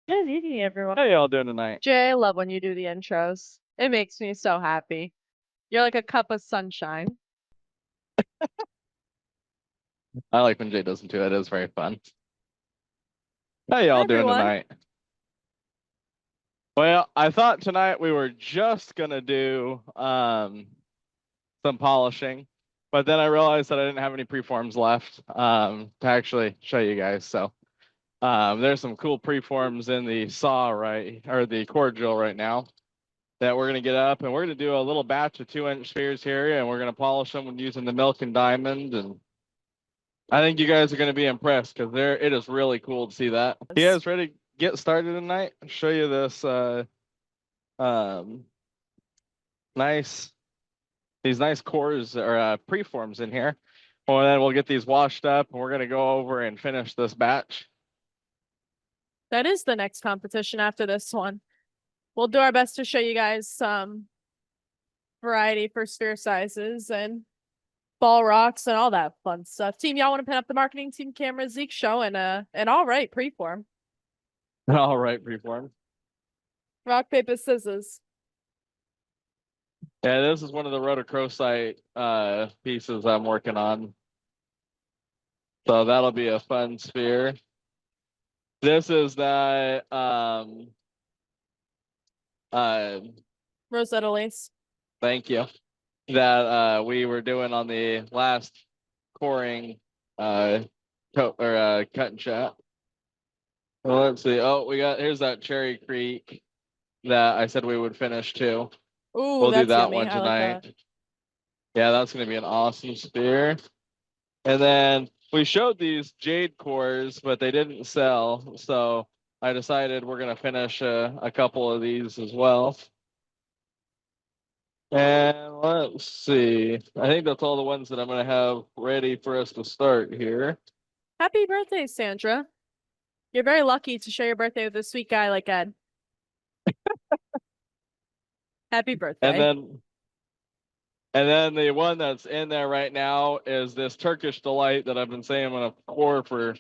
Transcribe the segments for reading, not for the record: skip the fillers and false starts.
Good evening, everyone. How y'all doing tonight? Jay, I love when you do the intros. It makes me so happy. You're like a cup of sunshine. I like when Jay does them too. It is very fun. How Hi, y'all doing everyone. tonight? Well, I thought tonight we were just gonna do some polishing, but then I realized that I didn't have any preforms left to actually show you guys. So there's some cool preforms in the saw or the core drill right now that we're gonna get up, and we're gonna do a little batch of 2-inch spheres here, and we're gonna polish them using the milk and diamond. And I think you guys are going to be impressed because it is really cool to see that. You guys ready to get started tonight? I'll show you this um nice these nice cores or preforms in here. Well, then we'll get these washed up and we're going to go over and finish this batch. That is the next competition after this one. We'll do our best to show you guys some variety for sphere sizes and ball rocks and all that fun stuff. Team, y'all want to pin up the marketing team camera? Zeke showing an all right preform. All right, preform. Rock, paper, scissors. Yeah, this is one of the rotochrosite pieces I'm working on. So that'll be a fun sphere. This is that uh Rosetta lace. thank you. That we were doing on the last coring cut and chat. Well, let's see. Oh, here's that Cherry Creek that I said we would finish too. Ooh, We'll do that's that yummy. one I like that. tonight. Yeah, that's gonna be an awesome spear. And then we showed these jade cores, but they didn't sell, so I decided we're gonna finish a couple of these as well. And let's see. I think that's all the ones that I'm going to have ready for us to start here. Happy birthday, Sandra. You're very lucky to share your birthday with a sweet guy like Ed. Happy And birthday. then and then the one that's in there right now is this Turkish Delight that I've been saying I'm going to pour for,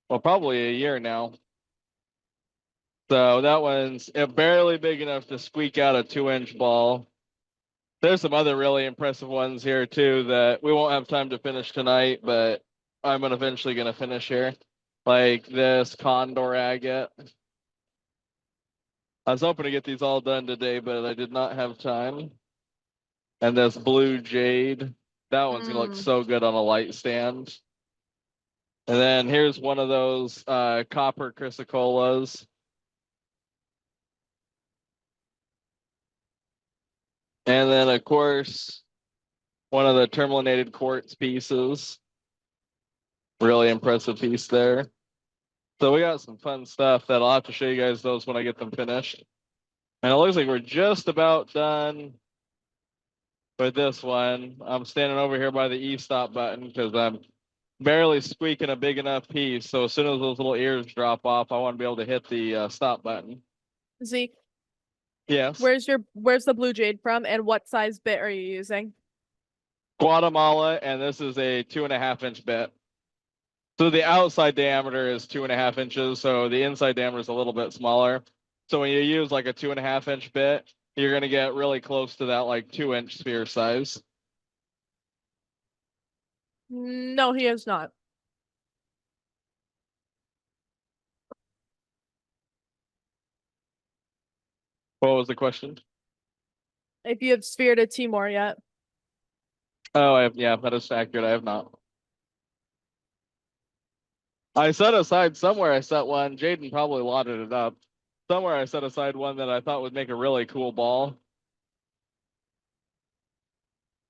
well, probably a year now. So that one's barely big enough to squeak out a 2-inch ball. There's some other really impressive ones here too that we won't have time to finish tonight, but I'm eventually going to finish here. Like this Condor agate. I was hoping to get these all done today, but I did not have time. And this blue jade, that one's gonna look so good on a light stand. And then here's one of those copper chrysocolas. And then of course, one of the terminated quartz pieces. Really impressive piece there. So we got some fun stuff that I'll have to show you guys those when I get them finished. And it looks like we're just about done with this one. I'm standing over here by the e-stop button because I'm barely squeaking a big enough piece. So as soon as those little ears drop off, I want to be able to hit the stop button. Zeke, Yes. where's the blue jade from and what size bit are you using? Guatemala, and this is a 2.5-inch bit. So the outside diameter is 2.5 inches. So the inside diameter is a little bit smaller. So when you use like a 2.5-inch bit, you're going to get really close to that like 2-inch sphere size. No, he is not. What was the question? If you have sphere to Timor yet. Oh, yeah, that is accurate. I have not. I set aside somewhere. I set one. Jaden probably lotted it up. Somewhere I set aside one that I thought would make a really cool ball.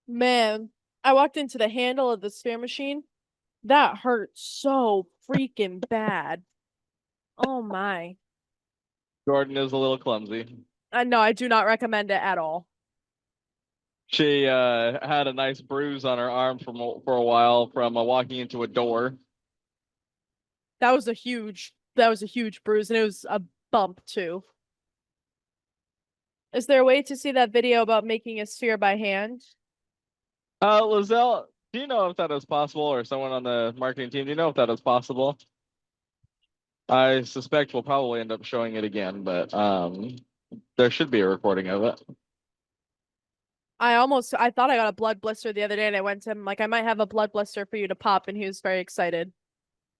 Man, I walked into the handle of the sphere machine. That hurt so freaking bad. Oh my. Jordan is a little clumsy. No, I do not recommend it at all. She had a nice bruise on her arm for a while from walking into a door. That was a huge bruise, and it was a bump too. Is there a way to see that video about making a sphere by hand? Lizelle, do you know if that is possible, or someone on the marketing team? Do you know if that is possible? I suspect we'll probably end up showing it again, but there should be a recording of it. I thought I got a blood blister the other day and I went to him like I might have a blood blister for you to pop and he was very excited.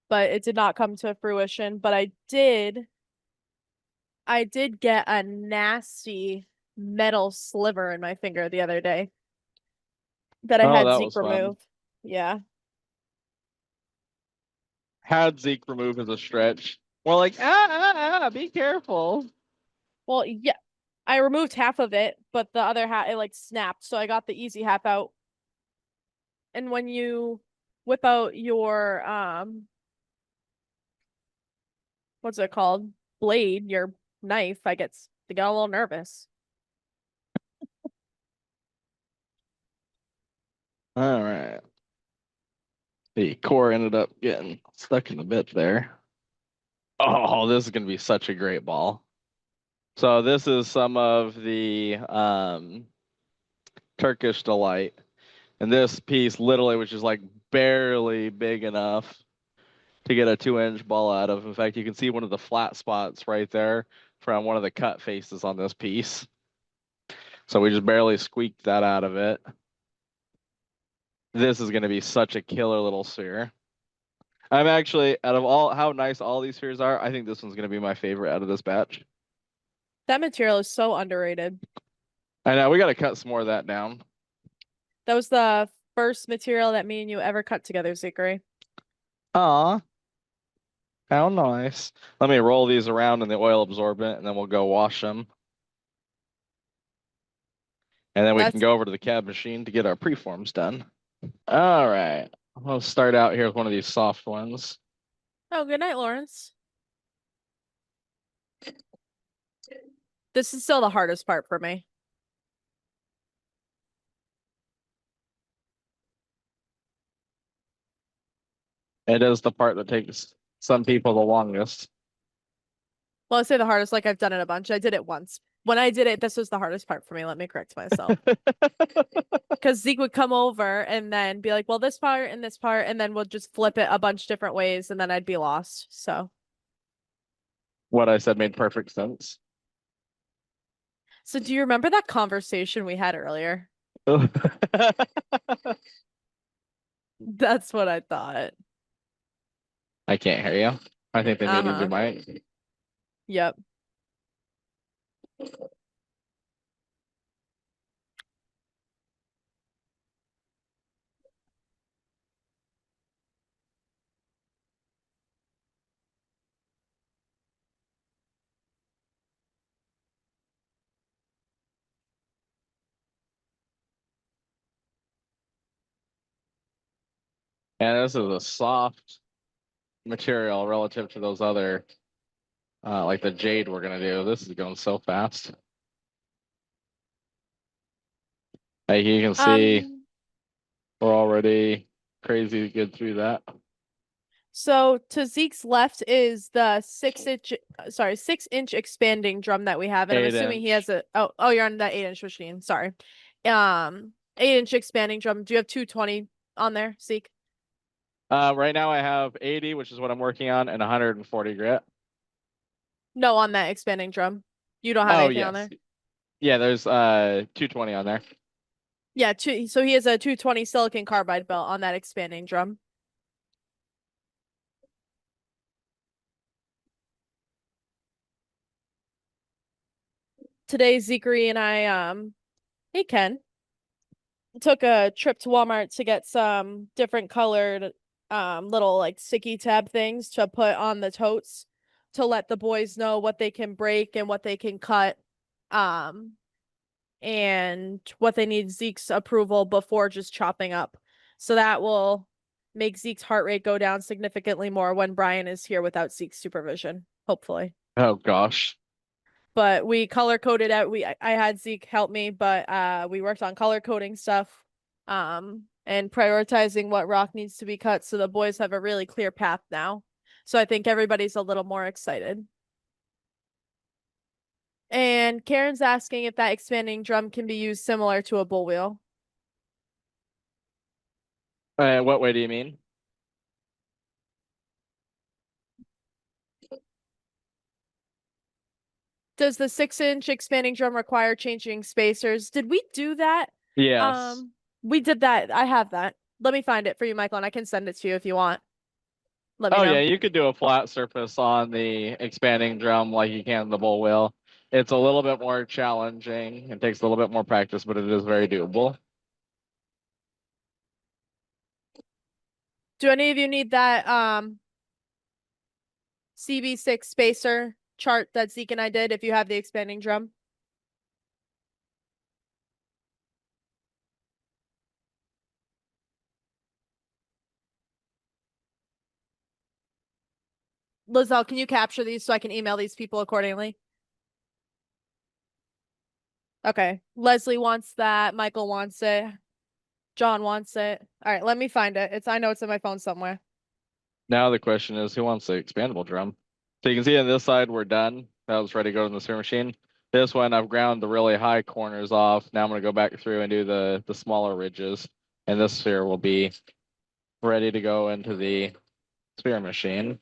But it did not come to fruition. But I did get a nasty metal sliver in my finger the other day that I Oh, had that Zeke was fun. remove. Yeah. Had Zeke remove as a stretch. We're like, be careful. Well, yeah. I removed half of it, but the other half it like snapped, so I got the easy half out. And when you whip out your what's it called? Blade, your knife, I get a little nervous. All right. The core ended up getting stuck in the bit there. Oh, this is gonna be such a great ball. So this is some of the Turkish delight. And this piece literally was just like barely big enough to get a 2-inch ball out of. In fact, you can see one of the flat spots right there from one of the cut faces on this piece. So we just barely squeaked that out of it. This is going to be such a killer little sphere. I'm actually, out of all how nice all these spheres are, I think this one's going to be my favorite out of this batch. That material is so underrated. I know we got to cut some more of that down. That was the first material that me and you ever cut together, Zikri. Aw, how nice. Let me roll these around in the oil absorbent and then we'll go wash them. And then we can That's go over to the cab machine to get our preforms done. All right. We'll start out here with one of these soft ones. Oh, good night, Lawrence. This is still the hardest part for me. It is the part that takes some people the longest. Well, I say the hardest, like I've done it a bunch. I did it once. When I did it, this was the hardest part for me. Let me correct myself. Because Zeke would come over and then be like, well, this part and this part, and then we'll just flip it a bunch different ways, and then I'd be lost. So, What I said made perfect sense. so do you remember that conversation we had earlier? That's what I thought. I can't hear you. I think they muted your Uh-huh. mic. Yep. And this is a soft material relative to those other, like the jade we're gonna do. This is going so fast. Like you can see, Um, we're already crazy good through that. so to Zeke's left is the 6-inch expanding drum that we have, and I'm assuming he 8-inch. has oh, you're on that 8-inch machine. Sorry. 8-inch expanding drum. Do you have 220 on there, Zeke? Right now I have 80, which is what I'm working on, and 140 grit. No, on that expanding drum. You don't have Oh anything on yes. there? Yeah, there's 220 on there. Yeah, so he has a 220 silicon carbide belt on that expanding drum. Today, Zikri and I, hey Ken, took a trip to Walmart to get some different colored little like sticky tab things to put on the totes to let the boys know what they can break and what they can cut. Um and what they need Zeke's approval before just chopping up. So that will make Zeke's heart rate go down significantly more when Brian is here without Zeke's supervision, hopefully. Oh gosh. But we color coded out. I had Zeke help me, but we worked on color coding stuff, and prioritizing what rock needs to be cut so the boys have a really clear path now. So I think everybody's a little more excited. And Karen's asking if that expanding drum can be used similar to a bull wheel. What way do you mean? Does the 6-inch expanding drum require changing spacers? Did we do that? Yes. We did that. I have that. Let me find it for you, Michael, and I can send it to you if you want. Let me Oh yeah, know. you could do a flat surface on the expanding drum like you can the bull wheel. It's a little bit more challenging. It takes a little bit more practice, but it is very doable. Do any of you need that CB6 spacer chart that Zeke and I did if you have the expanding drum? Lizelle, can you capture these so I can email these people accordingly? Okay. Leslie wants that. Michael wants it. John wants it. All right, let me find it. I know it's in my phone somewhere. Now the question is, who wants the expandable drum? So you can see on this side, we're done. That was ready to go in the sphere machine. This one, I've ground the really high corners off. Now I'm going to go back through and do the smaller ridges. And this sphere will be ready to go into the sphere machine.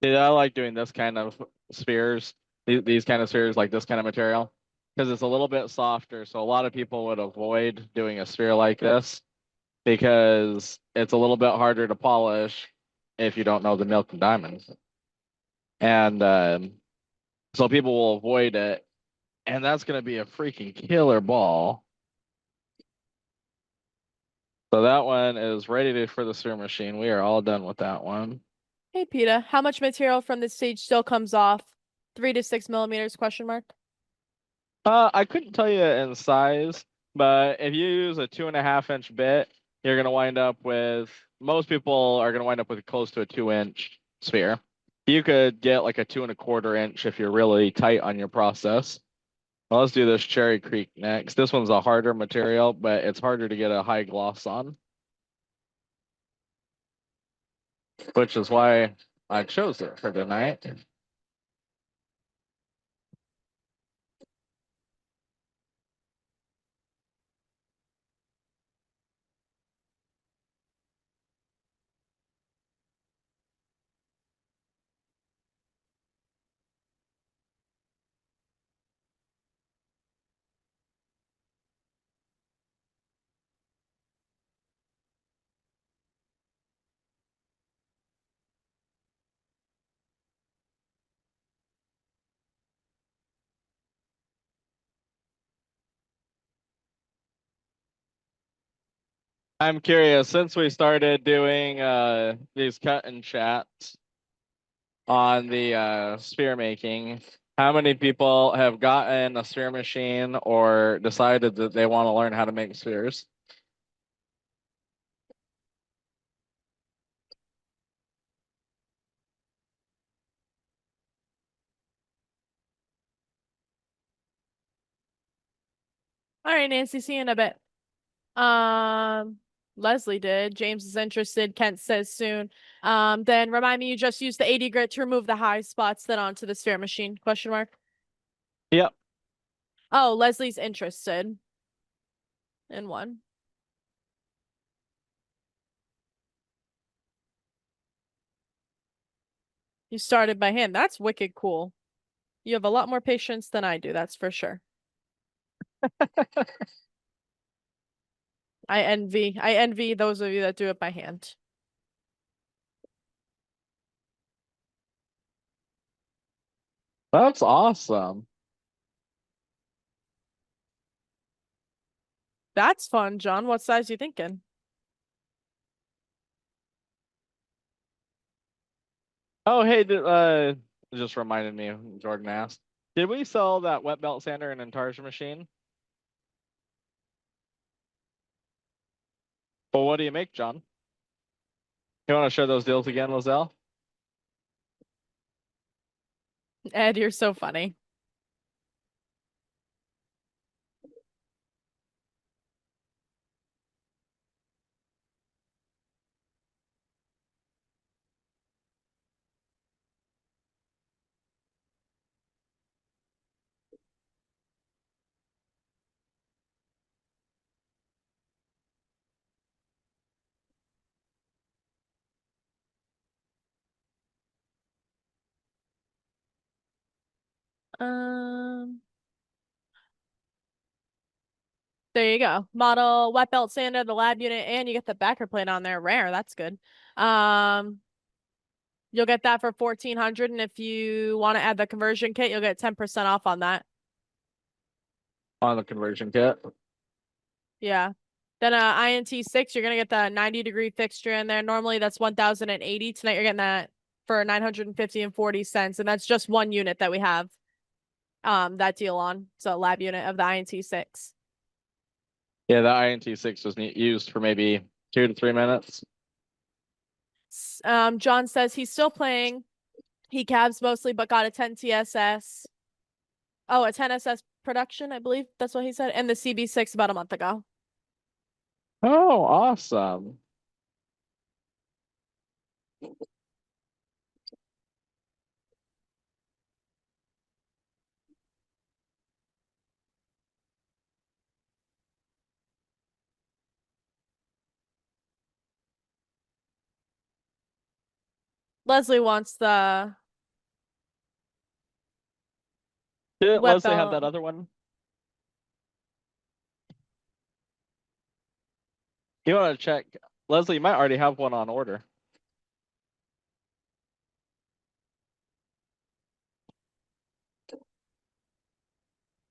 Yeah, I like doing this kind of spheres, these kind of spheres, like this kind of material, because it's a little bit softer. So a lot of people would avoid doing a sphere like this because it's a little bit harder to polish if you don't know the milk and diamonds. And so people will avoid it. And that's going to be a freaking killer ball. So that one is ready for the sphere machine. We are all done with that one. Hey, PETA, how much material from this stage still comes off? 3 to 6 millimeters, question mark? I couldn't tell you in size, but if you use a 2.5-inch bit, you're gonna wind up with most people are gonna wind up with close to a 2-inch sphere. You could get like a 2.25 inch if you're really tight on your process. Well, let's do this Cherry Creek next. This one's a harder material, but it's harder to get a high gloss on, which is why I chose it for tonight. I'm curious, since we started doing these cut and chats on the sphere making, how many people have gotten a sphere machine or decided that they want to learn how to make spheres? All right, Nancy, see you in a bit. Um, Leslie did. James is interested. Kent says soon. Then remind me you just used the 80 grit to remove the high spots, then onto the sphere machine, question mark? Yep. Oh, Leslie's interested in one. You started by hand. That's wicked cool. You have a lot more patience than I do, that's for sure. I envy those of you that do it by hand. That's awesome. That's fun, John. What size you thinking? Oh, hey, it just reminded me, Jordan asked, did we sell that wet belt sander and Intarsia machine? Well, what do you make, John? You want to show those deals again, Lizelle? Ed, you're so funny. Um, there you go. Model, wet belt sander, the lab unit, and you get the backer plate on there. Rare, that's good. You'll get that for 1,400, and if you want to add the conversion kit, you'll get 10% off on that. On the conversion kit. Yeah. Then INT6, you're gonna get the 90-degree fixture in there. Normally that's 1,080. Tonight you're getting that for 950.40, and that's just one unit that we have that deal on. So lab unit of the INT6. Yeah, the INT6 was used for maybe 2 to 3 minutes. John says he's still playing. He cabs mostly, but got a 10 TSS. Oh, a 10 SS production, I believe that's what he said, and the CB6 about a month ago. Oh, awesome. Leslie wants the Didn't wet Leslie have that belt. other one? You want to check? Leslie, you might already have one on order.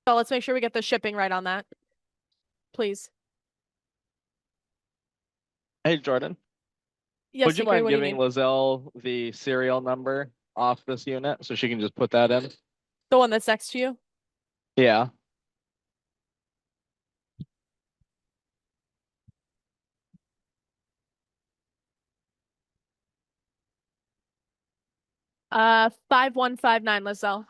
So let's make sure we get the shipping right on that, please. Hey, Jordan. Yes, Would you Secret, mind what do you giving need? Lizelle the serial number off this unit so she can just put that in? The one that's next to you? Yeah. 5159, Lizelle.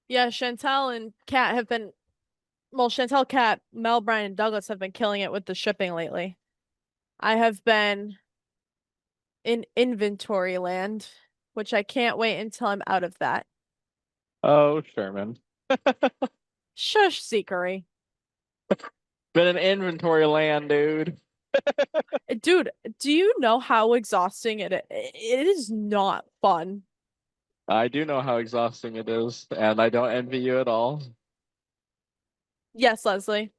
Yeah, Chantel and Kat have been, well, Chantel, Kat, Mel, Brian, and Douglas have been killing it with the shipping lately. I have been in inventory land, which I can't wait until I'm out of that. Oh, Sherman. Shush, Zekery. Been in inventory land, dude. Dude, do you know how exhausting it is not fun. I do know how exhausting it is, and I don't envy you at all. Yes, Leslie.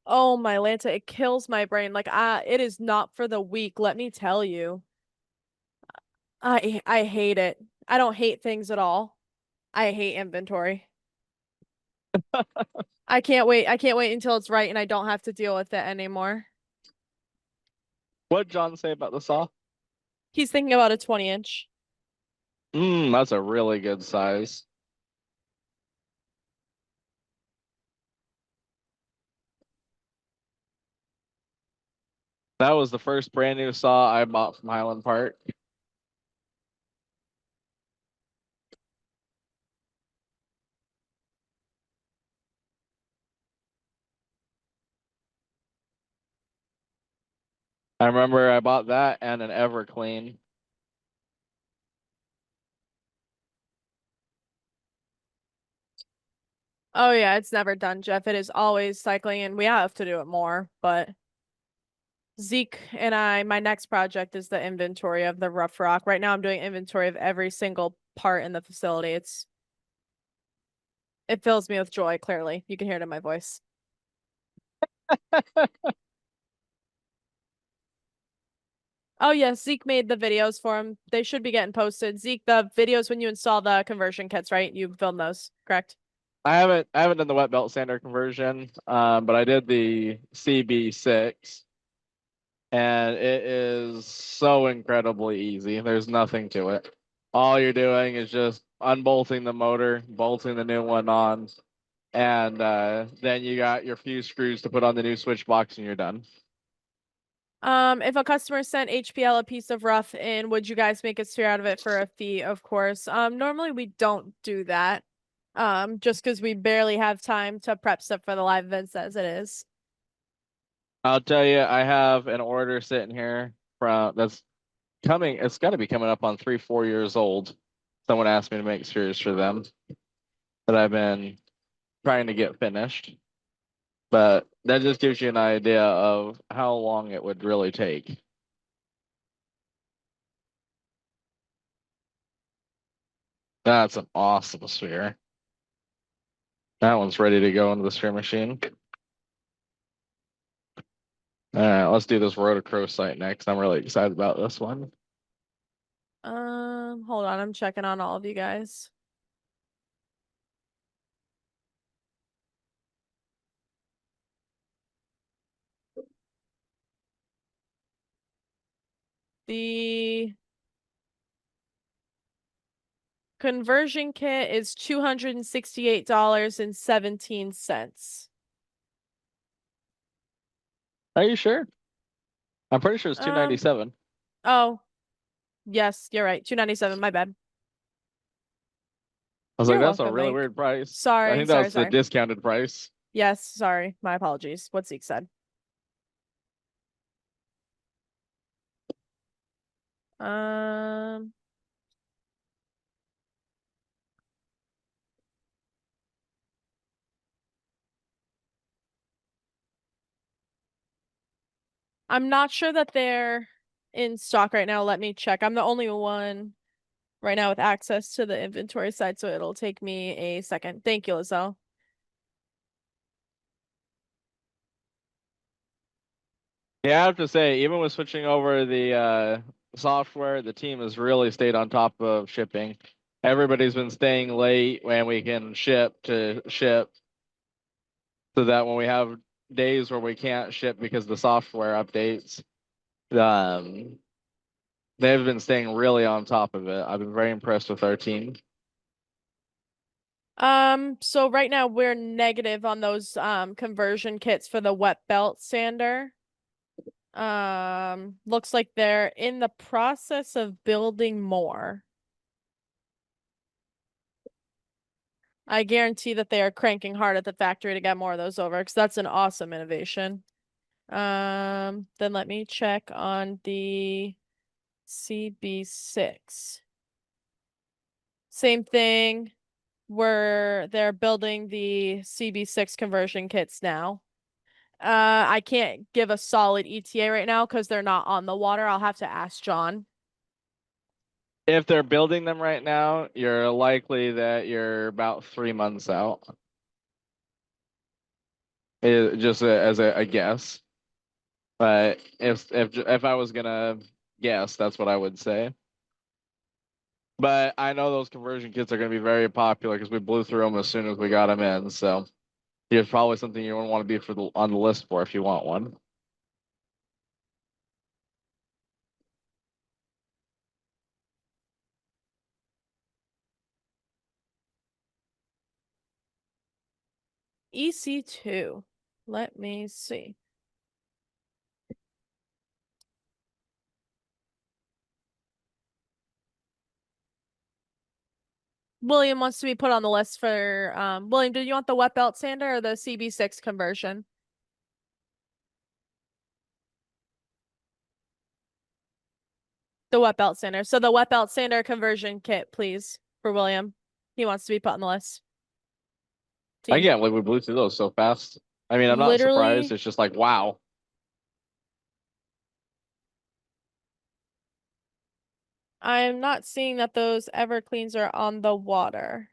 Oh my Lanta, it kills my brain. Like, it is not for the weak, let me tell you. I hate it. I don't hate things at all. I hate inventory. I can't wait. I can't wait until it's right and I don't have to deal with it anymore. What'd John say about the saw? He's thinking about a 20-inch. That's a really good size. That was the first brand new saw I bought from Highland Park. I remember I bought that and an Everclean. Oh yeah, it's never done, Jeff. It is always cycling and we have to do it more, but Zeke and my next project is the inventory of the rough rock. Right now I'm doing inventory of every single part in the facility. It fills me with joy, clearly. You can hear it in my voice. Oh yes, Zeke made the videos for him. They should be getting posted. Zeke, the videos when you install the conversion kits, right? You filmed those, correct? I haven't done the wet belt sander conversion, but I did the CB6. and it is so incredibly easy. There's nothing to it. All you're doing is just unbolting the motor, bolting the new one on, and then you got your few screws to put on the new switch box, and you're done. If a customer sent HPL a piece of rough in, would you guys make a sphere out of it for a fee? Of course. Normally we don't do that. Just because we barely have time to prep stuff for the live events as it is. I'll tell you, I have an order sitting here from that's coming. It's got to be coming up on 3-4 years old. Someone asked me to make spheres for them that I've been trying to get finished. But that just gives you an idea of how long it would really take. That's an awesome sphere. That one's ready to go into the sphere machine. All right, let's do this rotocross site next. I'm really excited about this one. Hold on, I'm checking on all of you guys. The conversion kit is $268.17. Are you sure? I'm pretty sure it's 297. Oh, yes, you're right. 297, my bad. I was You're like, that's a welcome, really Mike. weird price. I Sorry, think sorry, that's the sorry. discounted price. Yes, sorry. My apologies. What Zeke said. Um, I'm not sure that they're in stock right now. Let me check. I'm the only one right now with access to the inventory side, so it'll take me a second. Thank you, Lizelle. Yeah, I have to say, even with switching over the software, the team has really stayed on top of shipping. Everybody's been staying late when we can ship to ship, so that when we have days where we can't ship because the software updates, um, they've been staying really on top of it. I've been very impressed with our team. So right now we're negative on those conversion kits for the wet belt sander. Looks like they're in the process of building more. I guarantee that they are cranking hard at the factory to get more of those over because that's an awesome innovation. Then let me check on the CB6. Same thing. They're building the CB6 conversion kits now. I can't give a solid ETA right now because they're not on the water. I'll have to ask John. If they're building them right now, you're likely that you're about 3 months out. Just as a guess. But if I was gonna guess, that's what I would say. But I know those conversion kits are gonna be very popular because we blew through them as soon as we got them in. So it's probably something you want to be on the list for if you want one. EC2. Let me see. William wants to be put on the list for William, did you want the wet belt sander or the CB6 conversion? The wet belt sander. So the wet belt sander conversion kit, please, for William. He wants to be put on the list. I Team. can't believe we blew through those so fast. I mean, I'm not surprised. Literally, It's just like, wow. I'm not seeing that those Evercleans are on the water.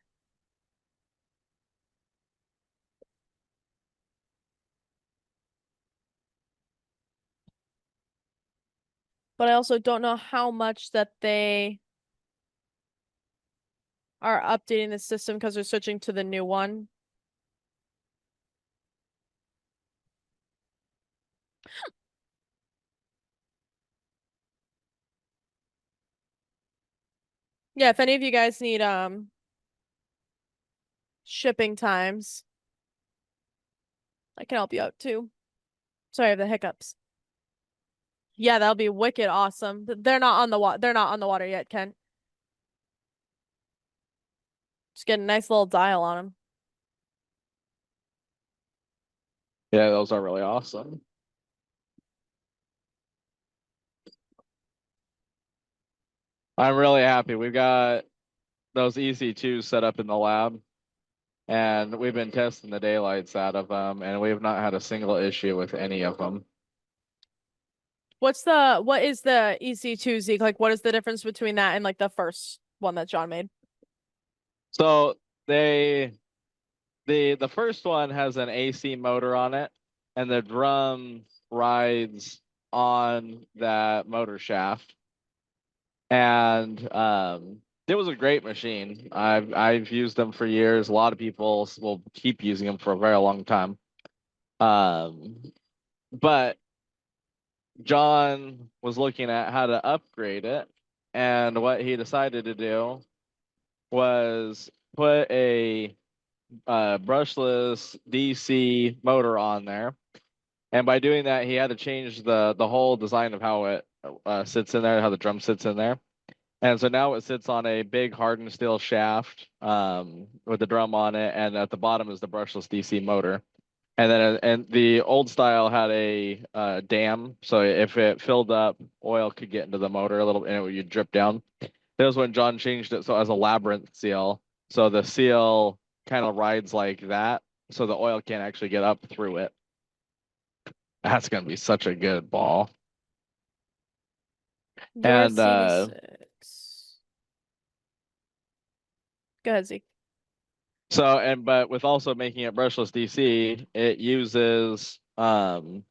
But I also don't know how much that they are updating the system because they're switching to the new one. Yeah, if any of you guys need shipping times, I can help you out too. Sorry, I have the hiccups. Yeah, that'll be wicked awesome. They're not on the they're not on the water yet, Ken. Just get a nice little dial on them. Yeah, those are really awesome. I'm really happy. We've got those EC2s set up in the lab, and we've been testing the daylights out of them, and we've not had a single issue with any of them. What is the EC2 Zeke? Like, what is the difference between that and like the first one that John made? So the first one has an AC motor on it, and the drum rides on that motor shaft. And it was a great machine. I've used them for years. A lot of people will keep using them for a very long time. But John was looking at how to upgrade it, and what he decided to do was put a brushless DC motor on there. And by doing that, he had to change the whole design of how it sits in there, how the drum sits in there. And so now it sits on a big hardened steel shaft with the drum on it, and at the bottom is the brushless DC motor. And then and the old style had a dam, so if it filled up, oil could get into the motor a little, and it would drip down. That was when John changed it so it has a labyrinth seal, so the seal kind of rides like that, so the oil can't actually get up through it. That's gonna be such a good ball. Your And CV6. Go ahead, Zeke. but with also making it brushless DC, it uses about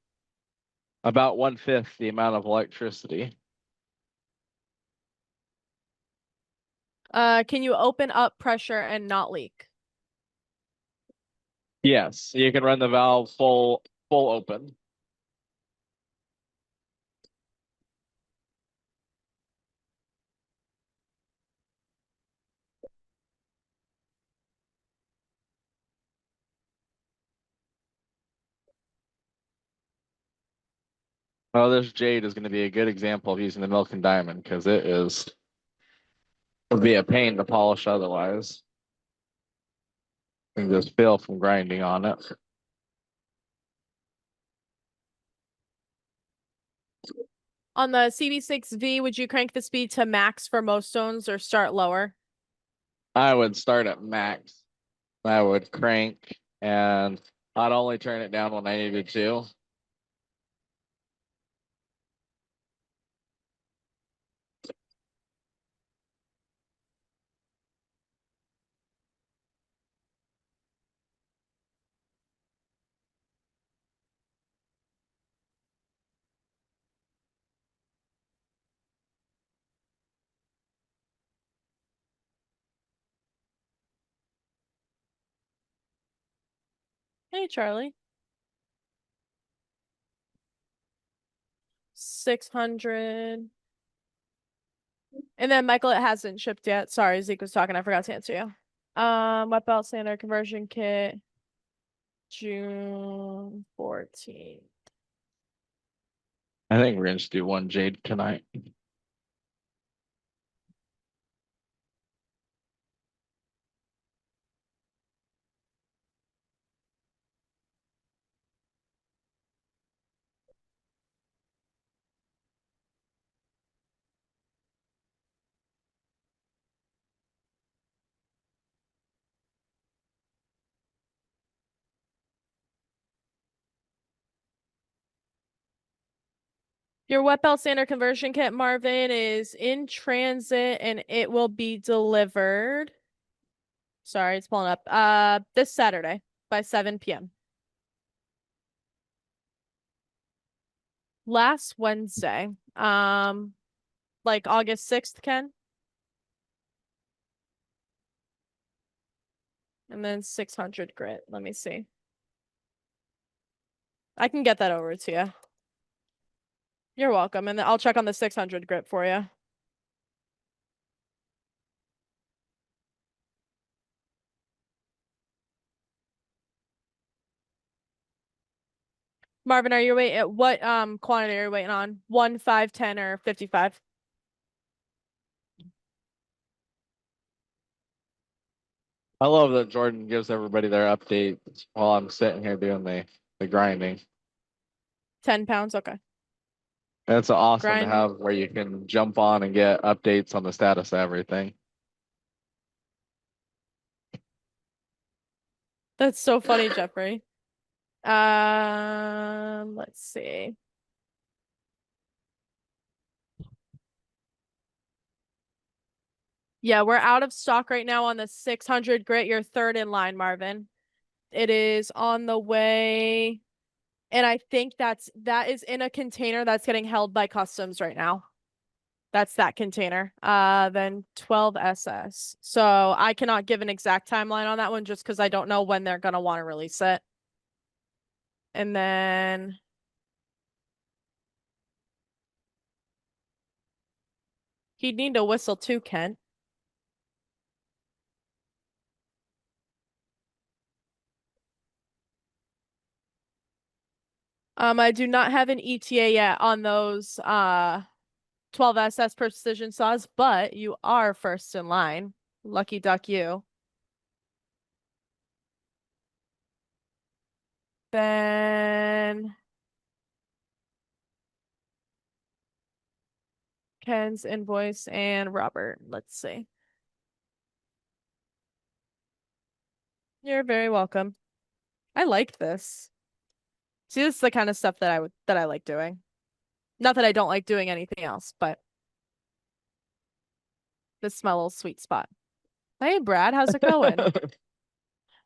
1/5 the amount of electricity. Can you open up pressure and not leak? Yes, you can run the valve full open. Well, this jade is going to be a good example of using the milk and diamond because would be a pain to polish otherwise. You can just feel from grinding on it. On the CV6V, would you crank the speed to max for most stones or start lower? I would start at max. I would crank, and I'd only turn it down when I needed to. Hey, Charlie. 600. And then Michael, it hasn't shipped yet. Sorry, Zeke was talking. I forgot to answer you. Wet belt sander conversion kit, June 14th. I think we're going to just do one jade tonight. Your wet belt sander conversion kit, Marvin, is in transit and it will be delivered. Sorry, it's pulling up. This Saturday by 7 p.m. Last Wednesday. Like August 6th, Ken. And then 600 grit. Let me see. I can get that over to you. You're welcome. And then I'll check on the 600 grit for you. Marvin, are you waiting? What quantity are you waiting on? 1, 5, 10, or 55? I love that Jordan gives everybody their updates while I'm sitting here doing the grinding. 10 pounds. Okay. It's awesome to Grind. have where you can jump on and get updates on the status of everything. That's so funny, Jeffrey. Let's see. Yeah, we're out of stock right now on the 600 grit. You're third in line, Marvin. It is on the way. And I think that is in a container that's getting held by customs right now. That's that container. Then 12 SS. So I cannot give an exact timeline on that one just because I don't know when they're gonna want to release it. And then he'd need to whistle too, Kent. I do not have an ETA yet on those 12 SS precision saws, but you are first in line. Lucky duck you. Then Ken's invoice and Robert. Let's see. You're very welcome. I like this. See, this is the kind of stuff that I like doing. Not that I don't like doing anything else, but this is my little sweet spot. Hey Brad, how's it going?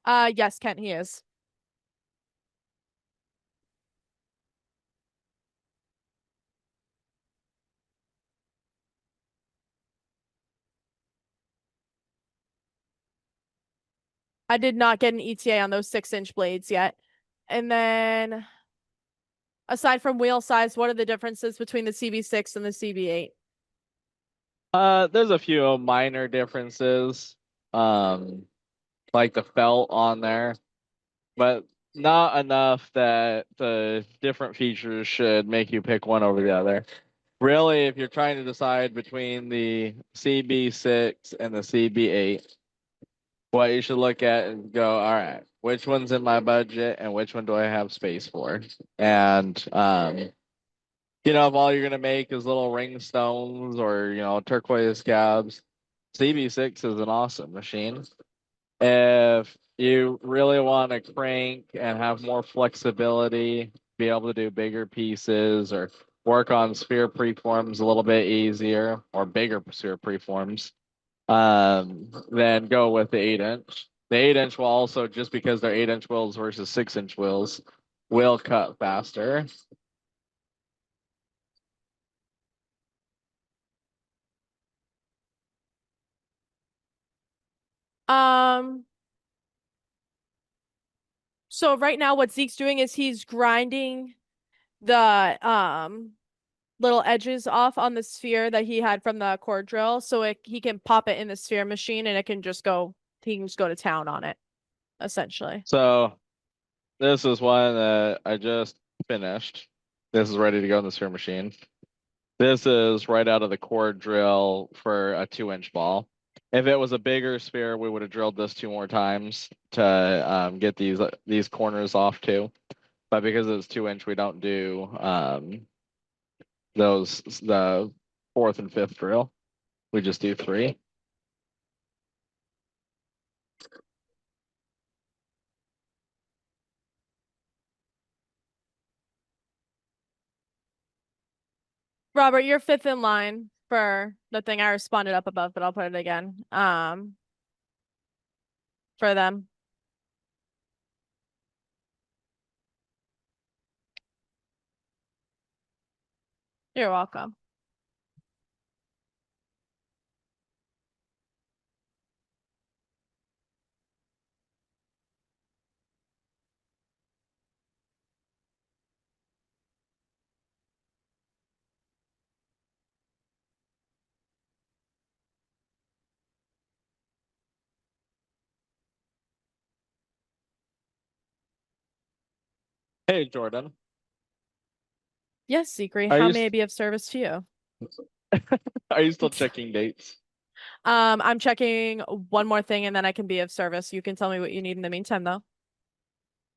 Yes, Kent, he is. I did not get an ETA on those 6-inch blades yet. And then aside from wheel size, what are the differences between the CB6 and the CB8? There's a few minor differences. Like the felt on there, but not enough that the different features should make you pick one over the other. Really, if you're trying to decide between the CB6 and the CB8, what you should look at and go, all right, which one's in my budget and which one do I have space for? And if all you're gonna make is little ring stones or turquoise scabs, CB6 is an awesome machine. If you really want to crank and have more flexibility, be able to do bigger pieces or work on sphere preforms a little bit easier or bigger sphere preforms, then go with the 8-inch. The 8-inch will also, just because they're 8-inch wheels versus 6-inch wheels, will cut faster. Um, so right now what Zeke's doing is he's grinding the little edges off on the sphere that he had from the core drill so he can pop it in the sphere machine and he can just go to town on it, essentially. So this is one that I just finished. This is ready to go in the sphere machine. This is right out of the core drill for a 2-inch ball. If it was a bigger sphere, we would have drilled this 2 more times to get these corners off too. But because it's 2-inch, we don't do the fourth and fifth drill. We just do 3. Robert, you're fifth in line for the thing I responded up above, but I'll put it again. For them. You're welcome. Hey, Jordan. Yes, Secret. Are How you may I be of service to you? are you still checking dates? I'm checking one more thing and then I can be of service. You can tell me what you need in the meantime, though.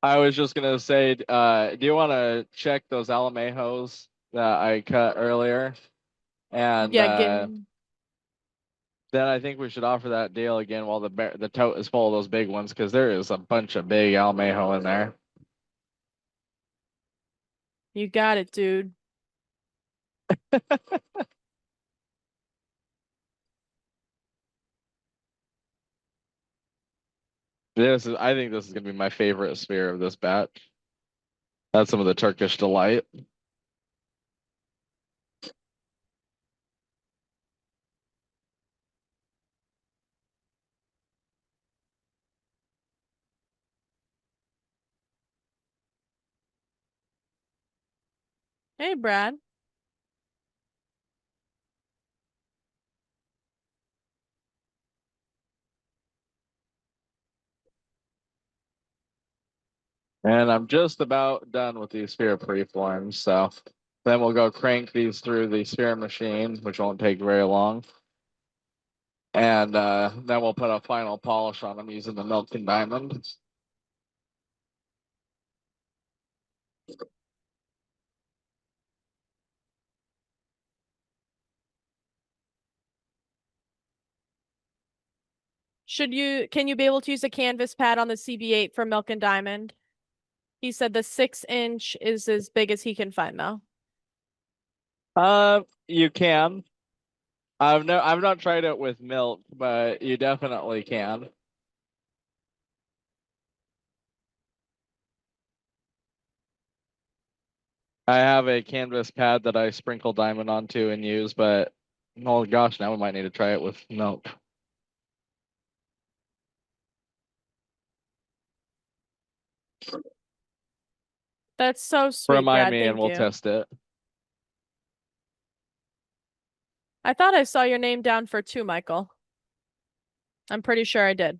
I was just gonna say, do you want to check those Alamejos that I cut earlier? And Yeah, give then I think we should offer that deal again while the tote is full of those big ones, because there is a bunch of big Alamejo in there. you got it, dude. I think this is gonna be my favorite sphere of this batch. That's some of the Turkish delight. Hey, Brad. And I'm just about done with these sphere preforms, so then we'll go crank these through the sphere machine, which won't take very long. And then we'll put a final polish on them using the milk and diamond. Can you be able to use a canvas pad on the CB8 for Milk and Diamond? He said the 6-inch is as big as he can find, though. You can. I've not tried it with milk, but you definitely can. I have a canvas pad that I sprinkle diamond onto and use, but oh gosh, now we might need to try it with milk. That's so sweet, Remind Brad. me and Thank we'll you. test it. I thought I saw your name down for 2, Michael. I'm pretty sure I did.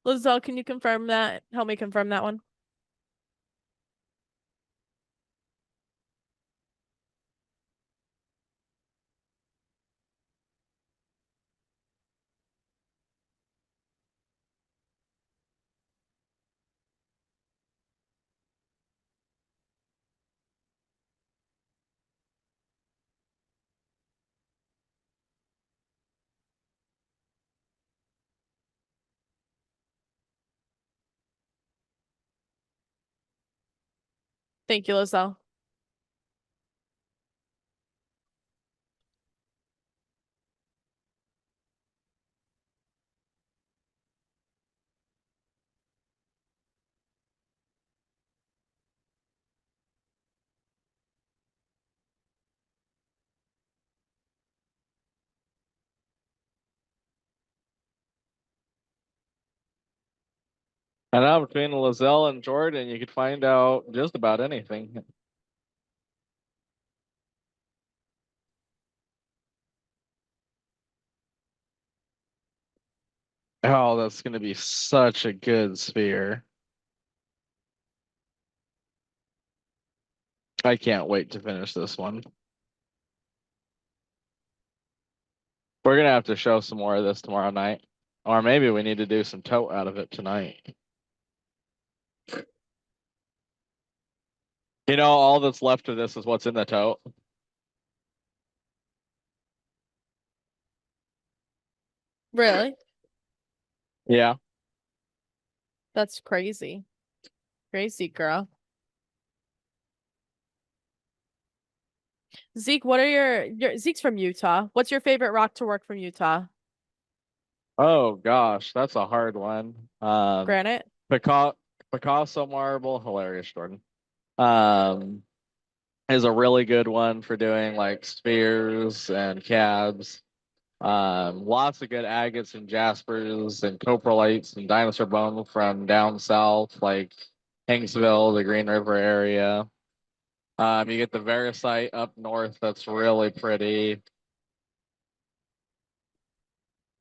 Lizelle, can you confirm that? Help me confirm that one. Thank you, Lizelle. And now between Lizelle and Jordan, you could find out just about anything. Oh, that's gonna be such a good sphere. I can't wait to finish this one. We're gonna have to show some more of this tomorrow night. Or maybe we need to do some tote out of it tonight. You know, all that's left of this is what's in the tote. Really? Yeah. That's crazy. Crazy, girl. Zeke, what are your Zeke's from Utah. What's your favorite rock to work from Utah? Oh gosh, that's a hard one. Granite? Picasso, Picasso marble, hilarious, Jordan. Um, is a really good one for doing like spheres and cabs. Lots of good agates and jaspers and coprolites and dinosaur bone from down south, like Hanksville, the Green River area. You get the Veracite up north, that's really pretty.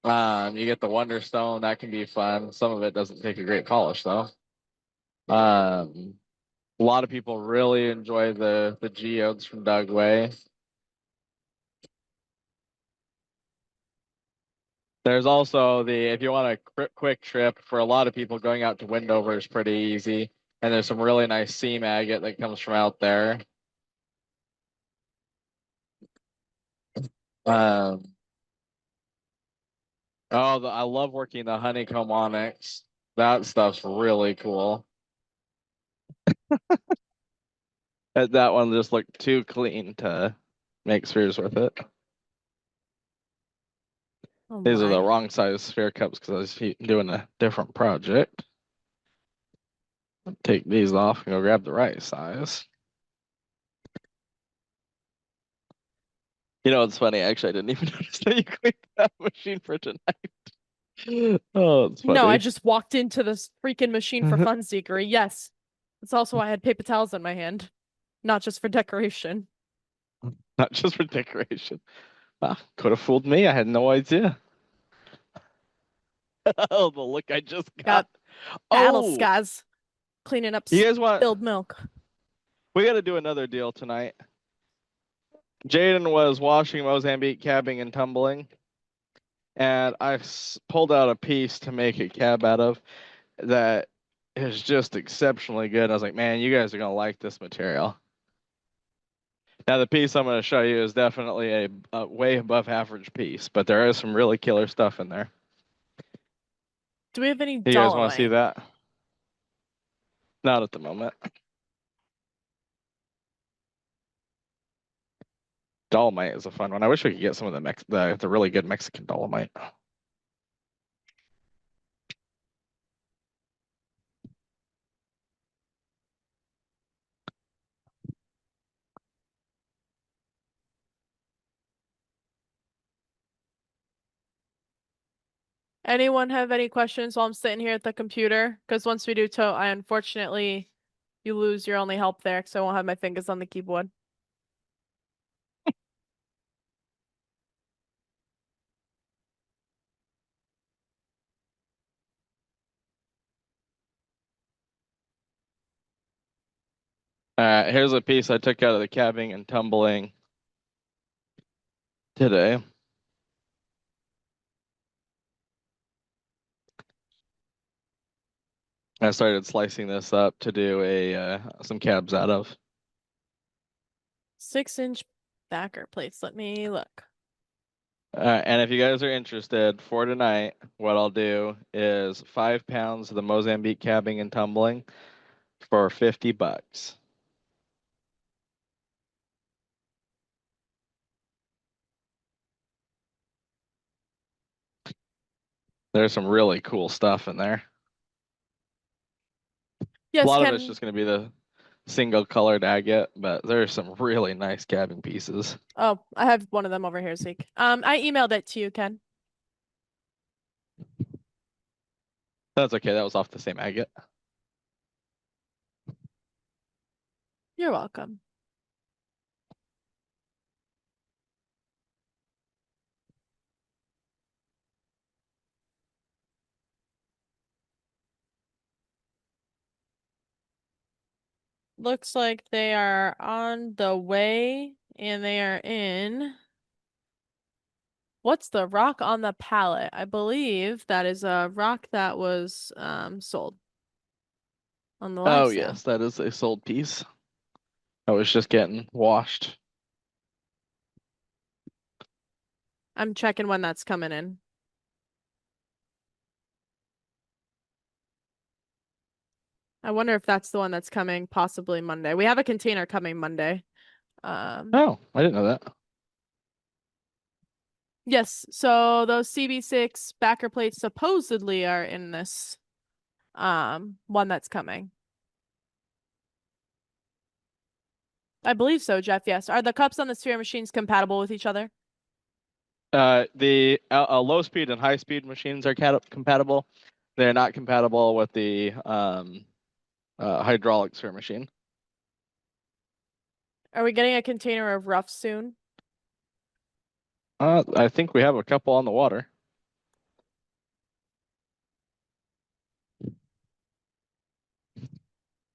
You get the Wonderstone, that can be fun. Some of it doesn't take a great polish though. A lot of people really enjoy the geodes from Dugway. There's also if you want a quick trip, for a lot of people, going out to Windover is pretty easy. And there's some really nice seam agate that comes from out there. Um, I love working the honeycomb onyx. That stuff's really cool. That one just looked too clean to make spheres with it. Oh These are the my. wrong size sphere cups because I was doing a different project. Take these off and go grab the right size. You know, it's funny. Actually, I didn't even notice that you cleaned that machine for tonight. Oh, it's No, I funny. just walked into this freaking machine for fun seekery. Yes. It's also why I had paper towels in my hand, not just for decoration. Not just for decoration. Ah, could have fooled me. I had no idea. Oh, the look I just got. Got battle Oh, scars cleaning up you guys want? spilled milk. We got to do another deal tonight. Jaden was washing Mozambique cabbing and tumbling, and I pulled out a piece to make a cab out of that is just exceptionally good. I was like, man, you guys are gonna like this material. Now, the piece I'm going to show you is definitely a way above average piece, but there is some really killer stuff in there. Do we have any You guys want to see dolomite? that? Not at the moment. Dolomite is a fun one. I wish we could get some of the really good Mexican dolomite. Anyone have any questions while I'm sitting here at the computer? Because once we do tote, you lose your only help there because I won't have my fingers on the keyboard. Here's a piece I took out of the cabbing and tumbling today. I started slicing this up to do some cabs out of. 6-inch backer plates. Let me look. And if you guys are interested, for tonight, what I'll do is 5 pounds of the Mozambique cabbing and tumbling for $50. There's some really cool stuff in there. A Yes, lot of it's Ken. just going to be the single colored agate, but there's some really nice cabbing pieces. Oh, I have one of them over here, Zeke. I emailed it to you, Ken. That's okay. That was off the same agate. You're welcome. Looks like they are on the way and they are in. What's the rock on the pallet? I believe that is a rock that was sold on the live Oh, sale. yes. That is a sold piece. I was just getting washed. I'm checking when that's coming in. I wonder if that's the one that's coming possibly Monday. We have a container coming Monday. Oh, I didn't know that. Yes, so those CB6 backer plates supposedly are in this one that's coming. I believe so, Jeff. Yes. Are the cups on the sphere machines compatible with each other? The low speed and high speed machines are compatible. They're not compatible with the hydraulic sphere machine. Are we getting a container of rough soon? I think we have a couple on the water.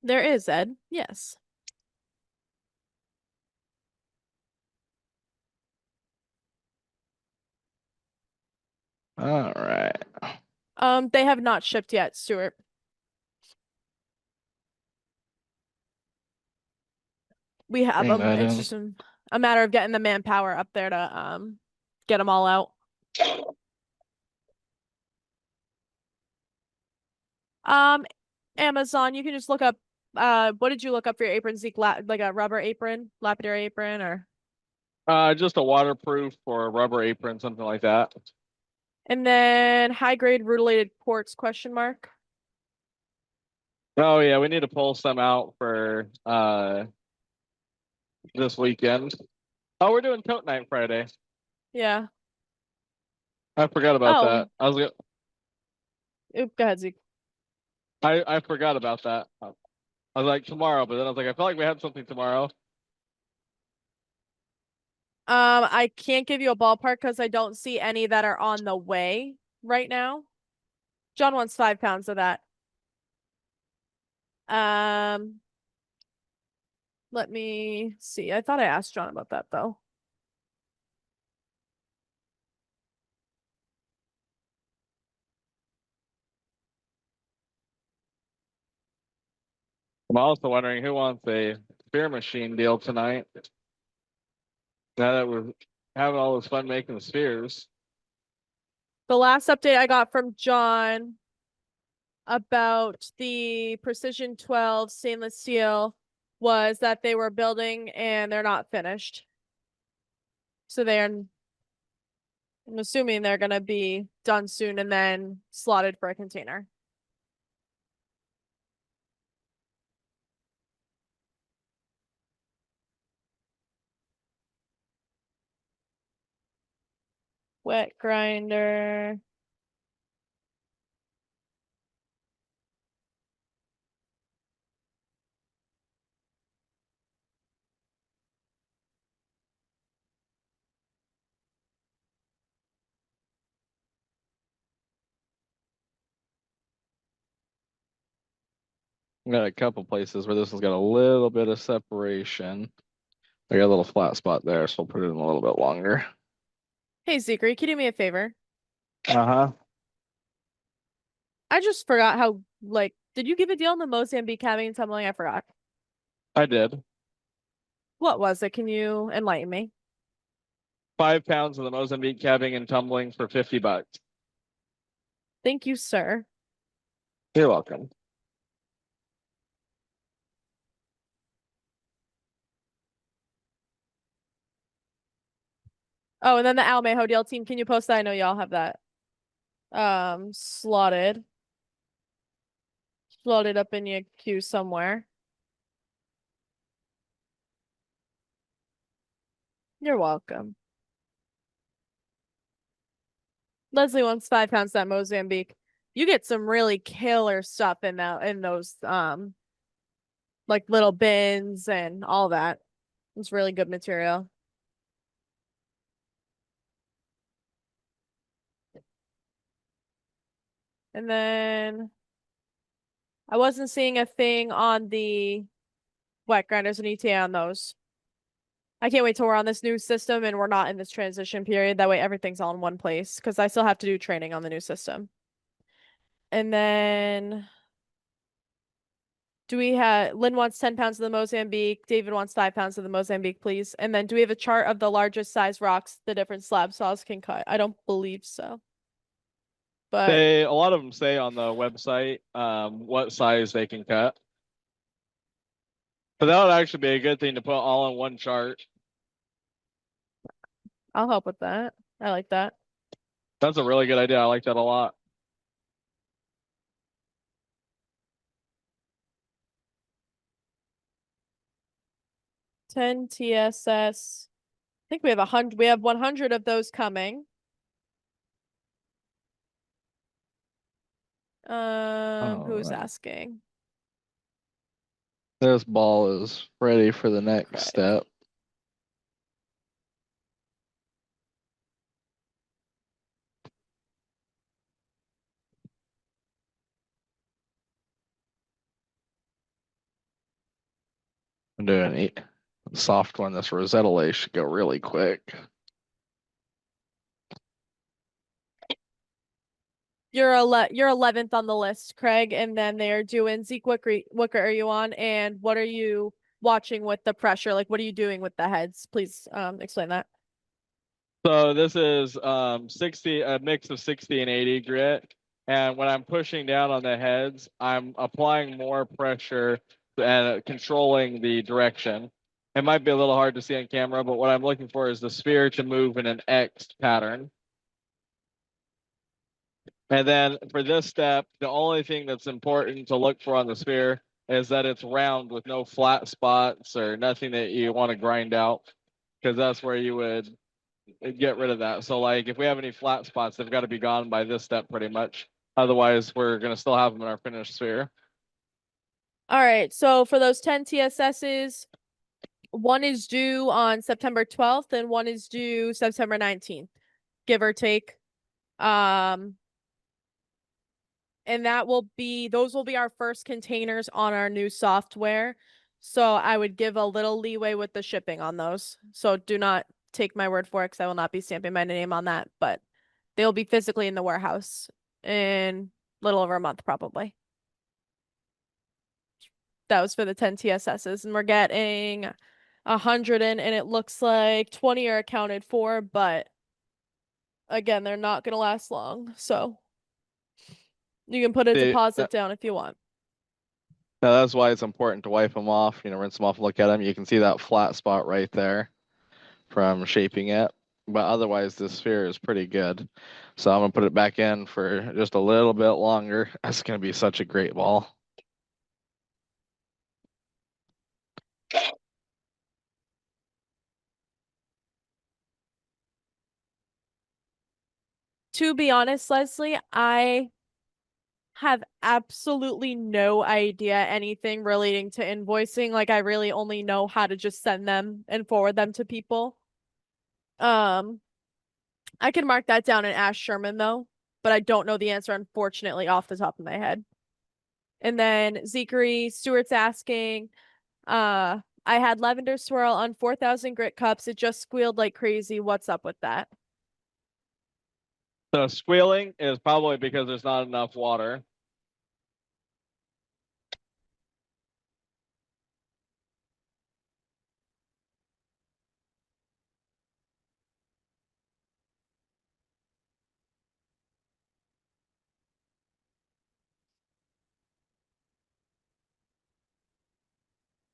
There is, Ed. Yes. All right. They have not shipped yet, Stuart. We have Bring them. that It's in. just a matter of getting the manpower up there to get them all out. Amazon, you can just look up what did you look up for your apron, Zeke? Like a rubber apron, lapidary apron, or Just a waterproof or a rubber apron, something like that. and then high grade rutilated quartz question mark. Oh yeah, we need to pull some out for this weekend. Oh, we're doing coat night Friday. Yeah. I forgot about Oh, that. Go ahead, Zeke. I forgot about that. I was like tomorrow, but then I was like, I felt like we had something tomorrow. I can't give you a ballpark because I don't see any that are on the way right now. John wants 5 pounds of that. Um, let me see. I thought I asked John about that though. I'm also wondering who wants a spear machine deal tonight. Now that we're having all this fun making the spheres. The last update I got from John about the Precision 12 stainless steel was that they were building and they're not finished. So I'm assuming they're gonna be done soon and then slotted for a container. Wet grinder. We got a couple places where this has got a little bit of separation. I got a little flat spot there, so we'll put it in a little bit longer. Hey Zeke, can you do me a favor? Uh-huh. I just forgot how, like, did you give a deal on the Mozambique having and tumbling? I forgot. I did. What was it? Can you enlighten me? 5 pounds of the Mozambique cabbing and tumbling for $50. Thank you, sir. You're welcome. Oh, and then the Almejo deal team, can you post that? I know y'all have that slotted up in your queue somewhere. You're welcome. Leslie wants 5 pounds that Mozambique. You get some really killer stuff in those like little bins and all that. It's really good material. And then I wasn't seeing a thing on the wet grinders and ETA on those. I can't wait till we're on this new system and we're not in this transition period. That way everything's all in one place because I still have to do training on the new system. And then Lynn wants 10 pounds of the Mozambique. David wants 5 pounds of the Mozambique, please. And then do we have a chart of the largest size rocks the different slab saws can cut? I don't believe so. But A lot of them say on the website what size they can cut. But that would actually be a good thing to put all in one chart. I'll help with that. I like that. That's a really good idea. I like that a lot. 10 TSS. I think we have 100. We have 100 of those coming. Who's right. asking? This ball is ready for the next Craig. step. I'm doing a soft one. This Rosetta lace should go really quick. You're 11th on the list, Craig, and then they're doing Zeke. What are you on, and what are you watching with the pressure? Like, what are you doing with the heads? Please explain that. So this is 60, a mix of 60 and 80 grit. And when I'm pushing down on the heads, I'm applying more pressure and controlling the direction. It might be a little hard to see on camera, but what I'm looking for is the sphere to move in an X pattern. And then for this step, the only thing that's important to look for on the sphere is that it's round with no flat spots or nothing that you want to grind out, because that's where you would get rid of that. So like if we have any flat spots, they've got to be gone by this step pretty much. Otherwise, we're going to still have them in our finished sphere. All right, so for those 10 TSSs, one is due on September 12th and one is due September 19th, give or take. And those will be our first containers on our new software. So I would give a little leeway with the shipping on those. So do not take my word for it because I will not be stamping my name on that, but they'll be physically in the warehouse in a little over a month, probably. That was for the 10 TSSs, and we're getting 100 in, and it looks like 20 are accounted for, but again, they're not going to last long. So you can put a deposit down if you want. Now that's why it's important to wipe them off, rinse them off, look at them. You can see that flat spot right there from shaping it. But otherwise, this sphere is pretty good. So I'm going to put it back in for just a little bit longer. That's going to be such a great ball. To be honest, Leslie, I have absolutely no idea anything relating to invoicing. Like I really only know how to just send them and forward them to people. I can mark that down and ask Sherman though, but I don't know the answer, unfortunately, off the top of my head. And then Zekery Stewart's asking, I had lavender swirl on 4,000 grit cups. It just squealed like crazy. What's up with that? So squealing is probably because there's not enough water.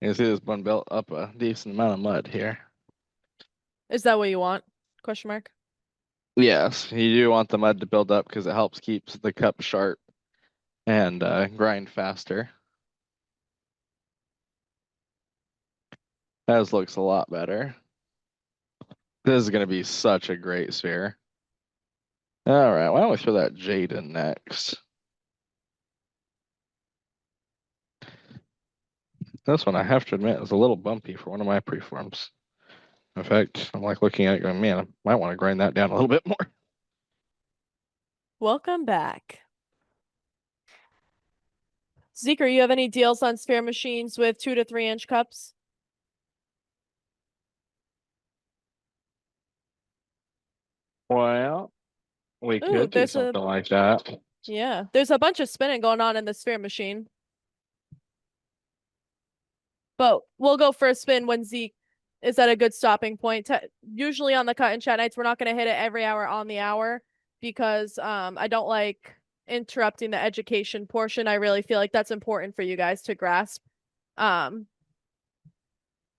You see this one built up a decent amount of mud here. Is that what you want? Question mark. Yes, you do want the mud to build up because it helps keep the cup sharp and grind faster. That looks a lot better. This is going to be such a great sphere. All right, why don't we throw that jade in next? This one, I have to admit, is a little bumpy for one of my preforms. In fact, I'm like looking at it going, man, I might want to grind that down a little bit more. Welcome back. Zeker, you have any deals on sphere machines with 2 to 3 inch cups? Well, we could do something like that. Yeah, there's a bunch of spinning going on in the sphere machine. But we'll go for a spin when Zeke is at a good stopping point. Usually on the Cut&Chat nights, we're not going to hit it every hour on the hour because I don't like interrupting the education portion. I really feel like that's important for you guys to grasp. And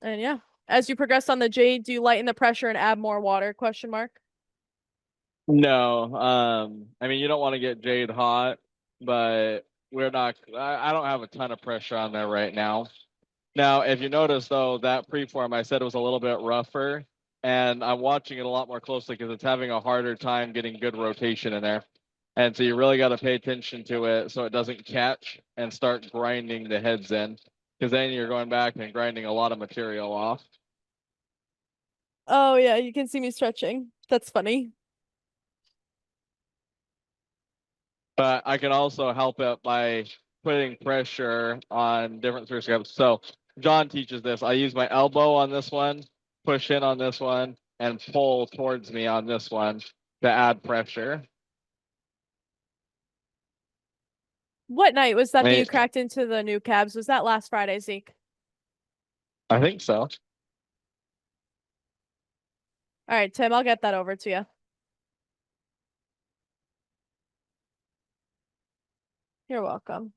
yeah, as you progress on the jade, do you lighten the pressure and add more water? Question mark. No, I mean, you don't want to get jade hot, but we're not, I don't have a ton of pressure on there right now. Now, if you notice though, that preform I said was a little bit rougher, and I'm watching it a lot more closely because it's having a harder time getting good rotation in there. And so you really got to pay attention to it so it doesn't catch and start grinding the heads in, because then you're going back and grinding a lot of material off. Oh yeah, you can see me stretching. That's funny. But I can also help it by putting pressure on different sphere scups. So John teaches this. I use my elbow on this one, push in on this one, and pull towards me on this one to add pressure. What night was that you Wait, cracked into the new cabs? Was that last Friday, Zeke? I think so. All right, Tim, I'll get that over to you. You're welcome.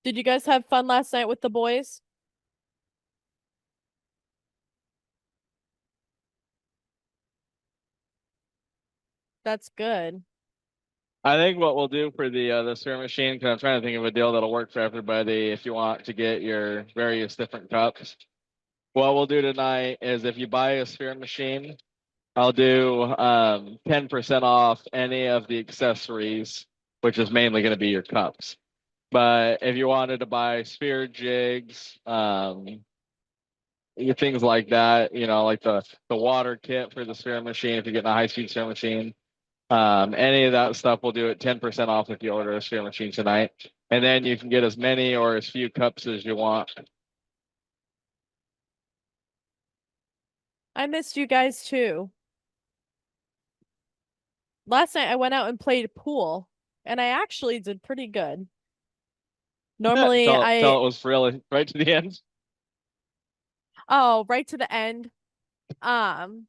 Did you guys have fun last night with the boys? That's good. I think what we'll do for the sphere machine, because I'm trying to think of a deal that'll work for everybody if you want to get your various different cups. What we'll do tonight is if you buy a sphere machine, I'll do 10% off any of the accessories, which is mainly going to be your cups. But if you wanted to buy sphere jigs, things like that, like the water kit for the sphere machine, if you're getting a high-speed sphere machine, any of that stuff we'll do at 10% off if you order a sphere machine tonight. And then you can get as many or as few cups as you want. I missed you guys too. Last night I went out and played pool, and I actually did pretty good. Normally Tell I it was really right to the end. oh, right to the end. Um,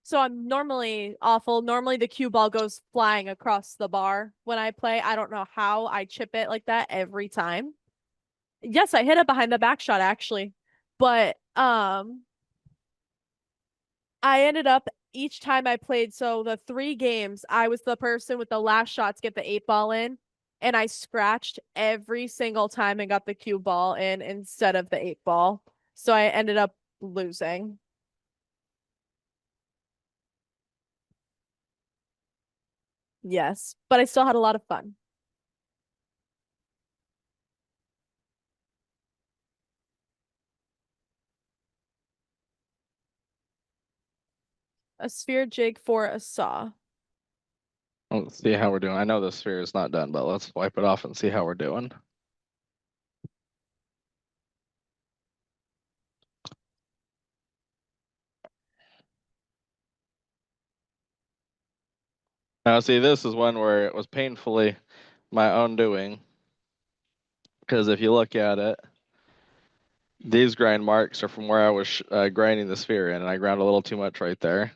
so I'm normally awful. Normally the cue ball goes flying across the bar when I play. I don't know how I chip it like that every time. Yes, I hit it behind the back shot actually. But I ended up each time I played, so the 3 games, I was the person with the last shot to get the 8 ball in, and I scratched every single time and got the cue ball in instead of the 8 ball. So I ended up losing. Yes, but I still had a lot of fun. A sphere jig for a saw. Let's see how we're doing. I know the sphere is not done, but let's wipe it off and see how we're doing. Now, see, this is one where it was painfully my own doing. Because if you look at it, these grind marks are from where I was grinding the sphere in, and I ground a little too much right there.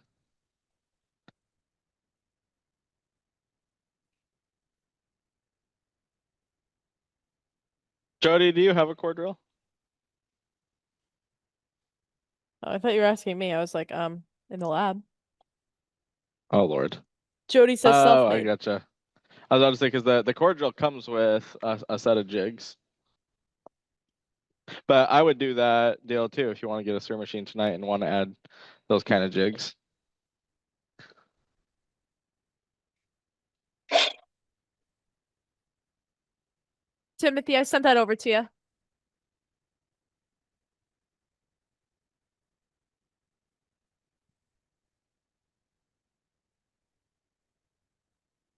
Jody, do you have a core drill? Oh, I thought you were asking me. I was like, in the lab. Oh, Lord. Jody says Oh, I self-made. gotcha. I was about to say, because the core drill comes with a set of jigs. But I would do that deal too if you want to get a sphere machine tonight and want to add those kind of jigs. Timothy, I sent that over to you.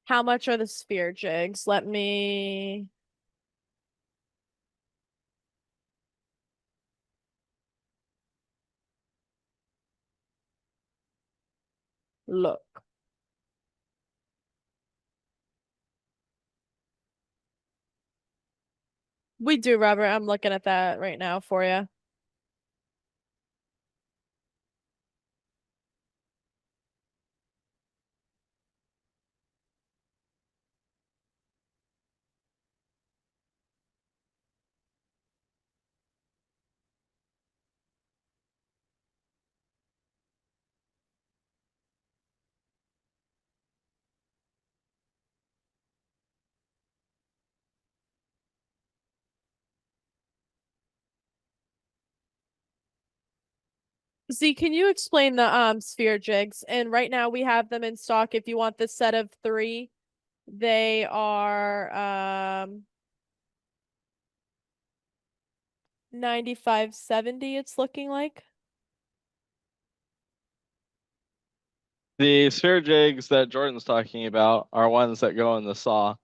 How much are the sphere jigs? Let me look. We do, Robert. I'm looking at that right now for you. Z, can you explain the sphere jigs? And right now we have them in stock. If you want the set of 3, they are 95.70 it's looking like. The sphere jigs that Jordan's talking about are ones that go in the saw,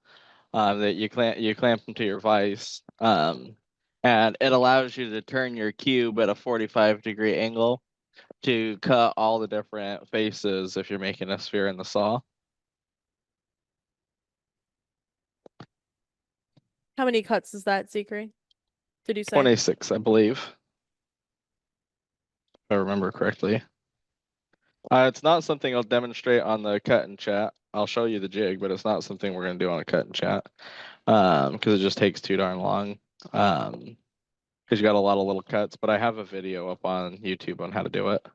that you clamp them to your vise, and it allows you to turn your cube at a 45-degree angle to cut all the different faces if you're making a sphere in the saw. How many cuts is that, Zikri? Did you say? 26, I believe, if I remember correctly. It's not something I'll demonstrate on the Cut&Chat. I'll show you the jig, but it's not something we're gonna do on a Cut&Chat, because it just takes too darn long. Because you got a lot of little cuts, but I have a video up on YouTube on how to do it.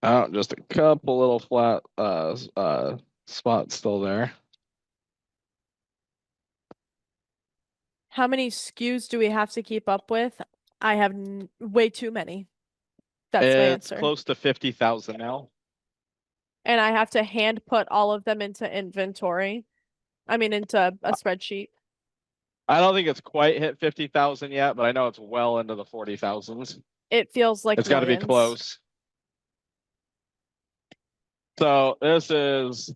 Oh, just a couple little flat spots still there. How many SKUs do we have to keep up with? I have way too many. That's my It's answer. close to 50,000 now. And I have to hand put all of them into inventory. I mean, into a spreadsheet. I don't think it's quite hit 50,000 yet, but I know it's well into the 40,000s. It feels like It's got to be millions. close. So this is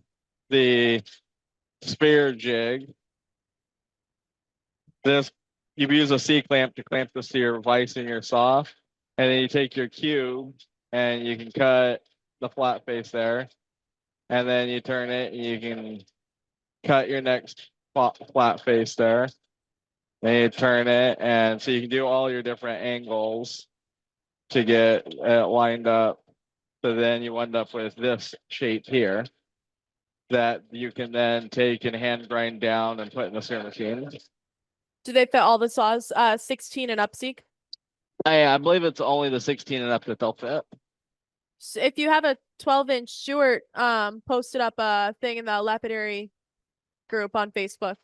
the sphere jig. This, you use a C-clamp to clamp this to your vise in your saw, and then you take your cube and you can cut the flat face there, and then you turn it and you can cut your next flat face there. Then you turn it, and so you can do all your different angles to get it lined up. So then you end up with this shape here that you can then take and hand grind down and put in the sphere machine. Do they fit all the saws? 16 and up, Zeke? I believe it's only the 16 and up that they'll fit. So if you have a 12-inch, Stuart posted up a thing in the lapidary group on Facebook.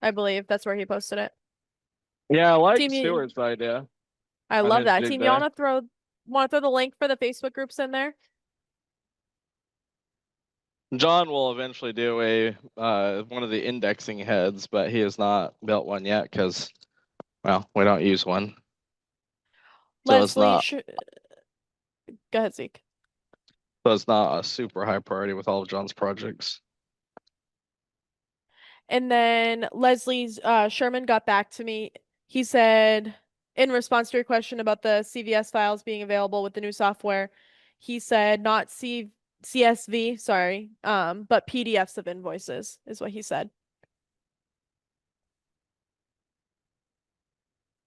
I believe that's where he posted it. Yeah, I like Team, Stewart's idea. I on love his that. jig Team, you there. want to throw the link for the Facebook groups in there? John will eventually do a one of the indexing heads, but he has not built one yet because, well, we don't use one. So it's Leslie, not go ahead, Zeke. so it's not a super high priority with all of John's projects. And then Leslie's Sherman got back to me. He said, in response to your question about the CVS files being available with the new software, he said not CSV, sorry, but PDFs of invoices is what he said.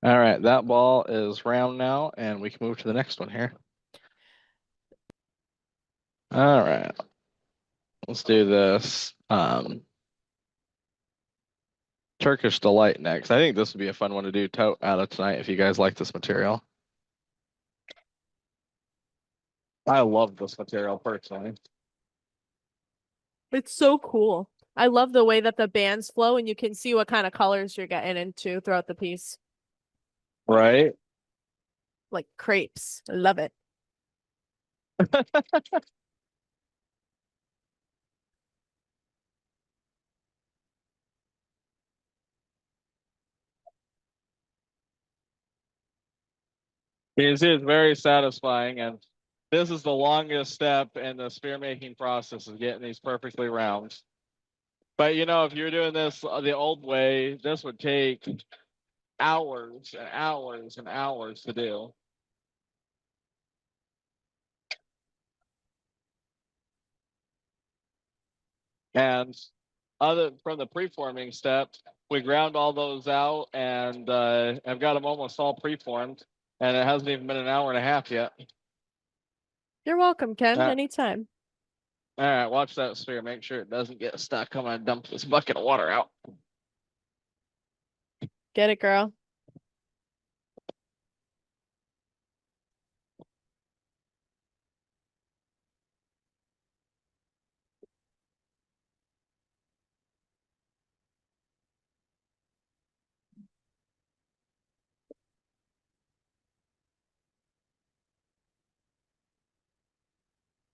All right, that ball is round now, and we can move to the next one here. All right, let's do this. Turkish Delight next. I think this would be a fun one to do out of tonight if you guys like this material. I love this material personally. It's so cool. I love the way that the bands flow and you can see what kind of colors you're getting into throughout the piece. Right? Like crepes. I love it. You see, it's very satisfying, and this is the longest step in the spear making process of getting these perfectly round. But you know, if you're doing this the old way, this would take hours and hours and hours to do. And other from the preforming step, we ground all those out, and I've got them almost all preformed, and it hasn't even been an hour and a half yet. You're welcome, Ken. Uh, Anytime. All right, watch that sphere. Make sure it doesn't get stuck. I'm gonna dump this bucket of water out. Get it, girl.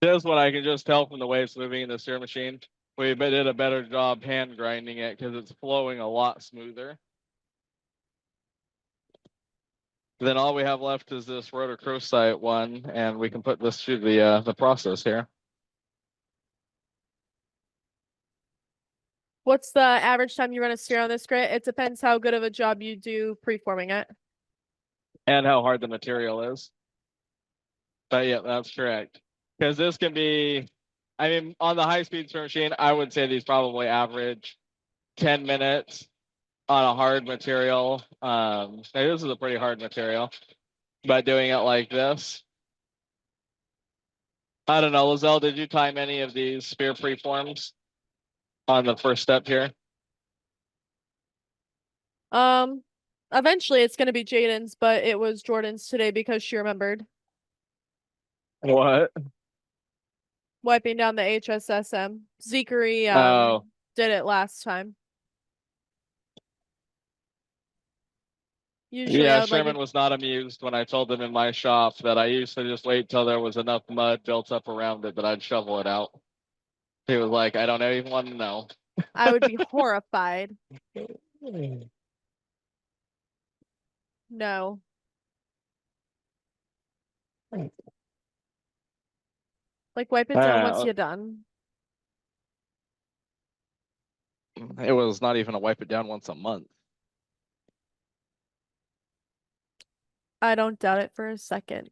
This one I can just tell from the way it's moving in the steer machine. We did a better job hand grinding it because it's flowing a lot smoother. Then all we have left is this rotor crow sight one, and we can put this through the process here. What's the average time you run a steer on this grit? It depends how good of a job you do preforming it. And how hard the material is. But yeah, that's correct. Because this can be, I mean, on the high speed steer machine, I would say these probably average 10 minutes on a hard material. This is a pretty hard material, but doing it like this, I don't know. Lizelle, did you time any of these spear preforms on the first step here? Eventually it's gonna be Jaden's, but it was Jordan's today because she remembered What? wiping down the HSSM. Zekery Oh, did it last time. Usually I yeah. would like Sherman was not amused when I told him in my shop that I used to just wait till there was enough mud built up around it that I'd shovel it out. He was like, I don't even want to know. I would be horrified. No. Like wipe it down once you're done. It was not even a wipe it down once a month. I don't doubt it for a second.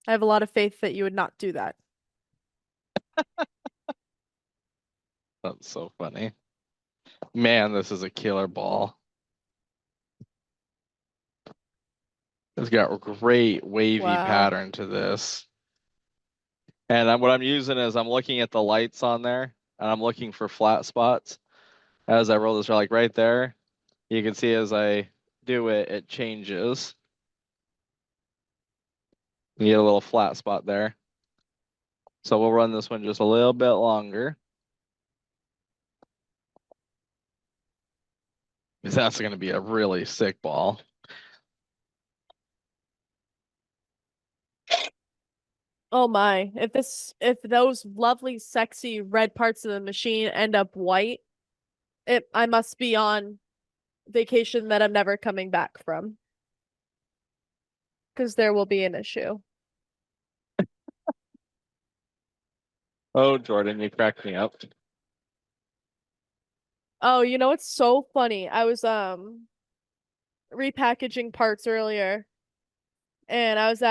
I have a lot of faith that you would not do that. That's so funny. Man, this is a killer ball. It's got a great wavy Wow. pattern to this. And what I'm using is I'm looking at the lights on there and I'm looking for flat spots. As I roll this, like right there, you can see as I do it, it changes. You get a little flat spot there. So we'll run this one just a little bit longer. Because that's going to be a really sick ball. Oh my. If those lovely, sexy red parts of the machine end up white, I must be on vacation that I'm never coming back from. Because there will be an issue. Oh, Jordan, you cracked me up. Oh, you know, it's so funny. I was repackaging parts earlier and I was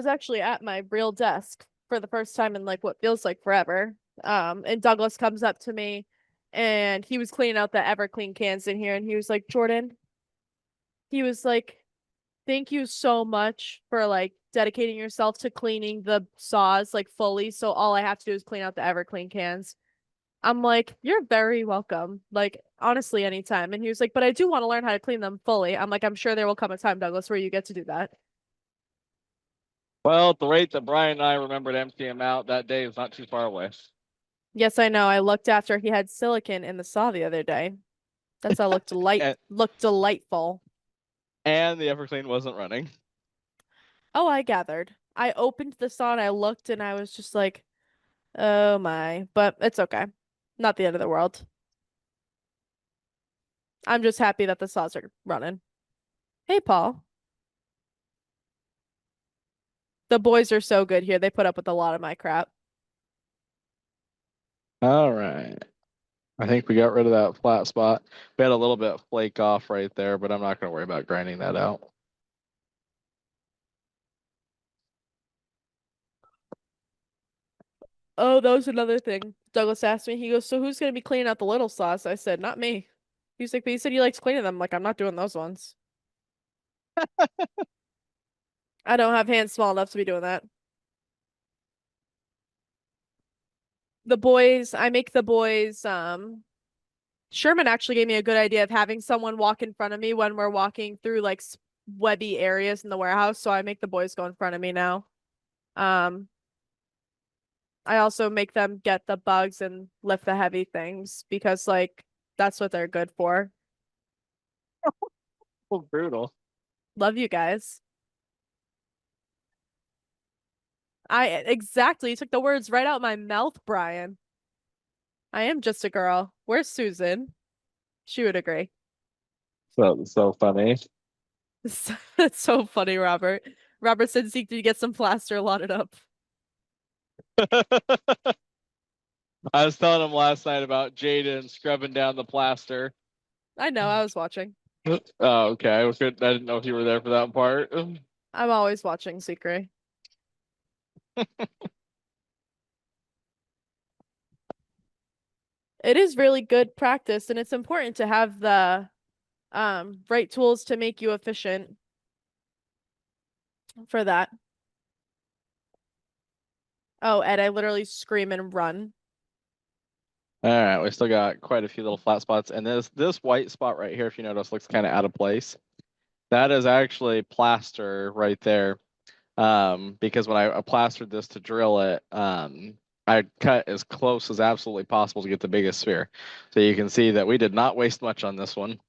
actually at my real desk for the first time in like what feels like forever. And Douglas comes up to me and he was cleaning out the Everclean cans in here and he was like, Jordan, he was like, thank you so much for like dedicating yourself to cleaning the saws like fully. So all I have to do is clean out the Everclean cans. I'm like, you're very welcome. Like, honestly, anytime. And he was like, but I do want to learn how to clean them fully. I'm like, I'm sure there will come a time, Douglas, where you get to do that. Well, at the rate that Brian and I remembered emptying him out, that day is not too far away. Yes, I know. I looked after he had silicon in the saw the other day. That's how it looked delightful. And the Everclean wasn't running. Oh, I gathered. I opened the saw and I looked and I was just like, oh my. But it's okay. Not the end of the world. I'm just happy that the saws are running. Hey, Paul. The boys are so good here. They put up with a lot of my crap. All right. I think we got rid of that flat spot. We had a little bit flake off right there, but I'm not going to worry about grinding that out. Oh, that was another thing. Douglas asked me, he goes, so who's gonna be cleaning out the little saws? I said, not me. He's like, but he said he likes cleaning them. I'm like, I'm not doing those ones. I don't have hands small enough to be doing that. I make the boys, Sherman actually gave me a good idea of having someone walk in front of me when we're walking through like webby areas in the warehouse. So I make the boys go in front of me now. Um, I also make them get the bugs and lift the heavy things because like that's what they're good for. Oh, brutal. Love you guys. Exactly. You took the words right out my mouth, Brian. I am just a girl. Where's Susan? She would agree. So funny. That's so funny, Robert. Robert said, Zeke, did you get some plaster lauded up? I was telling him last night about Jaden scrubbing down the plaster. I know, I was watching. Oh, okay. I didn't know if you were there for that part. I'm always watching Secret. It is really good practice, and it's important to have the right tools to make you efficient for that. Oh, Ed, I literally scream and run. All right, we still got quite a few little flat spots, and this white spot right here, if you notice, looks kind of out of place. That is actually plaster right there. Because when I plastered this to drill it, I cut as close as absolutely possible to get the biggest sphere. So you can see that we did not waste much on this one.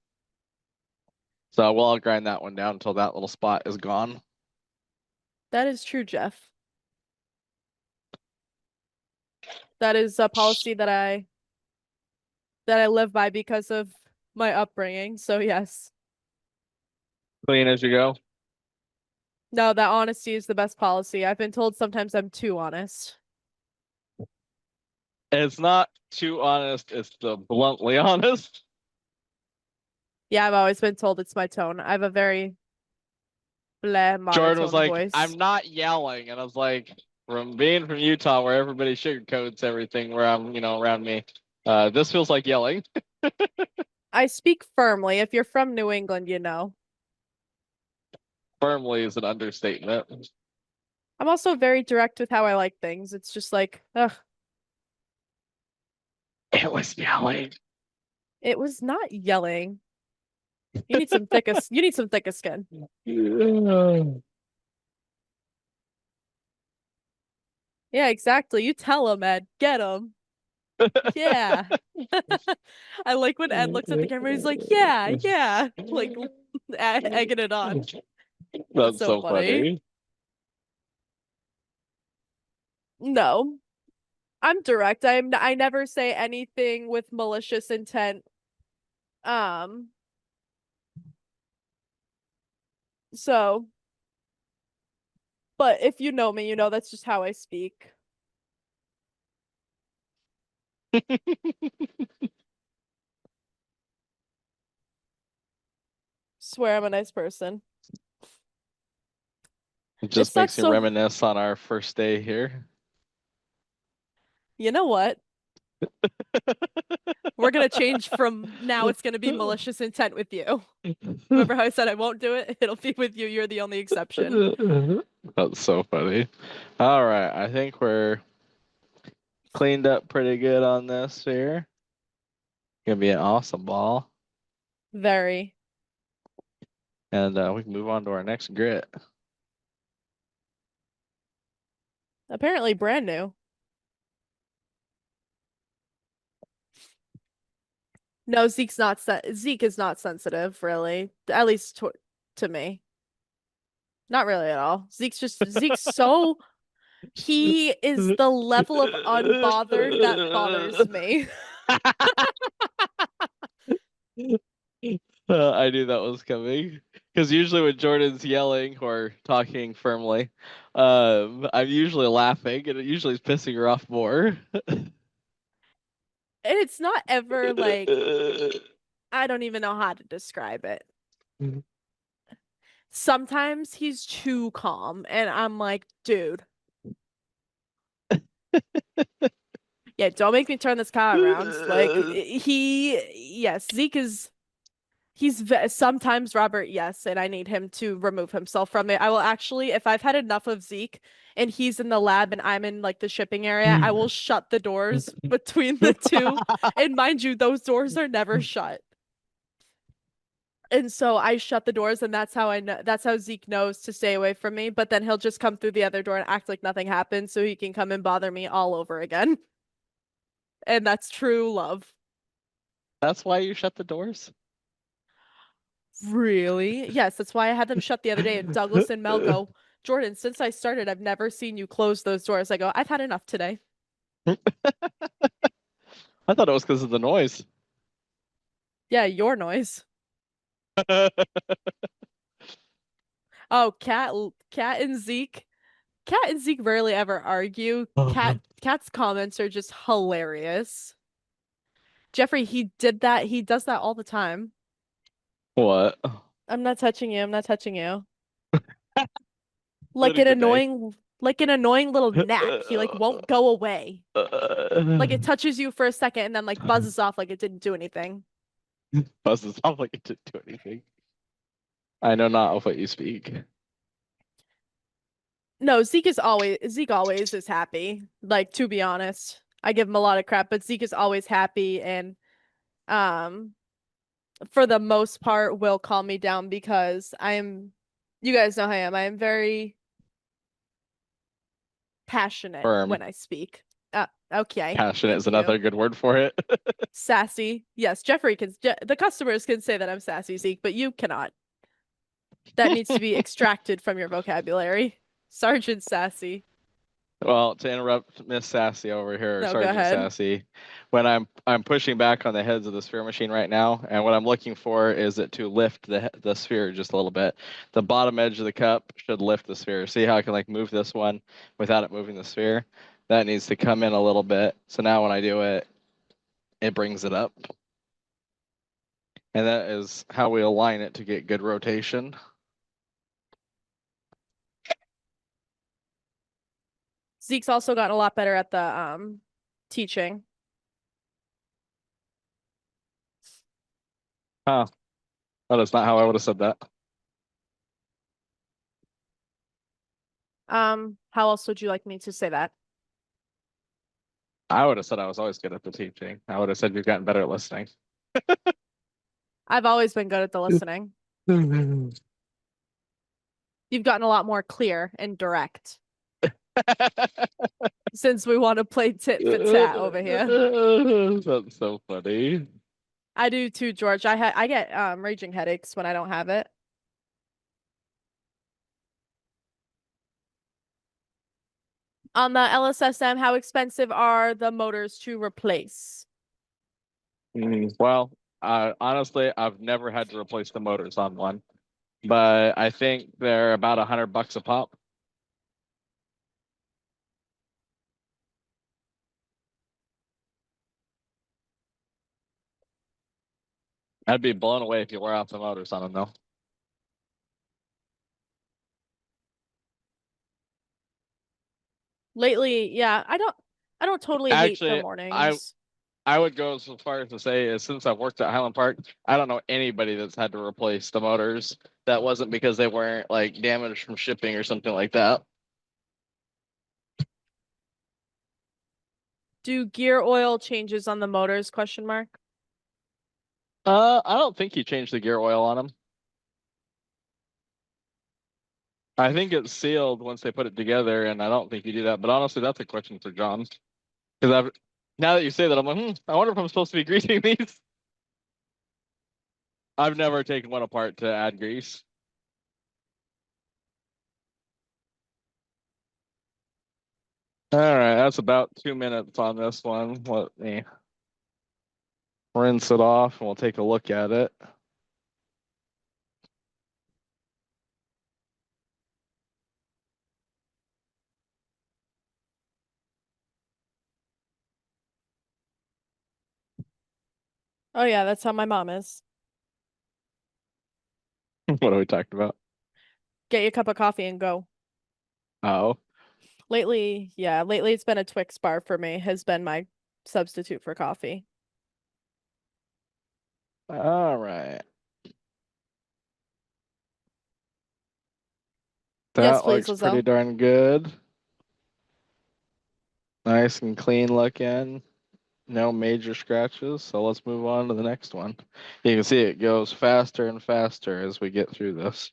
So we'll grind that one down until that little spot is gone. That is true, Jeff. That is a policy that I live by because of my upbringing. So yes. Clean as you go. No, that honesty is the best policy. I've been told sometimes I'm too honest. It's not too honest, it's the bluntly honest. Yeah, I've always been told it's my tone. I have a very blah Jordan was monotone like, voice. I'm not yelling. And I was like, from being from Utah where everybody sugarcoats everything where I'm, around me, this feels like yelling. I speak firmly. If you're from New England, you know. Firmly is an understatement. I'm also very direct with how I like things. It's just like, ugh, It was yelling. it was not yelling. You need some thicker skin. Yeah, exactly. You tell him, Ed. Get him. Yeah. I like when Ed looks at the camera, he's like, yeah, yeah. Like egging it on. It's That's so so funny. funny. No, I'm direct. I never say anything with malicious intent. Um, so, but if you know me, you know that's just how I speak. Swear I'm a nice person. It It just sucks makes me so, reminisce on our first day here. you know what? We're gonna change from now it's gonna be malicious intent with you. Remember how I said I won't do it? It'll be with you. You're the only exception. That's so funny. All right, I think we're cleaned up pretty good on this here. Gonna be an awesome ball. Very. And we can move on to our next grit. Apparently brand new. No, Zeke is not sensitive, really. At least to me. Not really at all. Zeke's so he is the level of unbothered that bothers me. I knew that was coming. Because usually when Jordan's yelling or talking firmly, I'm usually laughing and it usually is pissing her off more. And it's not ever like I don't even know how to describe it. Sometimes he's too calm and I'm like, dude. Yeah, don't make me turn this car around. Like yes, Zeke is sometimes Robert, yes, and I need him to remove himself from it. I will actually, if I've had enough of Zeke and he's in the lab and I'm in like the shipping area, I will shut the doors between the two. And mind you, those doors are never shut. And so I shut the doors, and that's how I know. That's how Zeke knows to stay away from me. But then he'll just come through the other door and act like nothing happened, so he can come and bother me all over again. And that's true love. That's why you shut the doors? Really? Yes, that's why I had them shut the other day. And Douglas and Mel go, Jordan, since I started, I've never seen you close those doors. I go, I've had enough today. I thought it was because of the noise. Yeah, your noise. Oh, Cat and Zeke. Cat and Zeke rarely ever argue. Cat's comments are just hilarious. Jeffrey, he did that. He does that all the time. What? I'm not touching you. I'm not touching you. What Like a an good day. annoying little gnat. He like won't go away. Like it touches you for a second and then like buzzes off like it didn't do anything. Buzzes off like it didn't do anything. I know not of what you speak. No, Zeke always is happy. Like to be honest, I give him a lot of crap, but Zeke is always happy and um for the most part will calm me down because you guys know how I am. I am very passionate Firm. when I speak. Okay. Passionate is Thank you. another good word for it. Sassy. Yes, the customers can say that I'm sassy, Zeke, but you cannot. That needs to be extracted from your vocabulary. Sergeant Sassy. Well, to interrupt Miss Sassy over here, or No, go Sergeant ahead. Sassy, when I'm pushing back on the heads of the sphere machine right now, and what I'm looking for is it to lift the sphere just a little bit. The bottom edge of the cup should lift the sphere. See how I can like move this one without it moving the sphere? That needs to come in a little bit. So now when I do it, it brings it up. And that is how we align it to get good rotation. Zeke's also gotten a lot better at the teaching. Huh. Oh, that's not how I would have said that. How else would you like me to say that? I would have said I was always good at the teaching. I would have said you've gotten better at listening. I've always been good at the listening. You've gotten a lot more clear and direct since we want to play tit for tat over here. That's so funny. I do too, George. I get raging headaches when I don't have it. On the LSSM, how expensive are the motors to replace? Well, honestly, I've never had to replace the motors on one, but I think they're about $100 a pop. I'd be blown away if you wear out the motors on them, though. Lately, yeah, I don't totally hate the Actually, I mornings. I would go as far as to say, is since I've worked at Highland Park, I don't know anybody that's had to replace the motors that wasn't because they weren't like damaged from shipping or something like that. Do gear oil changes on the motors? Question mark. I don't think you changed the gear oil on them. I think it's sealed once they put it together, and I don't think you do that. But honestly, that's a question for John. Because I've now that you say that, I'm like, I wonder if I'm supposed to be greasing these. I've never taken one apart to add grease. All right, that's about 2 minutes on this one. Let me rinse it off, and we'll take a look at it. Oh yeah, that's how my mom is. What are we talking about? Get your cup of coffee and go. Oh, Lately it's been a Twix bar for me, has been my substitute for coffee. all right. Yes, That please, looks pretty Lizelle. darn good. Nice and clean looking. No major scratches. So let's move on to the next one. You can see it goes faster and faster as we get through this.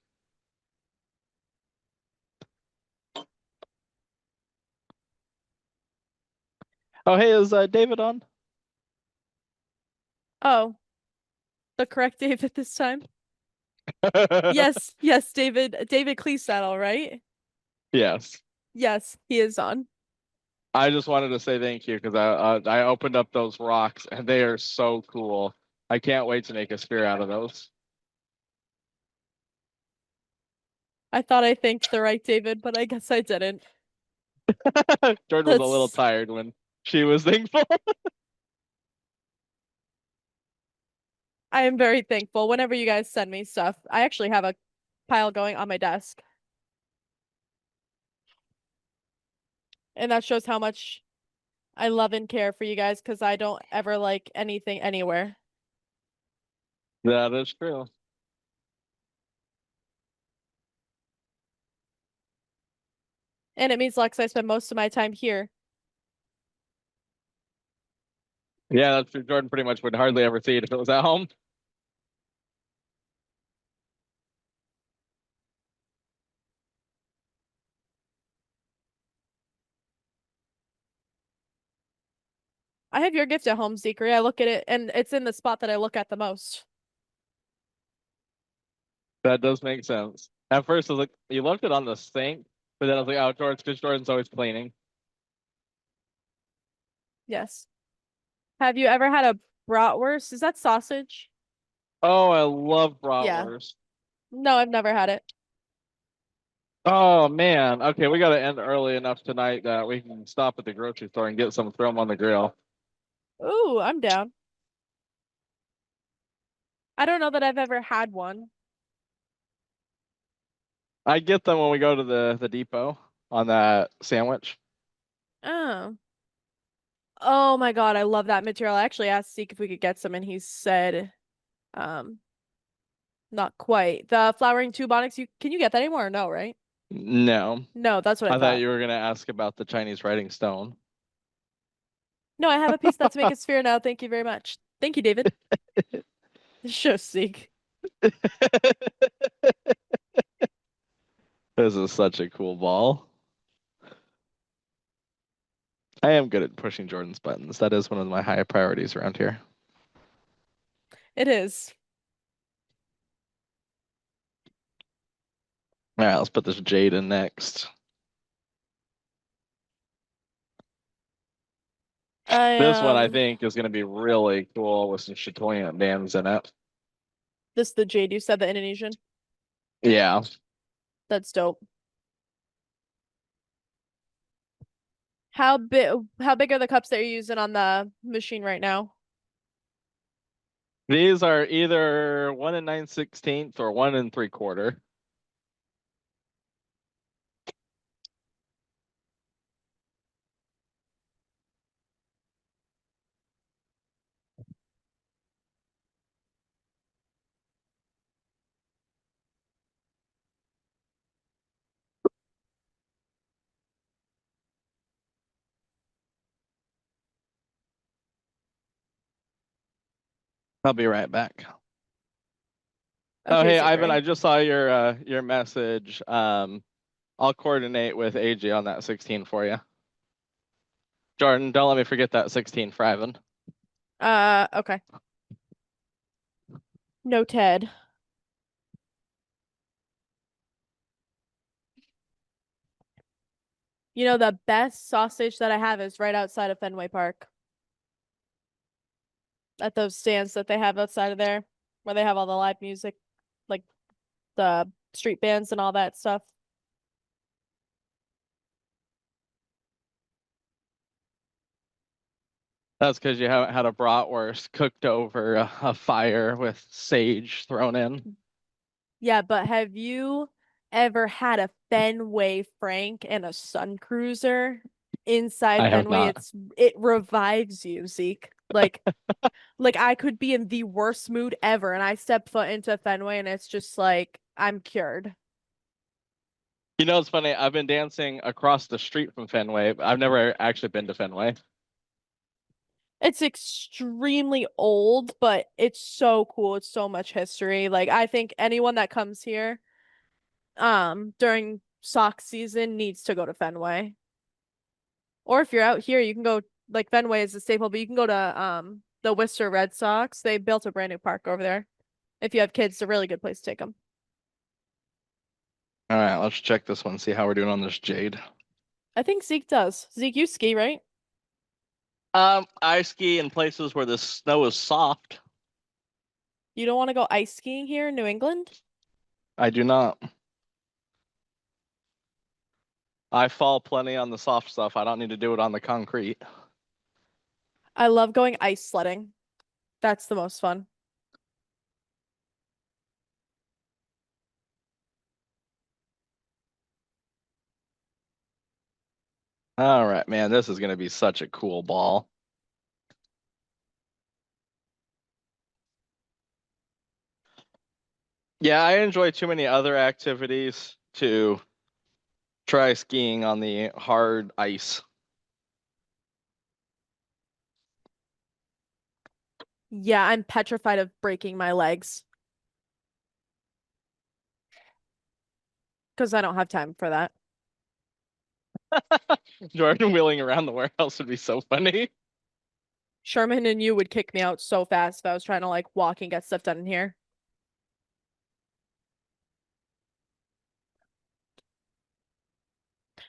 Oh, hey, is David on? Oh, the correct David this time. Yes, David Cleesaddle, right? Yes. Yes, he is on. I just wanted to say thank you because I opened up those rocks and they are so cool. I can't wait to make a sphere out of those. I thought I thanked the right David, but I guess I didn't. Jordan was a little That's tired when she was thankful. I am very thankful whenever you guys send me stuff. I actually have a pile going on my desk. And that shows how much I love and care for you guys because I don't ever like anything anywhere. That is true. And it means Lex, I spend most of my time here. Yeah, that's true. Jordan pretty much would hardly ever see it if it was at home. I have your gift at home, Zekri. I look at it and it's in the spot that I look at the most. That does make sense. At first, I was like, you left it on the sink, but then I was like, oh, Jordan's because Jordan's always cleaning. Yes. Have you ever had a bratwurst? Is that sausage? Oh, I love Yeah. bratwurst. No, I've never had it. Oh man. Okay, we gotta end early enough tonight that we can stop at the grocery store and get some, throw them on the grill. Ooh, I'm down. I don't know that I've ever had one. I get them when we go to the depot on that sandwich. Oh. Oh my God, I love that material. I actually asked Zeke if we could get some and he said, um, not quite. The flowering tube onyx, you can you get that anymore or no, right? No, No, that's what I I thought thought. you were gonna ask about the Chinese writing stone. No, I have a piece that's make a sphere now. Thank you very much. Thank you, David. Show Zeke. This is such a cool ball. I am good at pushing Jordan's buttons. That is one of my high priorities around here. It is. All right, let's put this jade in next. I This one I think is going to be really cool with some chatoyant bands in it. this the jade you said, the Indonesian. Yeah, That's dope. How big are the cups that you're using on the machine right now? these are either 1 9/16 or 1 3/4. I'll be right back. Oh, Okay, hey, Ivan, I Zachary. just saw your message. I'll coordinate with AJ on that 16 for you. Jordan, don't let me forget that 16 for Ivan. Okay. No Ted. You know, the best sausage that I have is right outside of Fenway Park. At those stands that they have outside of there, where they have all the live music, like the street bands and all that stuff. That's because you haven't had a bratwurst cooked over a fire with sage thrown in. Yeah, but have you ever had a Fenway Frank and a Sun Cruiser inside I have Fenway? not. It revives you, Zeke. Like I could be in the worst mood ever and I step foot into Fenway and it's just like I'm cured. You know, it's funny. I've been dancing across the street from Fenway. I've never actually been to Fenway. It's extremely old, but it's so cool. It's so much history. Like I think anyone that comes here during Sox season needs to go to Fenway. Or if you're out here, you can go like Fenway is a staple, but you can go to the Worcester Red Sox. They built a brand new park over there. If you have kids, it's a really good place to take them. All right, let's check this one, see how we're doing on this jade. I think Zeke does. Zeke, you ski, right? I ski in places where the snow is soft. You don't want to go ice skiing here in New England? I do not. I fall plenty on the soft stuff. I don't need to do it on the concrete. I love going ice sledding. That's the most fun. All right, man, this is gonna be such a cool ball. Yeah, I enjoy too many other activities to try skiing on the hard ice. Yeah, I'm petrified of breaking my legs because I don't have time for that. Jordan wheeling around the warehouse would be so funny. Sherman and you would kick me out so fast if I was trying to like walk and get stuff done in here.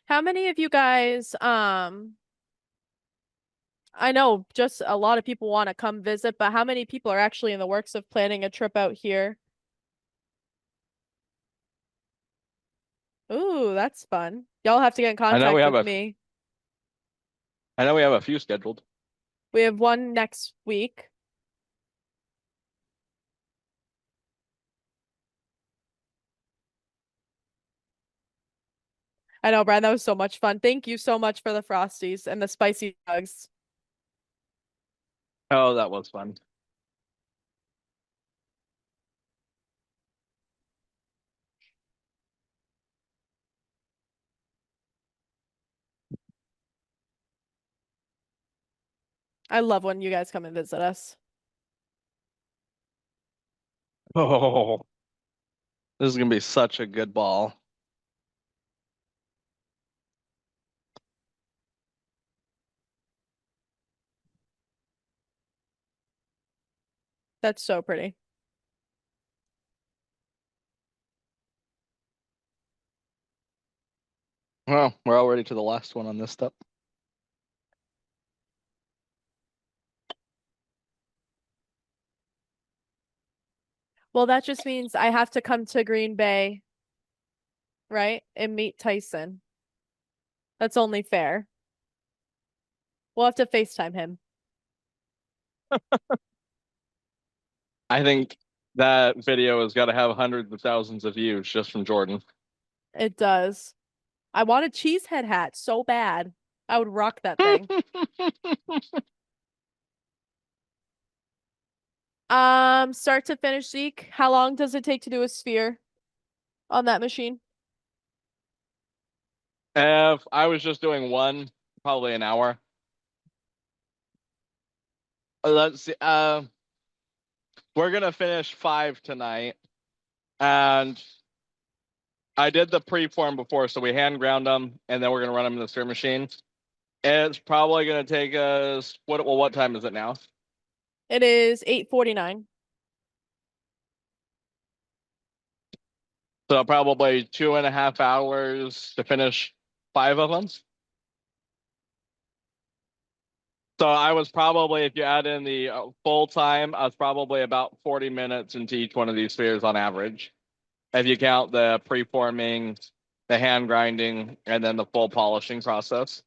How many of you guys, I know just a lot of people want to come visit, but how many people are actually in the works of planning a trip out here? Ooh, that's fun. Y'all have to get in I know we contact have with a me. I know we have a few scheduled. We have one next week. I know, Brad, that was so much fun. Thank you so much for the Frosties and the spicy bugs. Oh, that was fun. I love when you guys come and visit us. Oh, this is gonna be such a good ball. That's so pretty. Well, we're already to the last one on this step. Well, that just means I have to come to Green Bay, right? And meet Tyson. That's only fair. We'll have to FaceTime him. I think that video has got to have hundreds of thousands of views just from Jordan. It does. I want a cheesehead hat so bad. I would rock that thing. Start to finish, Zeke. How long does it take to do a sphere on that machine? If I was just doing one, probably an hour. Let's see. We're gonna finish 5 tonight, and I did the pre-form before, so we hand ground them, and then we're gonna run them in the sphere machine. It's probably gonna take us what time is it now? It is 8:49. So probably 2.5 hours to finish 5 of them. So I was probably, if you add in the full time, I was probably about 40 minutes into each one of these spheres on average. If you count the pre-forming, the hand grinding, and then the full polishing process.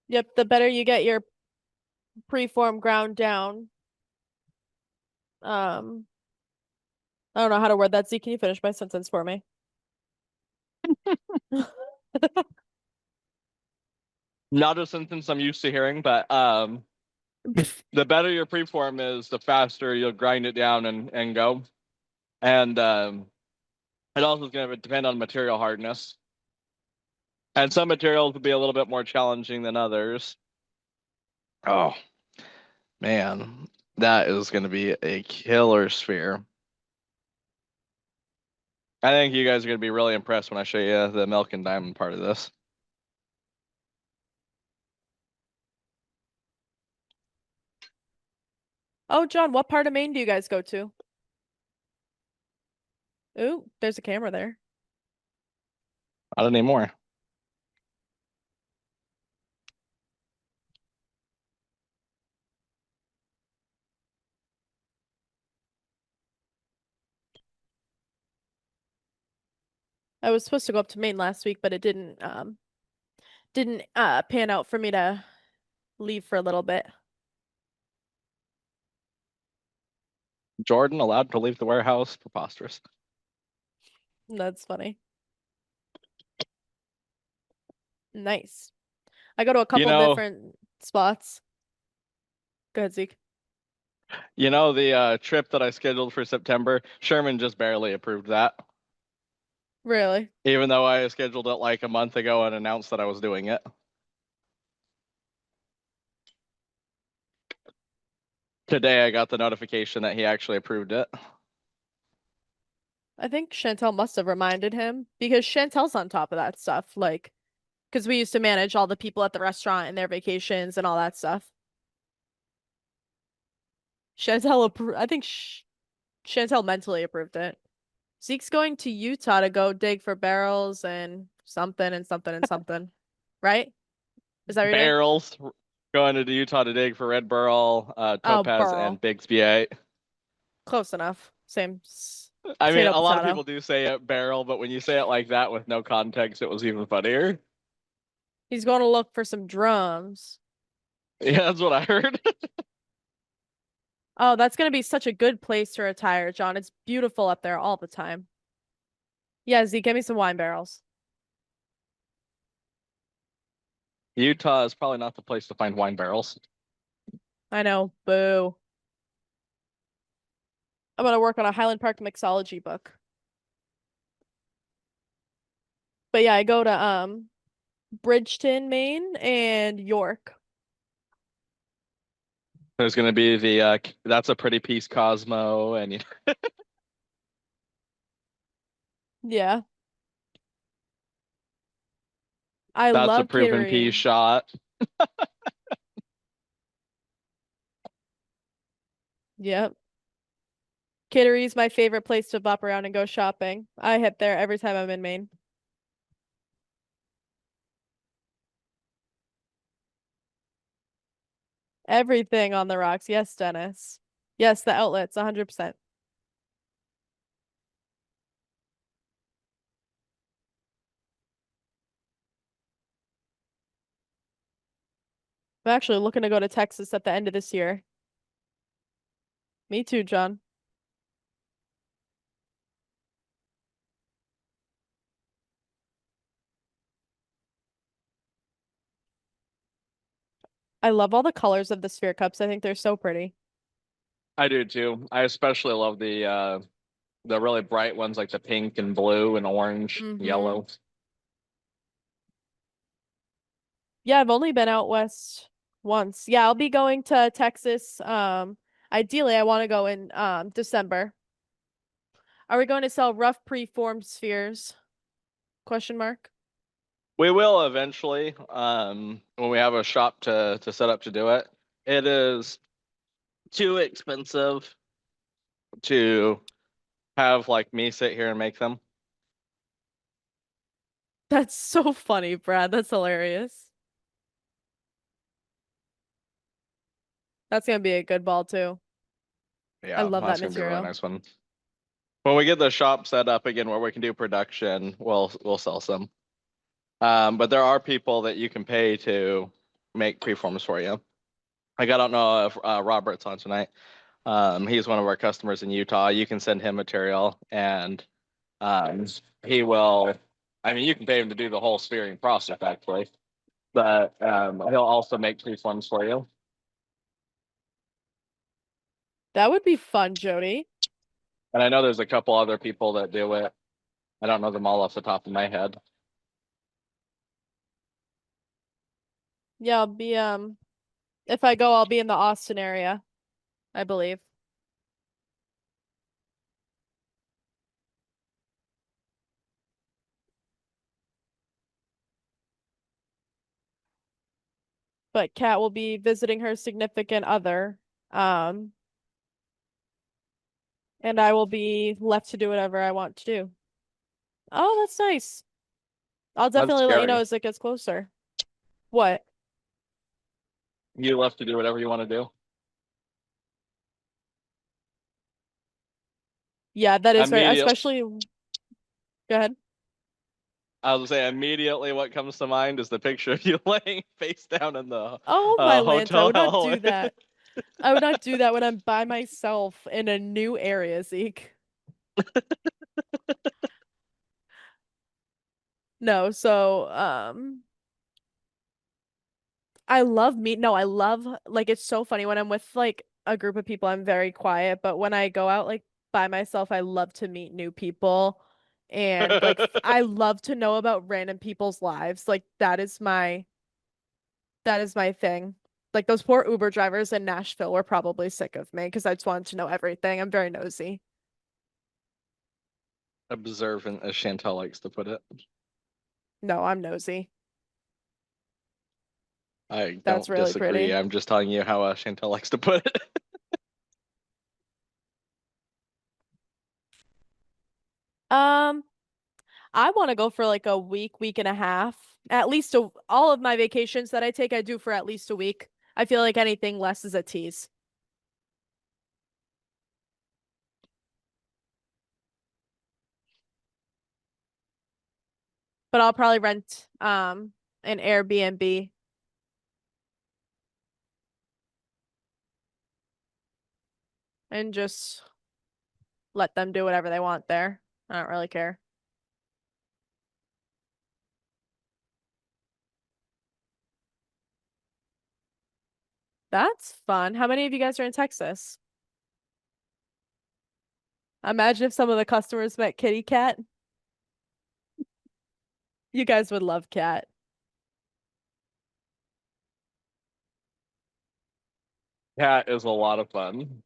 Yep, the better you get your preform ground down. Um, I don't know how to word that. Zeke, can you finish my sentence for me? Not a sentence I'm used to hearing, but the better your preform is, the faster you'll grind it down and go. And it also is going to depend on material hardness. And some materials will be a little bit more challenging than others. Oh, man, that is going to be a killer sphere. I think you guys are going to be really impressed when I show you the milk and diamond part of this. Oh, John, what part of Maine do you guys go to? Ooh, there's a camera there. Not anymore. I was supposed to go up to Maine last week, but it didn't pan out for me to leave for a little bit. Jordan allowed to leave the warehouse? Preposterous. That's funny. Nice. I go to a You couple know, different spots. Go ahead, Zeke. the trip that I scheduled for September, Sherman just barely approved that. Really? Even though I scheduled it like a month ago and announced that I was doing it. Today I got the notification that he actually approved it. I think Chantel must have reminded him because Chantel's on top of that stuff. Like, because we used to manage all the people at the restaurant and their vacations and all that stuff. I think Chantel mentally approved it. Zeke's going to Utah to go dig for barrels and something and something and something. Right? Is that what you're doing? Barrels going to Utah to dig for Red Burl, Oh, Topaz, and burl. Bigsby 8. Close enough. Same. I mean, Potato, a lot of people potato. do say it barrel, but when you say it like that with no context, it was even funnier. He's going to look for some drums. Yeah, that's what I heard. Oh, that's going to be such a good place to retire, John. It's beautiful up there all the time. Yeah, Zeke, give me some wine barrels. Utah is probably not the place to find wine barrels. I know. Boo. I'm going to work on a Highland Park mixology book. But yeah, I go to Bridgeton, Maine and York. There's going to be that's a pretty piece Cosmo, and Yeah. I that's a love proven piece Kittery. shot. Yep. Kittery's my favorite place to bop around and go shopping. I hit there every time I'm in Maine. Everything on the rocks. Yes, Dennis. Yes, the outlets, 100%. I'm actually looking to go to Texas at the end of this year. Me too, John. I love all the colors of the sphere cups. I think they're so pretty. I do too. I especially love the really bright ones like the pink and blue and orange, Mm-hmm. yellow. Yeah, I've only been out west once. Yeah, I'll be going to Texas. Ideally I want to go in December. Are we going to sell rough preformed spheres? Question mark. We will eventually, when we have a shop to set up to do it. It is too expensive to have like me sit here and make them. That's so funny, Brad. That's hilarious. That's gonna be a good ball too. I Yeah, love that that's gonna be a really material. nice one. When we get the shop set up again where we can do production, we'll sell some. But there are people that you can pay to make preforms for you. Like I don't know if Robert's on tonight. He's one of our customers in Utah. You can send him material and um, he will. I mean, you can pay him to do the whole steering process actually, but he'll also make preforms for you. That would be fun, Jody. And I know there's a couple other people that do it. I don't know them all off the top of my head. Yeah, I'll be if I go, I'll be in the Austin area, I believe. But Kat will be visiting her significant other. Um, And I will be left to do whatever I want to do. Oh, that's nice. I'll That's definitely let you know scary. as it gets closer. What? You left to do whatever you want to do. Yeah, that is very, Immediately, especially, go ahead. I was say immediately what comes to mind is the picture of you laying face down in the Oh, my Lanta, I hotel would not hallway. do that. I would not do that when I'm by myself in a new area, Zeke. No, so I love like it's so funny when I'm with like a group of people, I'm very quiet, but when I go out like by myself, I love to meet new people and like I love to know about random people's lives. Like that is my thing. Like those poor Uber drivers in Nashville were probably sick of me because I just wanted to know everything. I'm very nosy. Observant, as Chantal likes to put it. No, I'm nosy. I That's don't really disagree. pretty. I'm just telling you how Chantal likes to put it. Um, I want to go for like a week, week and a half. At least all of my vacations that I take, I do for at least a week. I feel like anything less is a tease. But I'll probably rent an Airbnb and just let them do whatever they want there. I don't really care. That's fun. How many of you guys are in Texas? Imagine if some of the customers met Kitty Cat. You guys would love Cat. Cat is a lot of fun.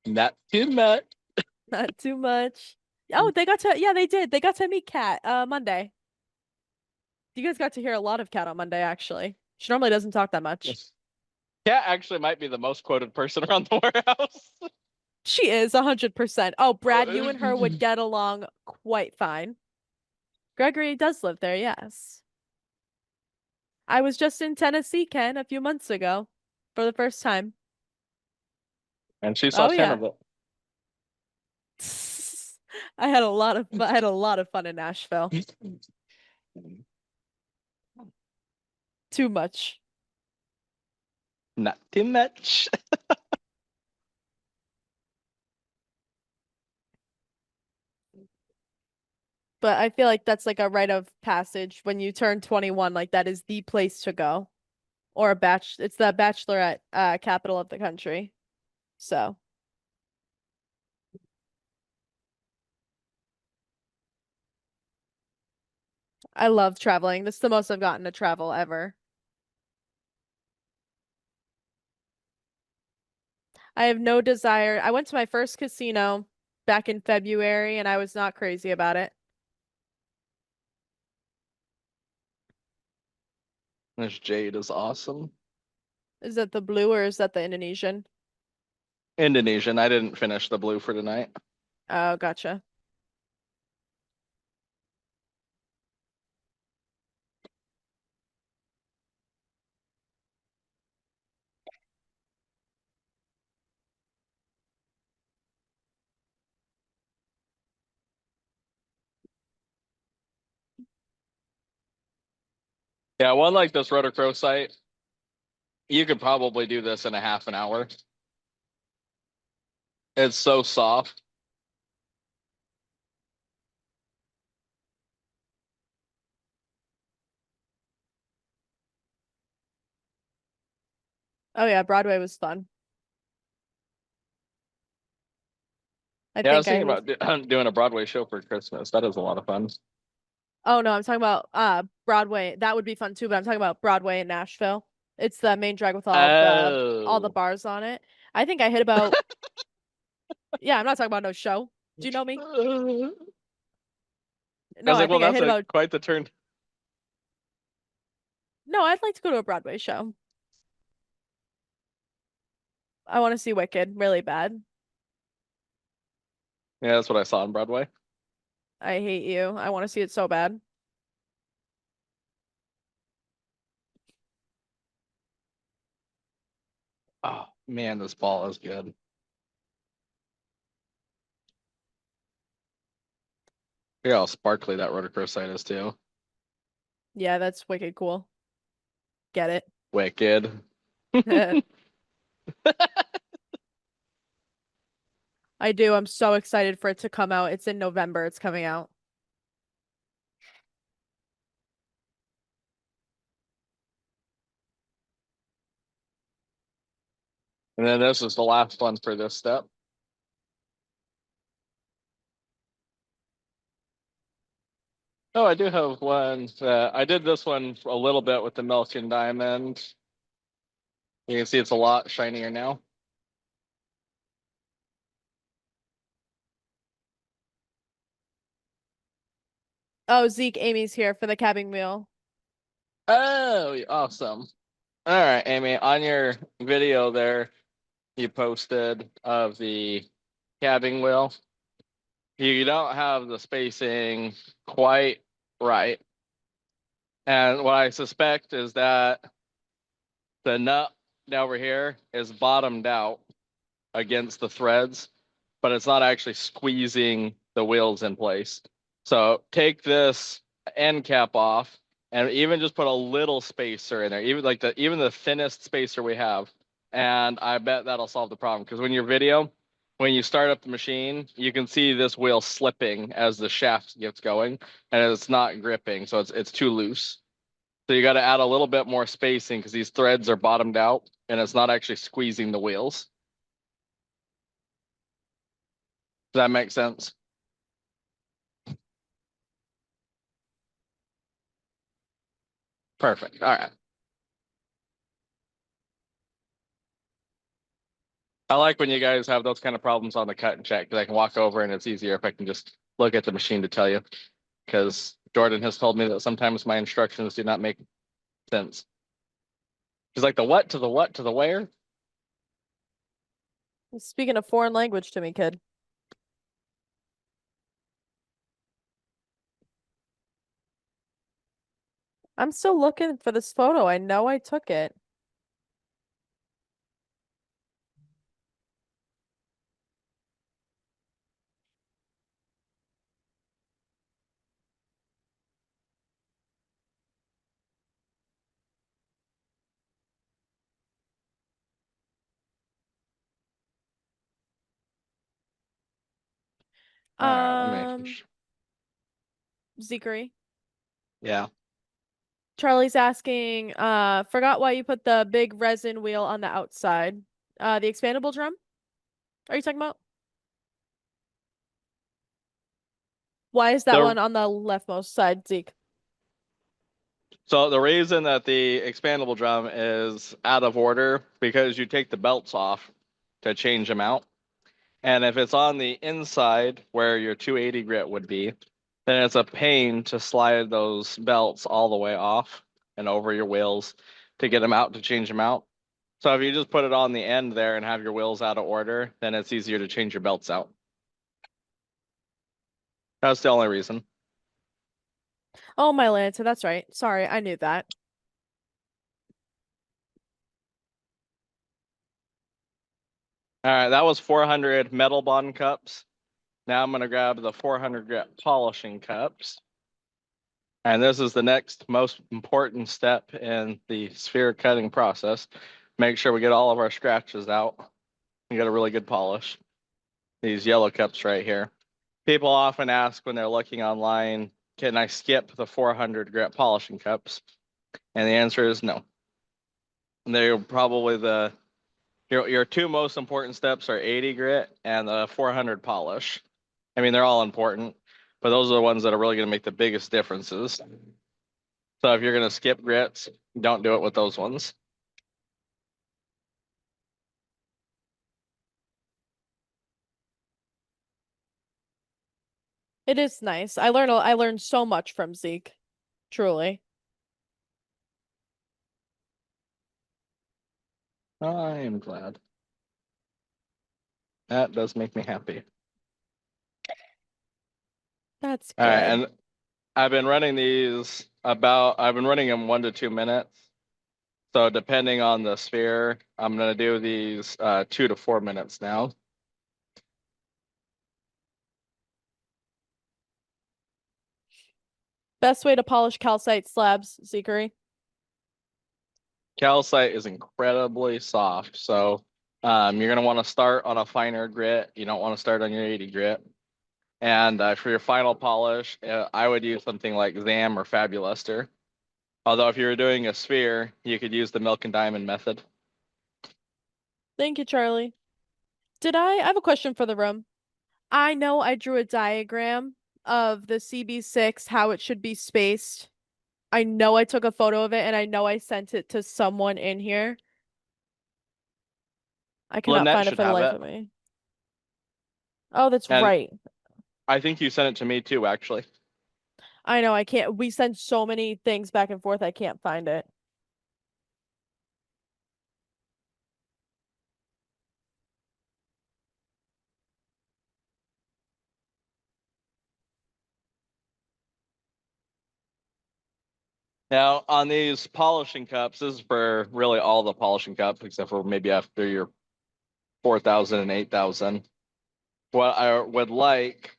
Not too much. Not too much. Oh, yeah, they did. They got to meet Cat Monday. You guys got to hear a lot of Cat on Monday, actually. She normally doesn't talk that much. Cat actually might be the most quoted person around the warehouse. She is 100%. Oh, Brad, you and her would get along quite fine. Gregory does live there, yes. I was just in Tennessee, Ken, a few months ago for the first time. And she saw Oh 10 yeah. of it. I had a lot of fun in Nashville. Too much. Not too much. But I feel like that's like a rite of passage when you turn 21, like that is the place to go. Or it's the bachelorette capital of the country. So, I love traveling. This is the most I've gotten to travel ever. I have no desire. I went to my first casino back in February and I was not crazy about it. This Jade is awesome. Is that the blue or is that the Indonesian? Indonesian. I didn't finish the blue for tonight. Oh, gotcha. Yeah, one like this Rotocro site, you could probably do this in a half an hour. It's so soft. Oh yeah, Broadway was fun. I Yeah, I was think thinking I about doing a Broadway show for Christmas. That is a lot of fun. Oh no, I'm talking about Broadway. That would be fun too, but I'm talking about Broadway in Nashville. It's the main drag with all the Oh. bars on it. I think I hit about Yeah, I'm not talking about no show. Do you know me? I No, was I like, well, think I that's hit a about quite the turn. No, I'd like to go to a Broadway show. I want to see Wicked really bad. Yeah, that's what I saw on Broadway. I hate you. I want to see it so bad. Oh man, this ball is good. Look how sparkly that rotorcross side is too. Yeah, that's wicked cool. Get it? Wicked. I do. I'm so excited for it to come out. It's in November. It's coming out. And then this is the last one for this step. Oh, I do have one. I did this one a little bit with the milk and diamond. You can see it's a lot shinier now. Oh, Zeke, Amy's here for the cabbing wheel. Oh, awesome. All right, Amy, on your video there you posted of the cabbing wheel, you don't have the spacing quite right. And what I suspect is that the nut over here is bottomed out against the threads, but it's not actually squeezing the wheels in place. So take this end cap off and even just put a little spacer in there, even the thinnest spacer we have. And I bet that'll solve the problem. Because when you start up the machine, you can see this wheel slipping as the shaft gets going, and it's not gripping, so it's too loose. So you got to add a little bit more spacing because these threads are bottomed out and it's not actually squeezing the wheels. Does that make sense? Perfect. All right. I like when you guys have those kind of problems on the Cut&Chat because I can walk over and it's easier if I can just look at the machine to tell you. Because Jordan has told me that sometimes my instructions do not make sense. She's like, the what to the what to the where? Speaking a foreign language to me, kid. I'm still looking for this photo. I know I took it. All right, let me. Zikri. Yeah. Charlie's asking, forgot why you put the big resin wheel on the outside. The expandable drum? Are you talking about? Why is that The one on the leftmost side, Zeke? So the reason that the expandable drum is out of order because you take the belts off to change them out. And if it's on the inside where your 280 grit would be, then it's a pain to slide those belts all the way off and over your wheels to get them out to change them out. So if you just put it on the end there and have your wheels out of order, then it's easier to change your belts out. That's the only reason. Oh, my Lanta, that's right. Sorry, I knew that. All right, that was 400 metal bond cups. Now I'm going to grab the 400 grit polishing cups. And this is the next most important step in the sphere cutting process. Make sure we get all of our scratches out and get a really good polish. These yellow cups right here. People often ask when they're looking online, can I skip the 400 grit polishing cups? And the answer is no. They're probably your two most important steps are 80 grit and the 400 polish. I mean, they're all important, but those are the ones that are really going to make the biggest differences. So if you're going to skip grits, don't do it with those ones. It is nice. I learned so much from Zeke. Truly. I am glad. That does make me happy. That's All right, good. and I've been running I've been running them 1 to 2 minutes. So depending on the sphere, I'm gonna do these 2 to 4 minutes now. Best way to polish calcite slabs, Zachary. Calcite is incredibly soft, so you're gonna want to start on a finer grit. You don't want to start on your 80 grit. And for your final polish, I would use something like Zam or Fabuluster. Although if you were doing a sphere, you could use the milk and diamond method. Thank you, Charlie. I have a question for the room. I know I drew a diagram of the CB6, how it should be spaced. I know I took a photo of it and I know I sent it to someone in here. I cannot Lynette find it should for the have life it. of me. Oh, that's And right. I think you sent it to me too, actually. I know I can't. We send so many things back and forth, I can't find it. Now, on these polishing cups, this is for really all the polishing cups, except for maybe after your 4,000 and 8,000. What I would like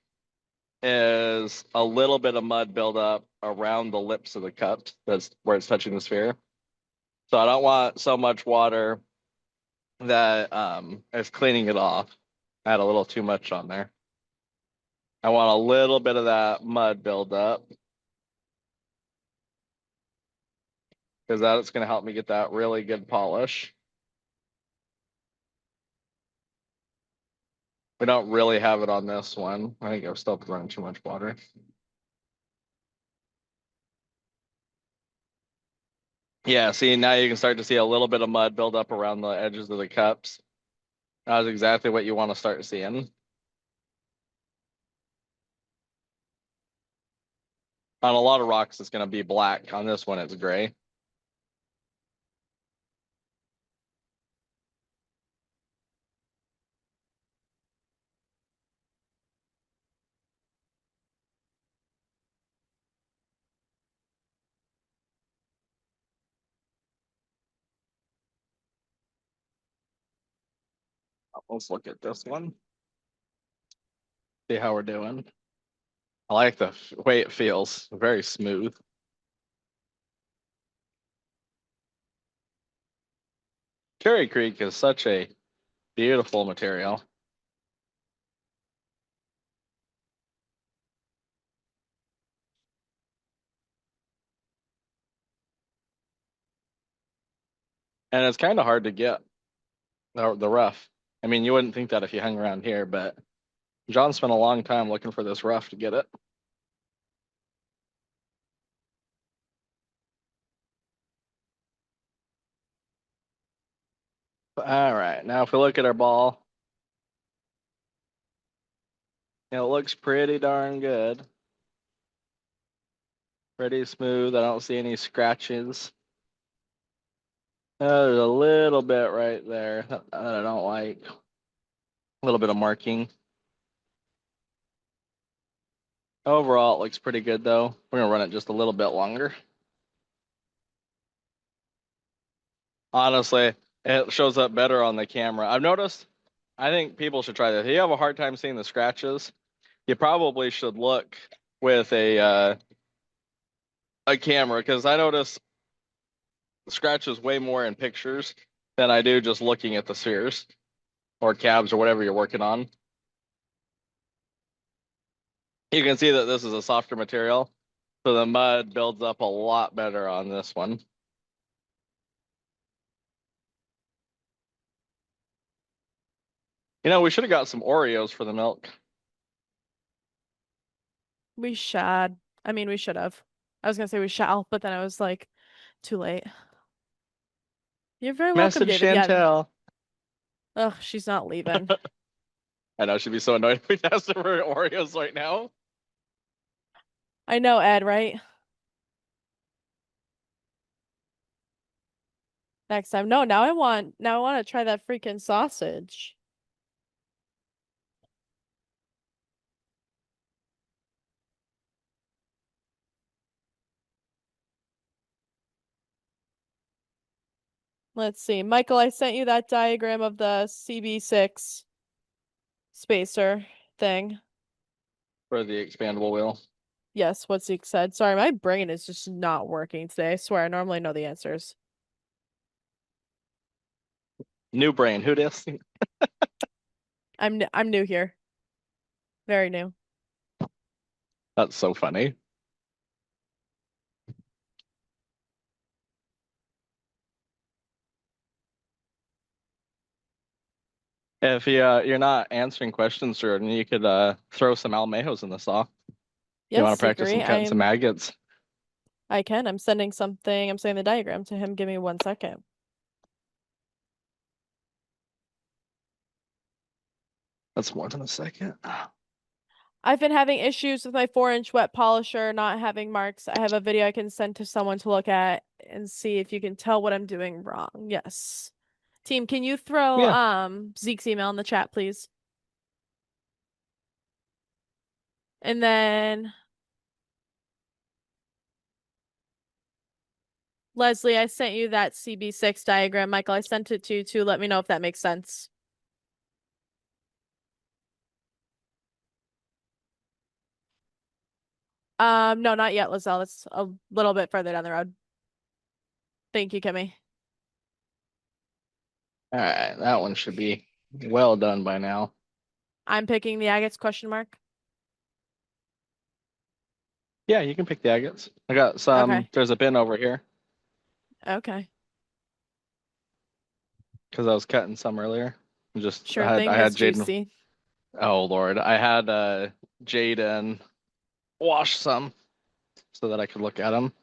is a little bit of mud buildup around the lips of the cup. That's where it's touching the sphere. So I don't want so much water that is cleaning it off. I had a little too much on there. I want a little bit of that mud buildup because that's going to help me get that really good polish. We don't really have it on this one. I think I've still running too much water. Yeah, see, now you can start to see a little bit of mud build up around the edges of the cups. That's exactly what you want to start seeing. On a lot of rocks, it's going to be black. On this one, it's gray. Let's look at this one. See how we're doing. I like the way it feels. Very smooth. Cherry Creek is such a beautiful material. And it's kind of hard to get the rough. I mean, you wouldn't think that if you hung around here, but John spent a long time looking for this rough to get it. All right, now if we look at our ball, it looks pretty darn good. Pretty smooth. I don't see any scratches. There's a little bit right there that I don't like. A little bit of marking. Overall, it looks pretty good though. We're gonna run it just a little bit longer. Honestly, it shows up better on the camera. I've noticed, I think people should try this. If you have a hard time seeing the scratches, you probably should look with a camera because I notice scratches way more in pictures than I do just looking at the spheres or cabs or whatever you're working on. You can see that this is a softer material, so the mud builds up a lot better on this one. You know, we should have got some Oreos for the milk. We should. I mean, we should have. I was gonna say we shall, but then I was like, too late. You're very welcome, Message David. Yeah. Chantel. Ugh, she's not leaving. I know she'd be so annoyed if we asked her for Oreos right now. I know, Ed, right? Next time. No, now I want to try that freaking sausage. Let's see. Michael, I sent you that diagram of the CB6 spacer thing. For the expandable wheel. Yes, what Zeke said. Sorry, my brain is just not working today. I swear, I normally know the answers. New brain. Who dis? I'm new here. Very new. That's so funny. If you're not answering questions, Jordan, you could throw some almejos in the saw. You Yes, want to practice some Zachary, cutting some maggots? I can. I'm sending something. I'm sending the diagram to him. Give me 1 second. That's more than a second. I've been having issues with my 4-inch wet polisher not having marks. I have a video I can send to someone to look at and see if you can tell what I'm doing wrong. Yes. Team, can you throw Yeah. Zeke's email in the chat, please? And then Leslie, I sent you that CB6 diagram. Michael, I sent it to you too. Let me know if that makes sense. No, not yet, Lizelle. It's a little bit further down the road. Thank you, Kimmy. All right, that one should be well done by now. I'm picking the agates question mark. Yeah, you can pick the agates. I got some. Okay. There's a bin over here Okay. because I was cutting some earlier. Just Sure I thing, had Miss Jaden. Juicy. Oh Lord, I had Jaden wash some so that I could look at them.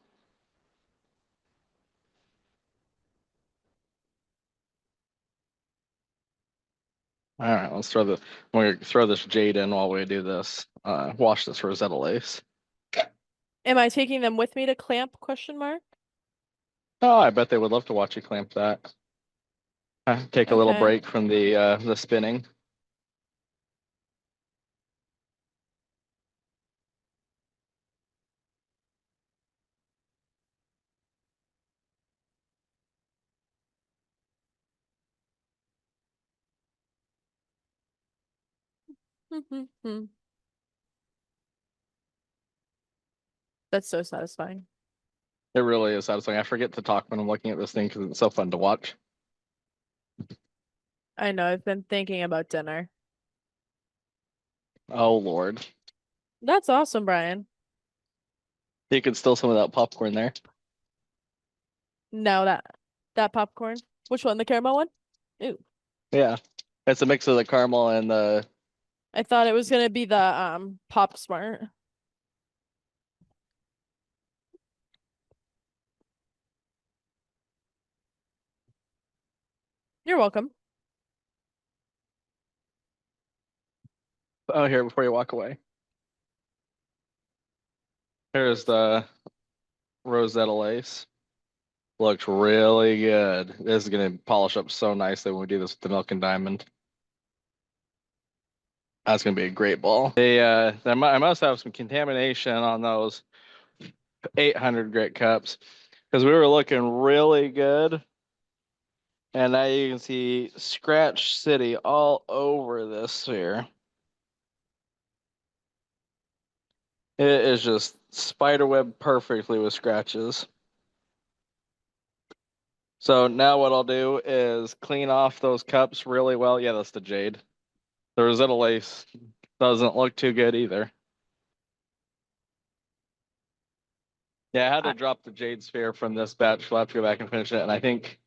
All right, let's throw the. We're gonna throw this jade in while we do this. Wash this Rosetta lace. Am I taking them with me to clamp question mark? Oh, I bet they would love to watch you clamp that. Take a little Okay. break from the spinning. That's so satisfying. It really is satisfying. I forget to talk when I'm looking at this thing because it's so fun to watch. I know, I've been thinking about dinner. Oh Lord, That's awesome, Brian. you can steal some of that popcorn there. No, that popcorn. Which one? The caramel one? Ooh. Yeah, it's a mix of the caramel and the. I thought it was gonna be the Pop Smart. You're welcome. Oh, here before you walk away. Here's the Rosetta lace. Looks really good. This is gonna polish up so nicely when we do this with the milk and diamond. That's gonna be a great ball. I must have some contamination on those 800 grit cups because we were looking really good, and now you can see Scratch City all over this sphere. It is just spiderweb perfectly with scratches. So now what I'll do is clean off those cups really well. Yeah, that's the jade. The Rosetta lace doesn't look too good either. Yeah, I had to drop the jade sphere from this batch. We'll have to go back and finish it. And I think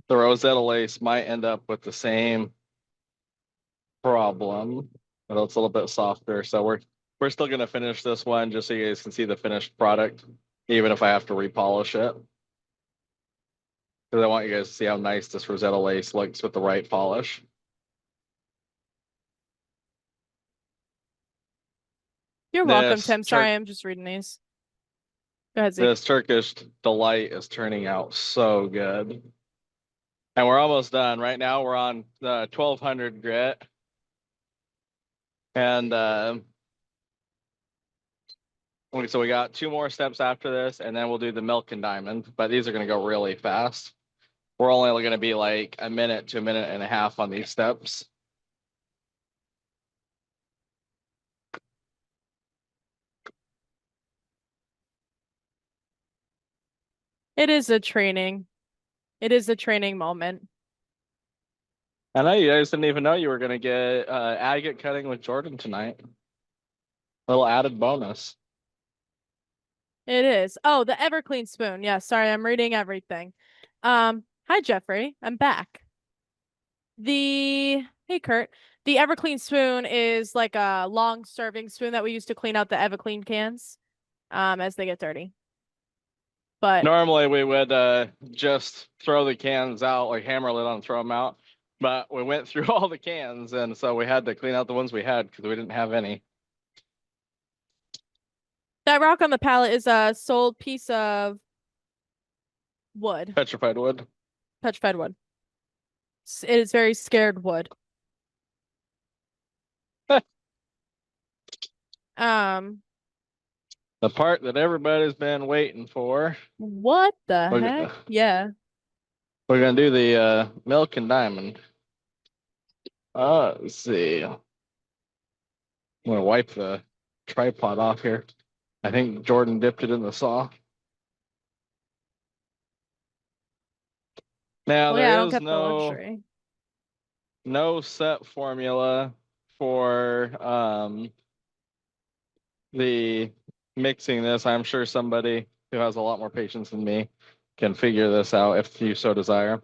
the Rosetta lace might end up with the same problem, but it's a little bit softer. So we're still gonna finish this one just so you guys can see the finished product, even if I have to repolish it. Because I want you guys to see how nice this Rosetta lace looks with the right polish. You're welcome, This Tim. Sorry, I'm just reading these. Go ahead, Zeke. this Turkish delight is turning out so good. And we're almost done. Right now we're on the 1200 grit. And so we got 2 more steps after this, and then we'll do the milk and diamond. But these are going to go really fast. we're only going to be like a minute to a minute and a half on these steps. It is a training. It is a training moment. I know you guys didn't even know you were going to get agate cutting with Jordan tonight. Little added bonus. It is. Oh, the Everclean spoon. Yeah, sorry, I'm reading everything. Hi Jeffrey, I'm back. Hey Kurt. The Everclean spoon is like a long serving spoon that we use to clean out the Everclean cans as they get dirty. But Normally we would just throw the cans out, like hammer lid on and throw them out. But we went through all the cans, and so we had to clean out the ones we had because we didn't have any. that rock on the pallet is a sold piece of wood, Petrified wood. petrified wood. It is very scared wood. Um, The part that everybody's been waiting for. what the We're, heck? Yeah. we're gonna do the milk and diamond. Let's see. I'm gonna wipe the tripod off here. I think Jordan dipped it in the saw. Now Well, yeah, I there don't is get the luxury. no set formula for the mixing this. I'm sure somebody who has a lot more patience than me can figure this out if you so desire.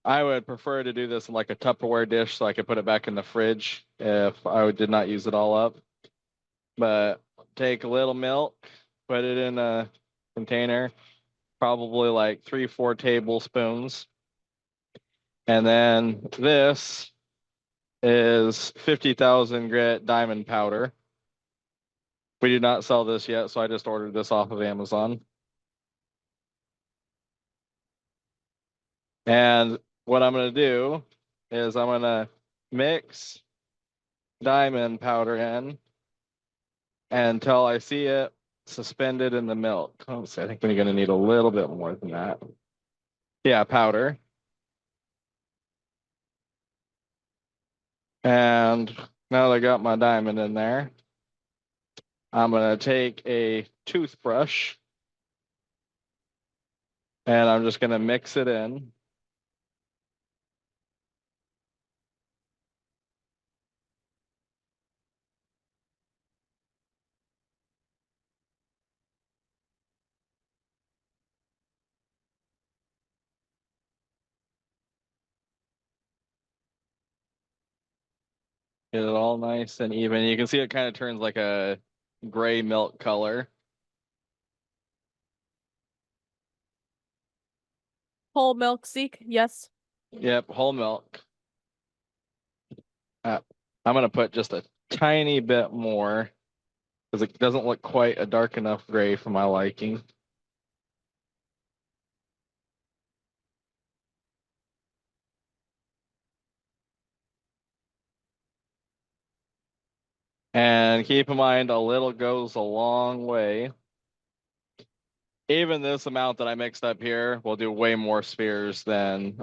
I would prefer to do this in like a Tupperware dish so I could put it back in the fridge if I did not use it all up. But take a little milk, put it in a container, probably like 3-4 tablespoons. And then this is 50,000 grit diamond powder. We do not sell this yet, so I just ordered this off of Amazon. And what I'm going to do is I'm going to mix diamond powder in until I see it suspended in the milk. Oh, so I think we're going to need a little bit more than that. Yeah, powder. And now that I got my diamond in there, I'm going to take a toothbrush and I'm just going to mix it in. Get it all nice and even. You can see it kind of turns like a gray milk color. Whole milk, Zeke? Yes. Yep, whole milk. I'm going to put just a tiny bit more because it doesn't look quite a dark enough gray for my liking. And keep in mind, a little goes a long way. Even this amount that I mixed up here will do way more spheres than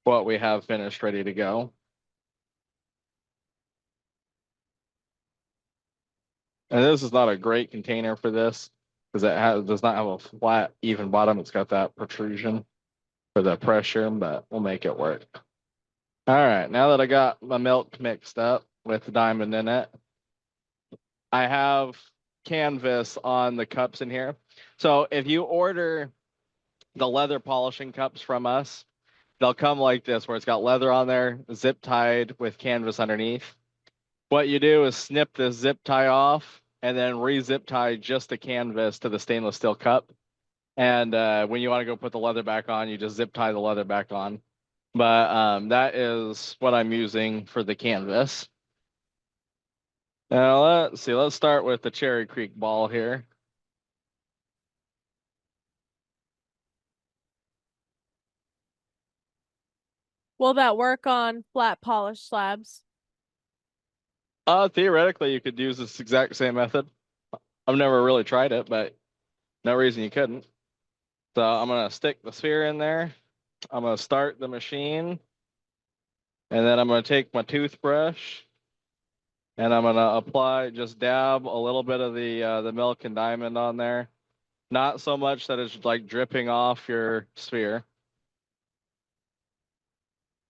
what we have finished ready to go. And this is not a great container for this because does not have a flat, even bottom. It's got that protrusion for the pressure, but we'll make it work. All right, now that I got my milk mixed up with the diamond in it, I have canvas on the cups in here. So if you order the leather polishing cups from us, they'll come like this, where it's got leather on there, zip tied with canvas underneath. What you do is snip the zip tie off and then re-zip tie just the canvas to the stainless steel cup. And when you want to go put the leather back on, you just zip tie the leather back on. But that is what I'm using for the canvas. Now let's see, let's start with the Cherry Creek ball here. Will that work on flat polished slabs? Theoretically, you could use this exact same method. I've never really tried it, but no reason you couldn't. So I'm gonna stick the sphere in there. I'm gonna start the machine, and then I'm gonna take my toothbrush, and I'm gonna apply, just dab a little bit of the milk and diamond on there. Not so much that it's like dripping off your sphere.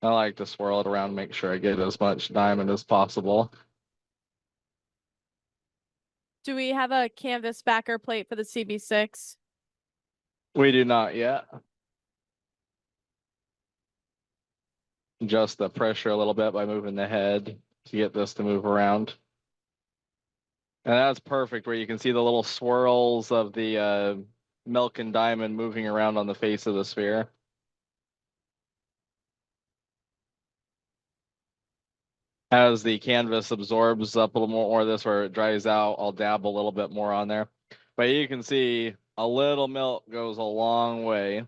I like to swirl it around, make sure I get as much diamond as possible. Do we have a canvas backer plate for the CB6? We do not yet. Adjust the pressure a little bit by moving the head to get this to move around. And that's perfect where you can see the little swirls of the milk and diamond moving around on the face of the sphere. As the canvas absorbs up a little more of this where it dries out, I'll dab a little bit more on there. But you can see a little milk goes a long way.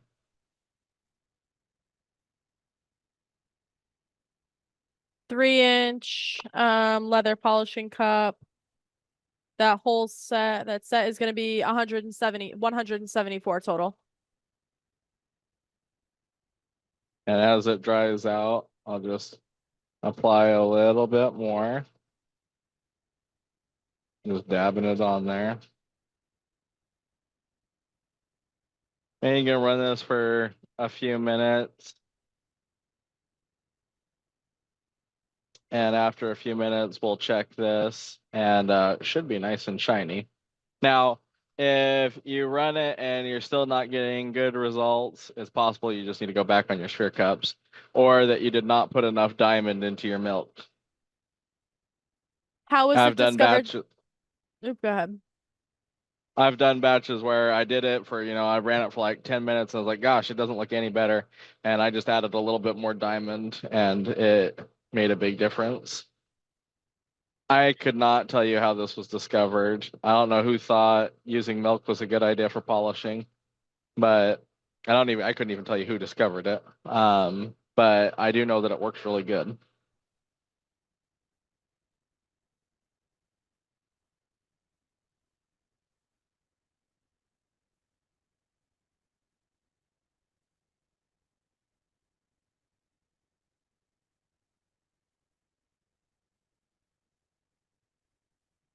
3-inch leather polishing cup. That whole set, that set is going to be 174 total. And as it dries out, I'll just apply a little bit more. Just dabbing it on there. And you can run this for a few minutes. And after a few minutes, we'll check this, and it should be nice and shiny. Now, if you run it and you're still not getting good results, it's possible you just need to go back on your sphere cups, or that you did not put enough diamond into your milk. How was I've it done discovered? batches. Oop, go ahead. I've done batches where I did it for, I ran it for like 10 minutes and I was like, gosh, it doesn't look any better. And I just added a little bit more diamond and it made a big difference. I could not tell you how this was discovered. I don't know who thought using milk was a good idea for polishing, but I couldn't even tell you who discovered it. But I do know that it works really good.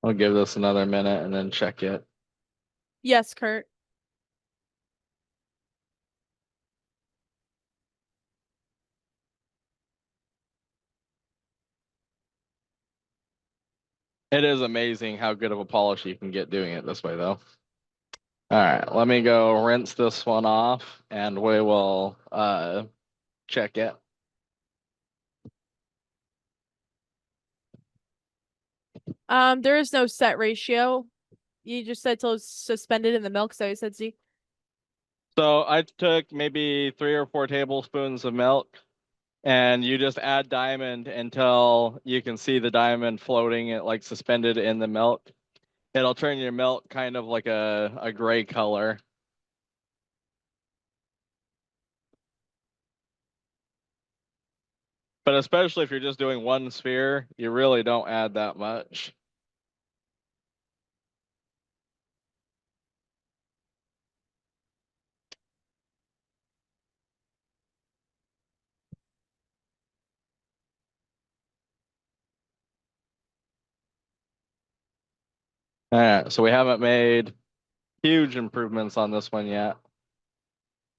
I'll give this another minute and then check it. Yes, Kurt. It is amazing how good of a polish you can get doing it this way, though. All right, let me go rinse this one off and we will check it. There is no set ratio. You just said till it's suspended in the milk, so you said Z. So I took maybe 3 or 4 tablespoons of milk, and you just add diamond until you can see the diamond floating, it like suspended in the milk. It'll turn your milk kind of like a gray color. But especially if you're just doing one sphere, you really don't add that much. All right, so we haven't made huge improvements on this one yet.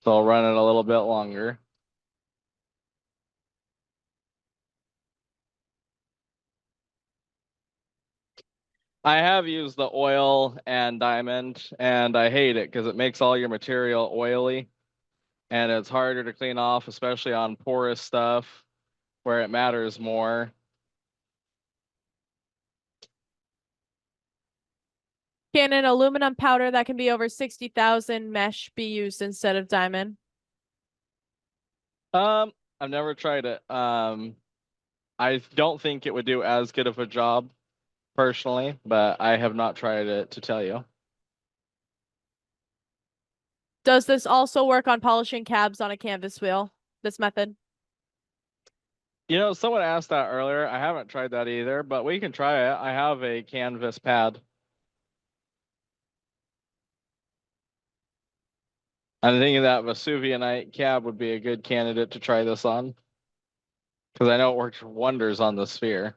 So I'll run it a little bit longer. I have used the oil and diamond, and I hate it because it makes all your material oily, and it's harder to clean off, especially on porous stuff where it matters more. Can an aluminum powder that can be over 60,000 mesh be used instead of diamond? I've never tried it. I don't think it would do as good of a job personally, but I have not tried it to tell you. Does this also work on polishing cabs on a canvas wheel? This method? Someone asked that earlier. I haven't tried that either, but we can try it. I have a canvas pad. I'm thinking that Vesuvianite cab would be a good candidate to try this on because I know it works wonders on the sphere.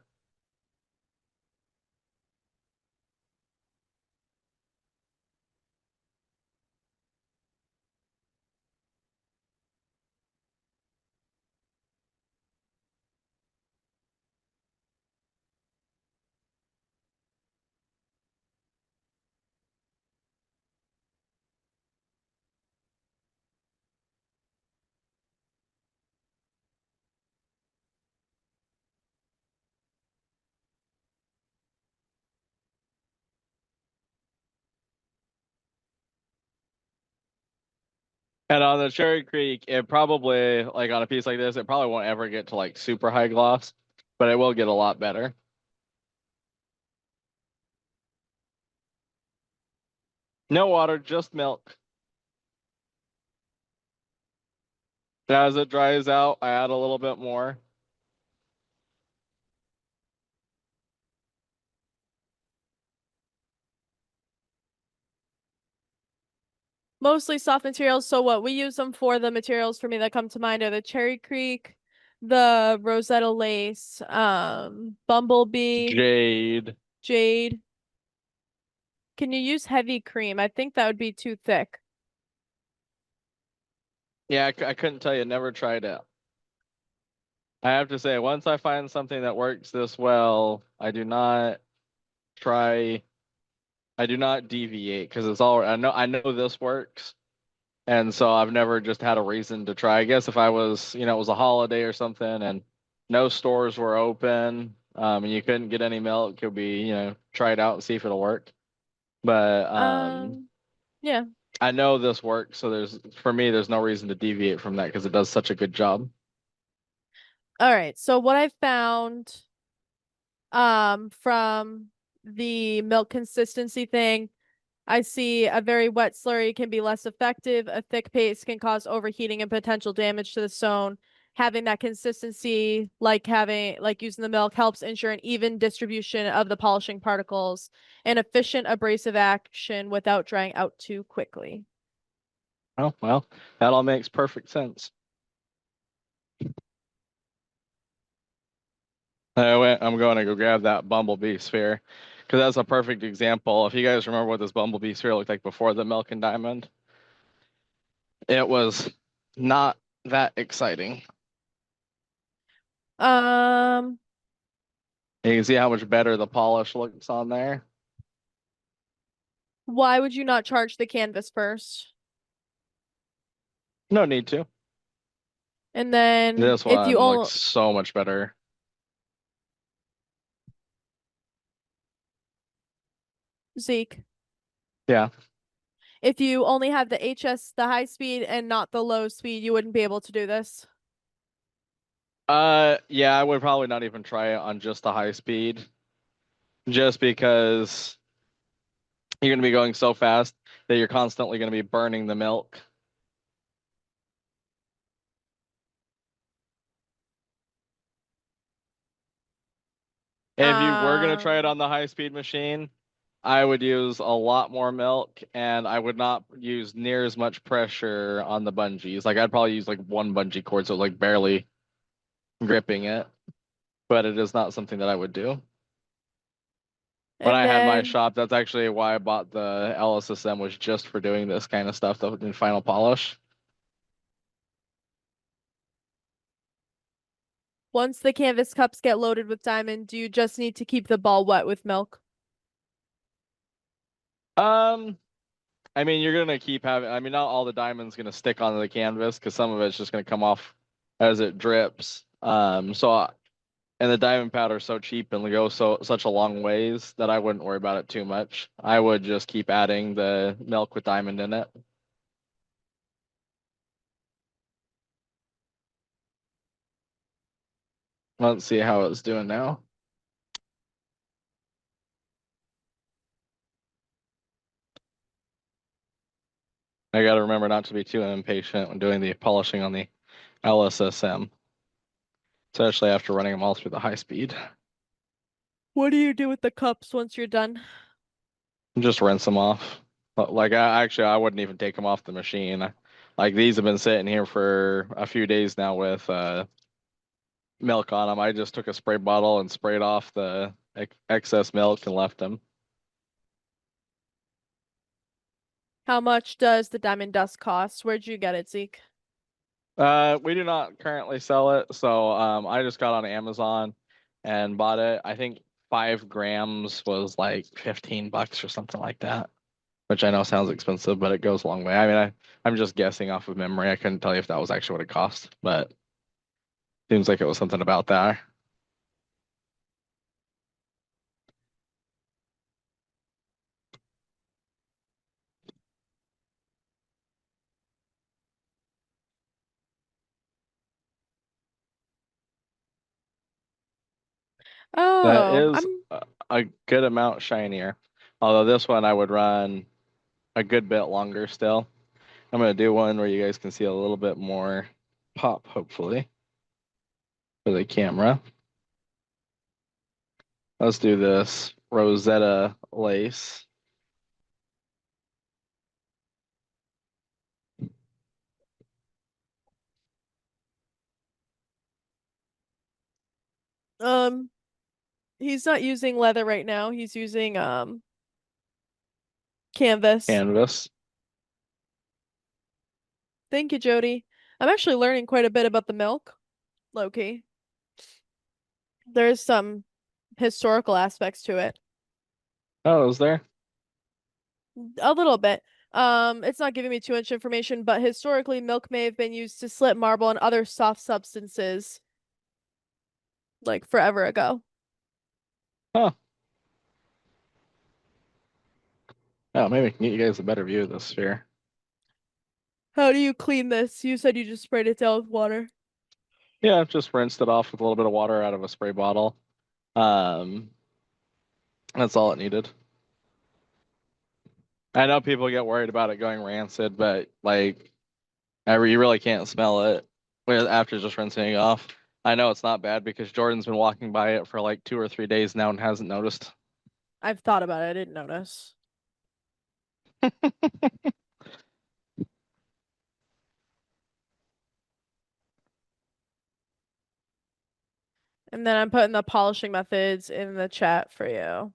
And on the Cherry Creek, it probably, like on a piece like this, it probably won't ever get to like super high gloss, but it will get a lot better. No water, just milk. As it dries out, I add a little bit more. Mostly soft materials. So what we use them for, the materials for me that come to mind are the Cherry Creek, the Rosetta Lace, Bumblebee, Jade. Jade. Can you use heavy cream? I think that would be too thick. Yeah, I couldn't tell you, never tried it. I have to say, once I find something that works this well, try, I do not deviate because it's all, I know this works. And so I've never just had a reason to try. I guess if I was, it was a holiday or something and no stores were open, and you couldn't get any milk, it would be, try it out and see if it'll work. But Yeah. I know this works, so for me, there's no reason to deviate from that because it does such a good job. All right. So what I found from the milk consistency thing, I see a very wet slurry can be less effective. A thick paste can cause overheating and potential damage to the stone. Having that consistency, like using the milk, helps ensure an even distribution of the polishing particles and efficient abrasive action without drying out too quickly. Oh, well, that all makes perfect sense. I'm going to go grab that bumblebee sphere because that's a perfect example. If you guys remember what this bumblebee sphere looked like before the milk and diamond, it was not that exciting. Um, You can see how much better the polish looks on there. why would you not charge the canvas first? No need to. And then This if you one looks all so much better. Zeke, Yeah. if you only have the HS, the high speed and not the low speed, you wouldn't be able to do this. Yeah, I would probably not even try it on just the high speed, just because you're going to be going so fast that you're constantly going to be burning the milk. If you were going to try it Um, on the high speed machine, I would use a lot more milk and I would not use near as much pressure on the bungees. Like I'd probably use like one bungee cord, so like barely gripping it, but it is not something that I would do. When and I had my then shop, that's actually why I bought the LSSM, was just for doing this kind of stuff in final polish. once the canvas cups get loaded with diamond, do you just need to keep the ball wet with milk? Um, I mean, you're gonna keep having. I mean, not all the diamond's gonna stick onto the canvas because some of it's just gonna come off as it drips. And the diamond powder is so cheap and goes such a long ways that I wouldn't worry about it too much. I would just keep adding the milk with diamond in it. Let's see how it's doing now. I gotta remember not to be too impatient when doing the polishing on the LSSM, especially after running them all through the high speed. What do you do with the cups once you're done? Just rinse them off. Like I wouldn't even take them off the machine. Like these have been sitting here for a few days now with milk on them. I just took a spray bottle and sprayed off the excess milk and left them. How much does the diamond dust cost? Where'd you get it, Zeke? We do not currently sell it, so I just got on Amazon and bought it. I think 5 grams was like $15 or something like that, which I know sounds expensive, but it goes a long way. I mean, I'm just guessing off of memory. I couldn't tell you if that was actually what it cost, but seems like it was something about that. That Oh, is a good amount shinier. Although this one I would run a good bit longer still. I'm gonna do one where you guys can see a little bit more pop, hopefully, for the camera. Let's do this Rosetta lace. um, he's not using leather right now. He's using canvas. Canvas. Thank you, Jody. I'm actually learning quite a bit about the milk, Loki. There's some historical aspects to it. Oh, is there? A little bit. It's not giving me too much information, but historically, milk may have been used to slit marble and other soft substances like forever ago. Huh. Oh, maybe we can get you guys a better view of this sphere. How do you clean this? You said you just sprayed it down with water. Yeah, I've just rinsed it off with a little bit of water out of a spray bottle. Um, that's all it needed. I know people get worried about it going rancid, but like, you really can't smell it after just rinsing it off. I know it's not bad because Jordan's been walking by it for like 2 or 3 days now and hasn't noticed. I've thought about it. I didn't notice. And then I'm putting the polishing methods in the chat for you.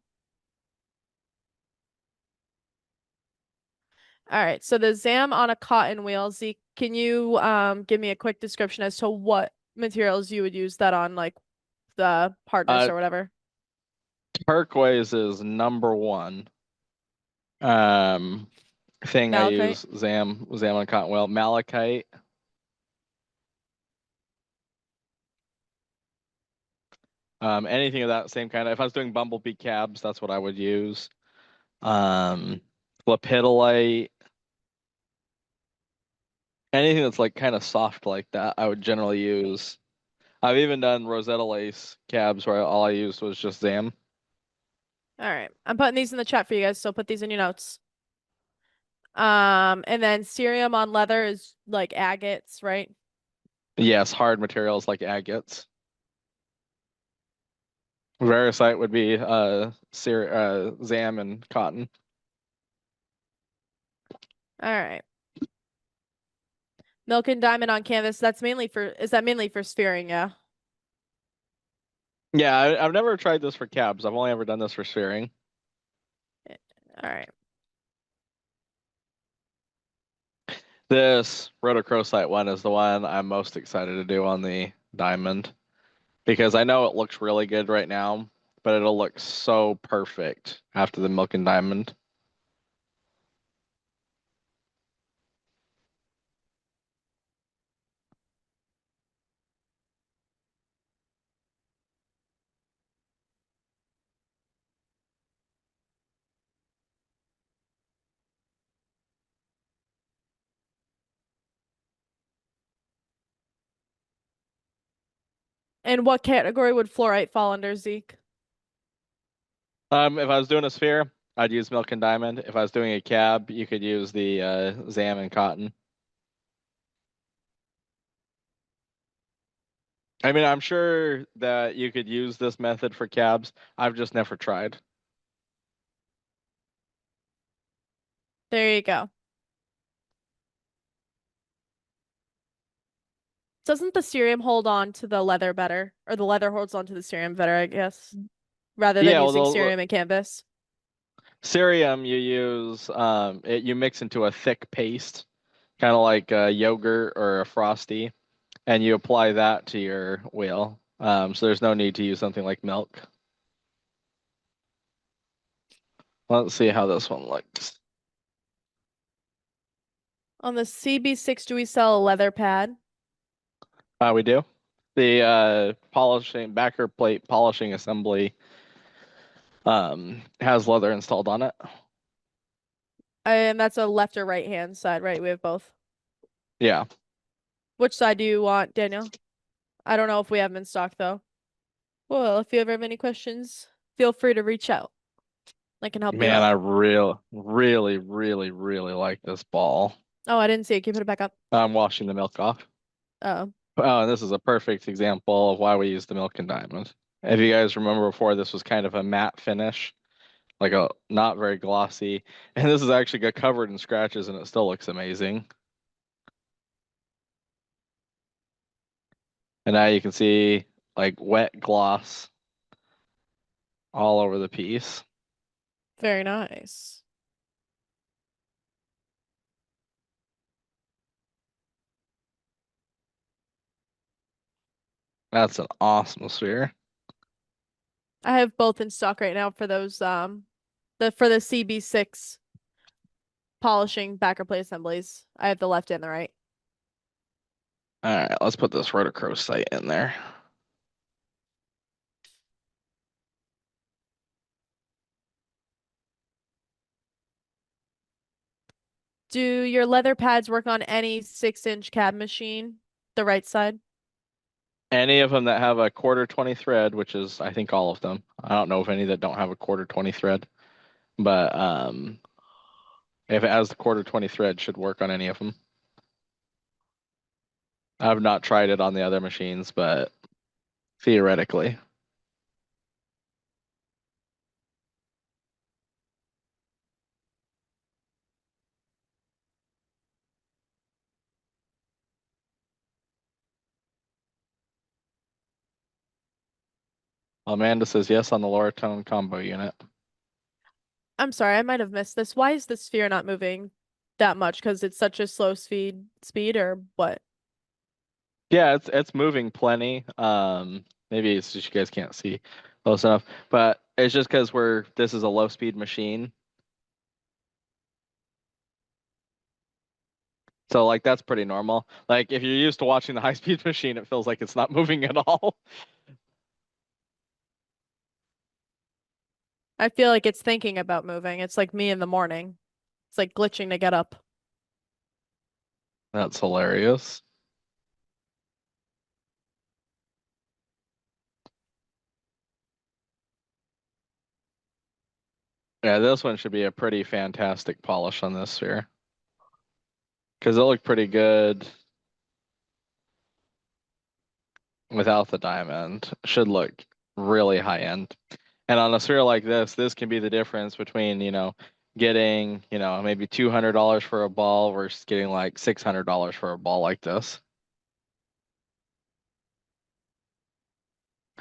All right, so the Zam on a cotton wheel. Zeke, can you give me a quick description as to what materials you would use that on, like the partners Uh, or whatever? Turquoise is number one. Um, thing I Malachite. use Zam on cotton wheel. Malachite. Anything of that same kind of. If I was doing bumblebee cabs, that's what I would use. Um, lapidolite. Anything that's like kind of soft like that, I would generally use. I've even done Rosetta lace cabs where all I used was just Zam. All right, I'm putting these in the chat for you guys, so put these in your notes. And then cerium on leather is like agates, right? Yes, hard materials like agates. Vericite would be Zam and cotton. All right. Milk and diamond on canvas. That's mainly for, is that mainly for sphering? Yeah. Yeah, I've never tried this for cabs. I've only ever done this for sphering. All right. This rhodochrosite one is the one I'm most excited to do on the diamond because I know it looks really good right now, but it'll look so perfect after the milk and diamond. And what category would fluorite fall under, Zeke? If I was doing a sphere, I'd use milk and diamond. If I was doing a cab, you could use the Zam and cotton. I mean, I'm sure that you could use this method for cabs. I've just never tried. There you go. Doesn't the cerium hold on to the leather better? Or the leather holds on to the cerium better, I guess, rather than Yeah, well, using cerium and canvas. cerium you use you mix into a thick paste, kind of like a yogurt or a frosty, and you apply that to your wheel. So there's no need to use something like milk. Let's see how this one looks. On the CB6, do we sell a leather pad? We do. The polishing backer plate polishing assembly has leather installed on it. And that's a left or right hand side, right? We have both. Yeah. Which side do you want, Daniel? I don't know if we have them in stock though. Well, if you ever have any questions, feel free to reach out. I can help you Man, out. I really like this ball. Oh, I didn't see it. Can you put it back up? I'm washing the milk off. Oh, Oh, and this is a perfect example of why we use the milk and diamond. If you guys remember before, this was kind of a matte finish, like a not very glossy. And this is actually got covered in scratches and it still looks amazing. And now you can see like wet gloss all over the piece. very nice. That's an awesome sphere. I have both in stock right now for those for the CB6 polishing backer plate assemblies. I have the left and the right. All right, let's put this rotochrosite in there. Do your leather pads work on any 6-inch cab machine? The right side? Any of them that have a quarter 20 thread, which is I think all of them. I don't know of any that don't have a quarter 20 thread, but if it has the quarter 20 thread, should work on any of them. I've not tried it on the other machines, but theoretically. Amanda says yes on the lower tone combo unit. I'm sorry, I might have missed this. Why is the sphere not moving that much? Because it's such a slow speed or what? Yeah, it's moving plenty. Maybe it's just you guys can't see close enough, but it's just because this is a low speed machine. So like that's pretty normal. Like if you're used to watching the high speed machine, it feels like it's not moving at all. I feel like it's thinking about moving. It's like me in the morning. It's like glitching to get up. That's hilarious. Yeah, this one should be a pretty fantastic polish on this sphere. Because it looked pretty good without the diamond. Should look really high end. And on a sphere like this can be the difference between, getting, maybe $200 for a ball versus getting like $600 for a ball like this.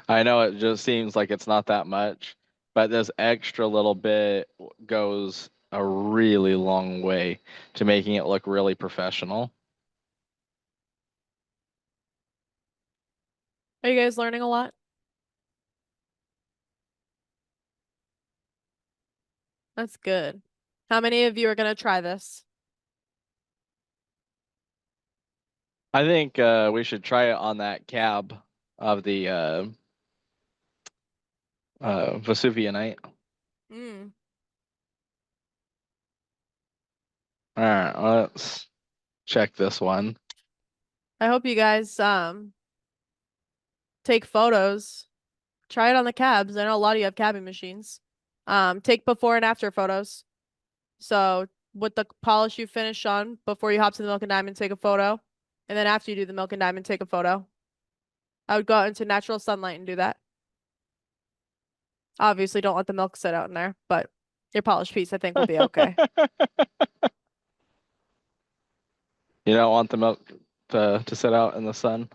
I know it just seems like it's not that much, but this extra little bit goes a really long way to making it look really professional. Are you guys learning a lot? That's good. How many of you are gonna try this? I think we should try it on that cab of the Vesuvianite. Mm. All right, let's check this one. I hope you guys take photos. Try it on the cabs. I know a lot of you have cabbing machines. Take before and after photos. So with the polish you finish on before you hop to the milk and diamond, take a photo. And then after you do the milk and diamond, take a photo. I would go out into natural sunlight and do that. Obviously, don't let the milk sit out in there, but your polished piece, I think, will be okay. You don't want the milk to sit out in the sun.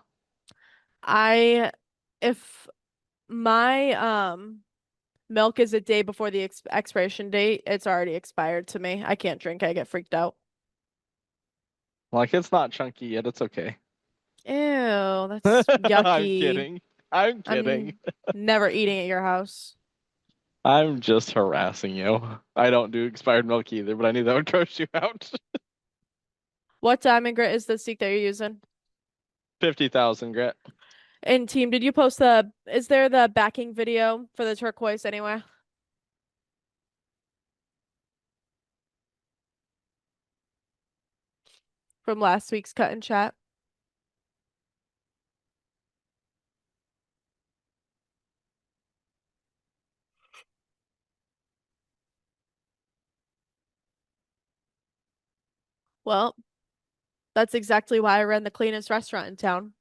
If my milk is a day before the expiration date, it's already expired to me. I can't drink. I get freaked out. Like it's not chunky yet. It's okay. Ew, that's I'm yucky. kidding. I'm kidding. I'm never eating at your house. I'm just harassing you. I don't do expired milk either, but I knew that would gross you out. What diamond grit is the seek that you're using? 50,000 grit. And team, did you post is there the backing video for the turquoise anyway? From last week's cut and chat? Well, that's exactly why I ran the cleanest restaurant in town.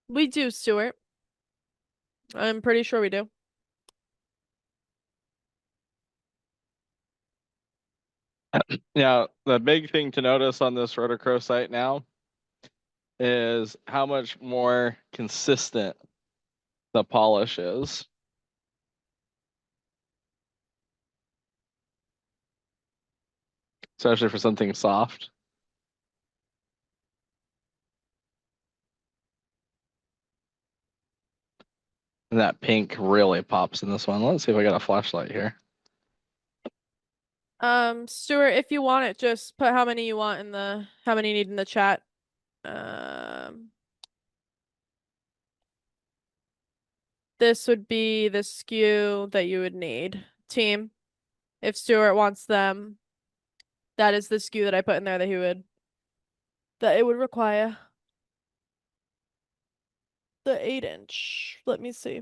We do, Stuart. I'm pretty sure we do. Yeah, the big thing to notice on this rotocross site now is how much more consistent the polish is. Especially for something soft. And that pink really pops in this one. Let's see if I got a flashlight here. Stuart, if you want it, just put how many you want in how many you need in the chat. This would be the SKU that you would need. Team, if Stuart wants them, that is the SKU that I put in there that it would require. The 8-inch. Let me see.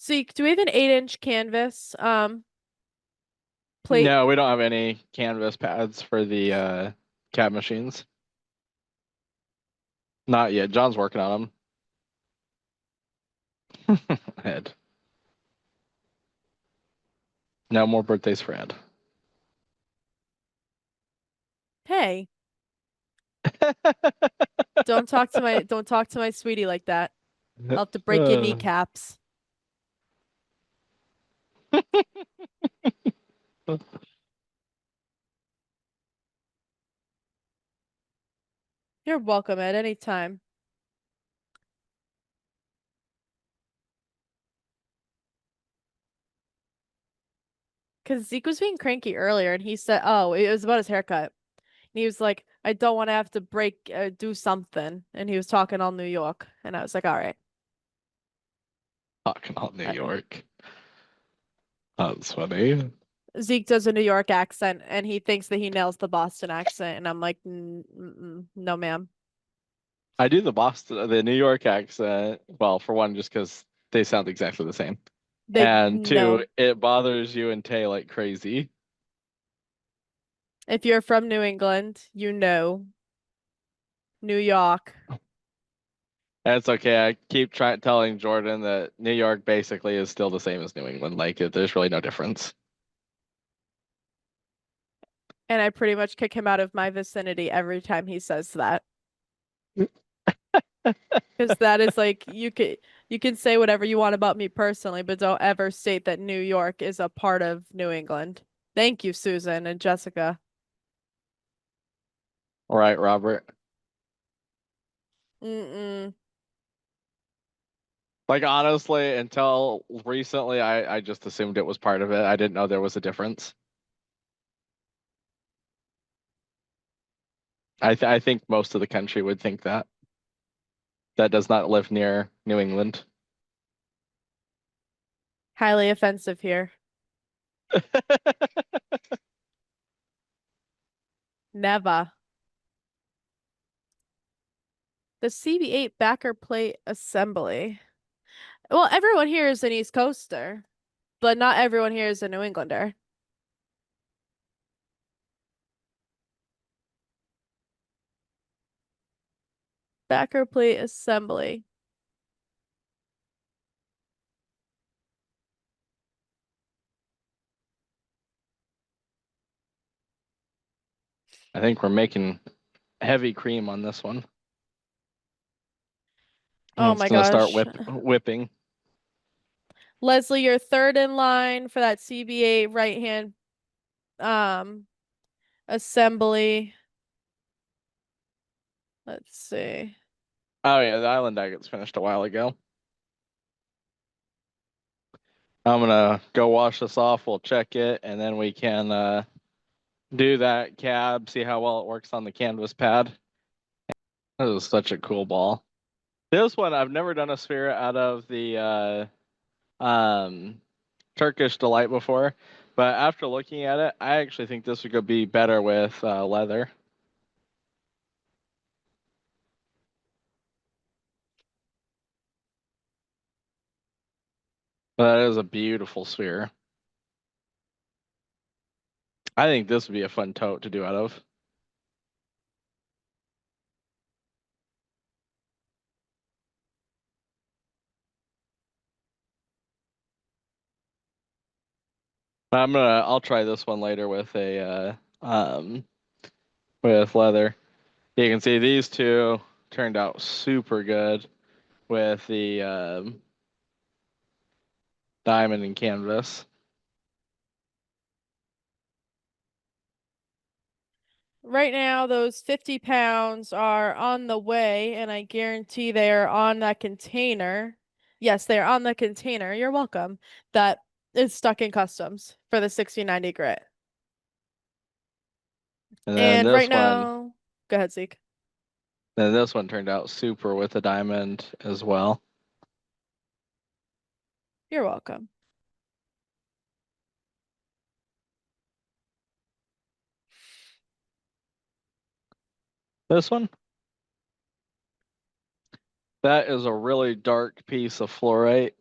Zeke, do we have an 8-inch canvas? Plate. No, we don't have any canvas pads for the cab machines. Not yet. John's working on them. Ed. No more birthdays for Ed. Hey, don't talk to my sweetie like that. I'll have to break your kneecaps. You're welcome at any time. Because Zeke was being cranky earlier and he said, oh, it was about his haircut. And he was like, I don't want to have to do something. And he was talking all New York. And I was like, all right. Talking about New York. That's funny. Zeke does a New York accent and he thinks that he nails the Boston accent. And I'm like, no, ma'am. I do the New York accent. Well, for one, just because they sound exactly the same. And No. two, it bothers you and Tay like crazy. If you're from New England, you know. New York. And it's okay. I keep telling Jordan that New York basically is still the same as New England. Like, there's really no difference. And I pretty much kick him out of my vicinity every time he says that. Because that is like you can say whatever you want about me personally, but don't ever state that New York is a part of New England. Thank you, Susan and Jessica. All right, Robert. Mm-mm. Like honestly, until recently, I just assumed it was part of it. I didn't know there was a difference. I think most of the country would think that. That does not live near New England. Highly offensive here. Never. The CB8 backer plate assembly. Well, everyone here is an East Coaster, but not everyone here is a New Englander. Backer plate assembly. I think we're making heavy cream on this one. Oh It's my gonna start gosh. whipping. Leslie, you're third in line for that CB8 right hand assembly. Let's see. Oh yeah, the island agate's finished a while ago. I'm gonna go wash this off. We'll check it, and then we can do that cab. See how well it works on the canvas pad. This is such a cool ball. This one I've never done a sphere out of the Turkish Delight before, but after looking at it, I actually think this would go be better with leather. But that is a beautiful sphere. I think this would be a fun tote to do out of. I'll try this one later with a with leather. You can see these two turned out super good with the diamond and canvas. Right now, those 50 pounds are on the way, and I guarantee they're on that container. Yes, they're on the container. You're welcome. That is stuck in customs for the 6090 grit. And then And right this one, now, go ahead, Zeke. then this one turned out super with the diamond as well. You're welcome. This one, that is a really dark piece of fluorite.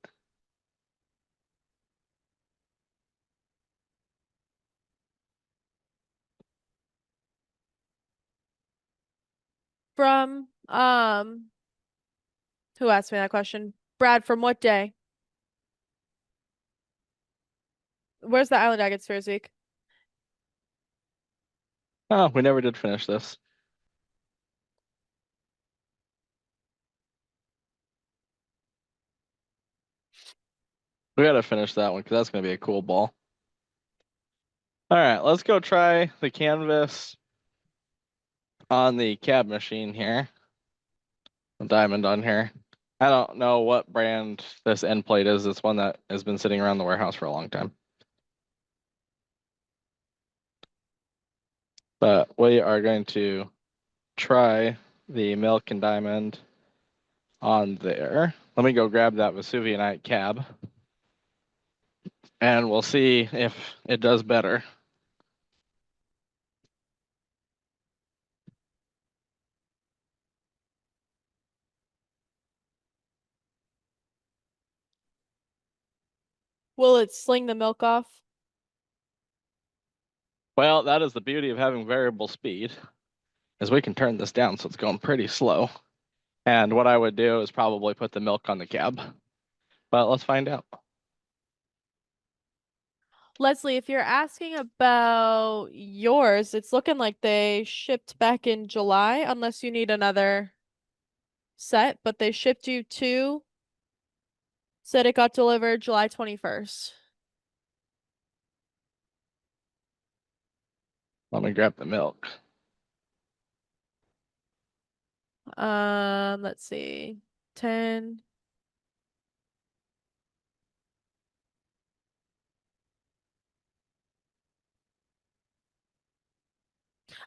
From who asked me that question? Brad, from what day? Where's the island agate sphere, Zeke? Oh, we never did finish this. We gotta finish that one because that's gonna be a cool ball. All right, let's go try the canvas on the cab machine here. A diamond on here. I don't know what brand this end plate is. It's one that has been sitting around the warehouse for a long time. But we are going to try the milk and diamond on there. Let me go grab that Vesuvianite cab. And we'll see if it does better. Will it sling the milk off? Well, that is the beauty of having variable speed, is we can turn this down so it's going pretty slow. And what I would do is probably put the milk on the cab. But let's find out. Leslie, if you're asking about yours, it's looking like they shipped back in July, unless you need another set, but they shipped you two. Said it got delivered July 21st. Let me grab the milk. Let's see. 10.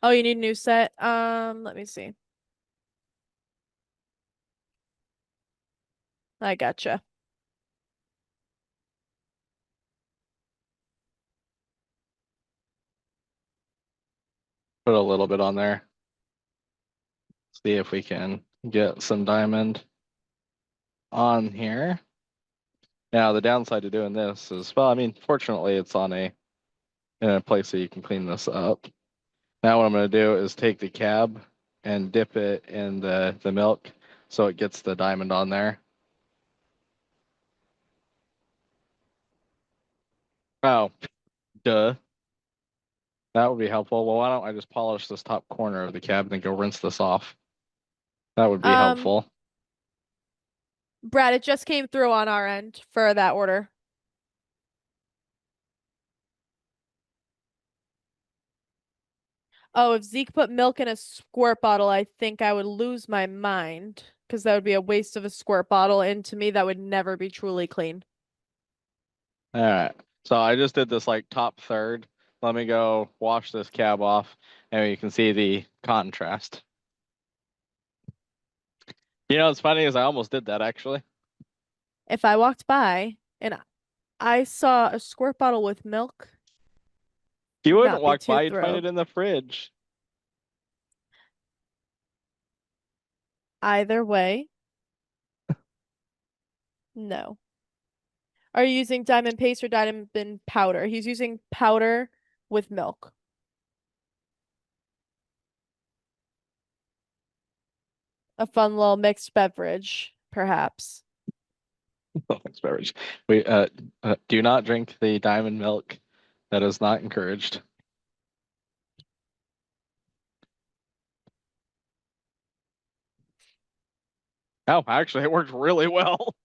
Oh, you need a new set. Let me see. I gotcha. Put a little bit on there. See if we can get some diamond on here. Now, the downside to doing this is, well, I mean, fortunately, it's in a place that you can clean this up. Now, what I'm going to do is take the cab and dip it in the milk so it gets the diamond on there. Oh, duh. That would be helpful. Well, why don't I just polish this top corner of the cab and then go rinse this off? That would be helpful. Brad, it just came through on our end for that order. Oh, if Zeke put milk in a squirt bottle, I think I would lose my mind because that would be a waste of a squirt bottle, and to me, that would never be truly clean. All right. So I just did this like top third. Let me go wash this cab off and you can see the contrast. You know, what's funny is I almost did that actually. If I walked by and I saw a squirt bottle with milk, You wouldn't not be walk too by, you'd find thrilled. it in the fridge. Either way, no. Are you using diamond paste or diamond powder? He's using powder with milk. A fun little mixed beverage, perhaps. Thanks, beverage. We do not drink the diamond milk. That is not encouraged. Oh, actually, it worked really well.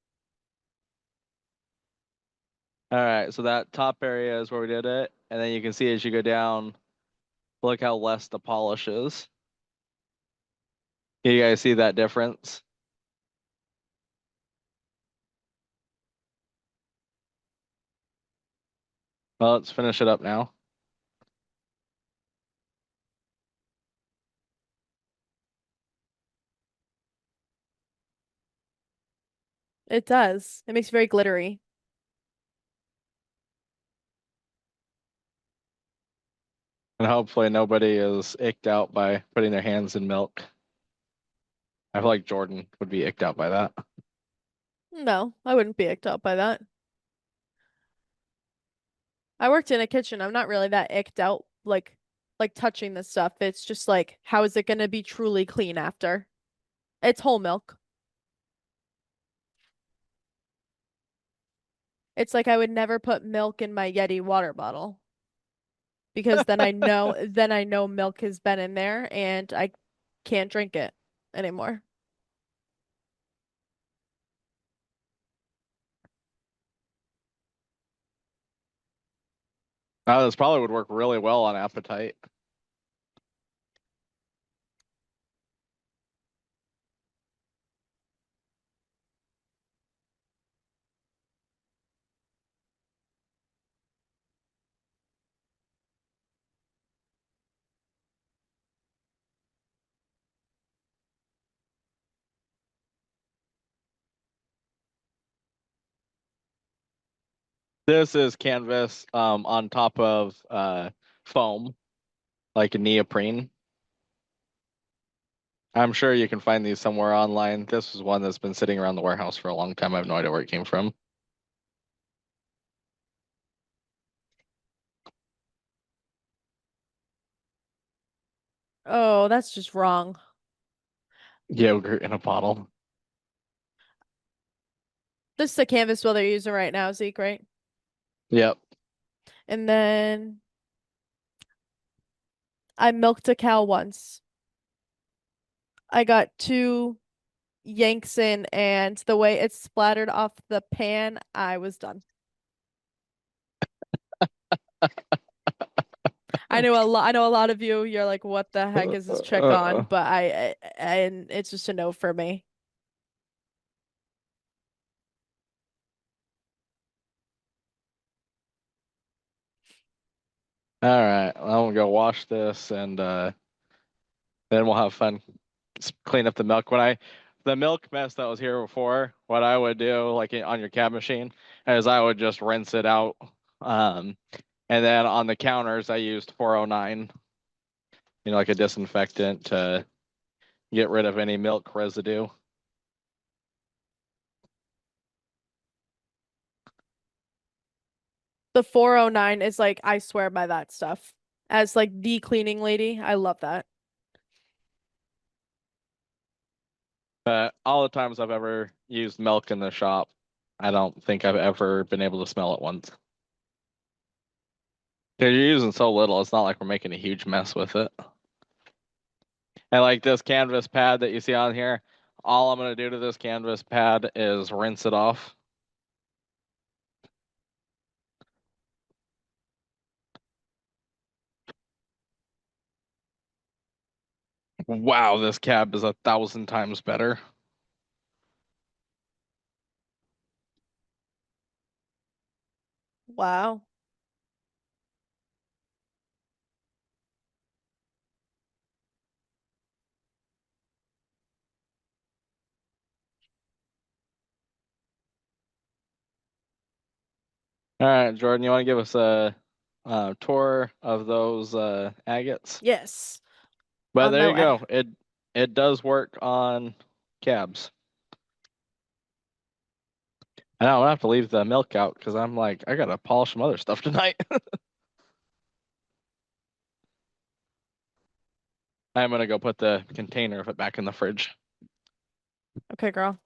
All right, so that top area is where we did it. And then you can see as you go down, look how less the polish is. You guys see that difference? Well, let's finish it up now. It does. It makes it very glittery. And hopefully nobody is icked out by putting their hands in milk. I feel like Jordan would be icked out by that. No, I wouldn't be icked out by that. I worked in a kitchen. I'm not really that icked out like touching this stuff. It's just like, how is it gonna be truly clean after? It's whole milk. It's like I would never put milk in my Yeti water bottle because then I know milk has been in there and I can't drink it anymore. Now, this probably would work really well on appetite. This is canvas on top of foam, like a neoprene. I'm sure you can find these somewhere online. This is one that's been sitting around the warehouse for a long time. I have no idea where it came from. Oh, that's just wrong. Yogurt in a bottle. This is the canvas wheel they're using right now, Zeke, right? Yep. And then I milked a cow once. I got two yanks in, and the way it splattered off the pan, I was done. I know a lot of you, you're like, what the heck is this trick on? But and it's just a no for me. All right, I'm gonna go wash this and then we'll have fun clean up the milk. The milk mess that was here before, what I would do, like on your cab machine, is I would just rinse it out. And then on the counters, I used 409, like a disinfectant to get rid of any milk residue. The 409 is like, I swear by that stuff. As like the cleaning lady, I love that. But all the times I've ever used milk in the shop, I don't think I've ever been able to smell it once. Because you're using so little, it's not like we're making a huge mess with it. And like this canvas pad that you see on here, all I'm going to do to this canvas pad is rinse it off. Wow, this cab is 1,000 times better. Wow. All right, Jordan, you want to give us a tour of those agates? Yes. But On there my you way. go. It does work on cabs. And I'm gonna have to leave the milk out because I'm like, I gotta polish some other stuff tonight. I'm gonna go put the container of it back in the fridge. Okay, girl.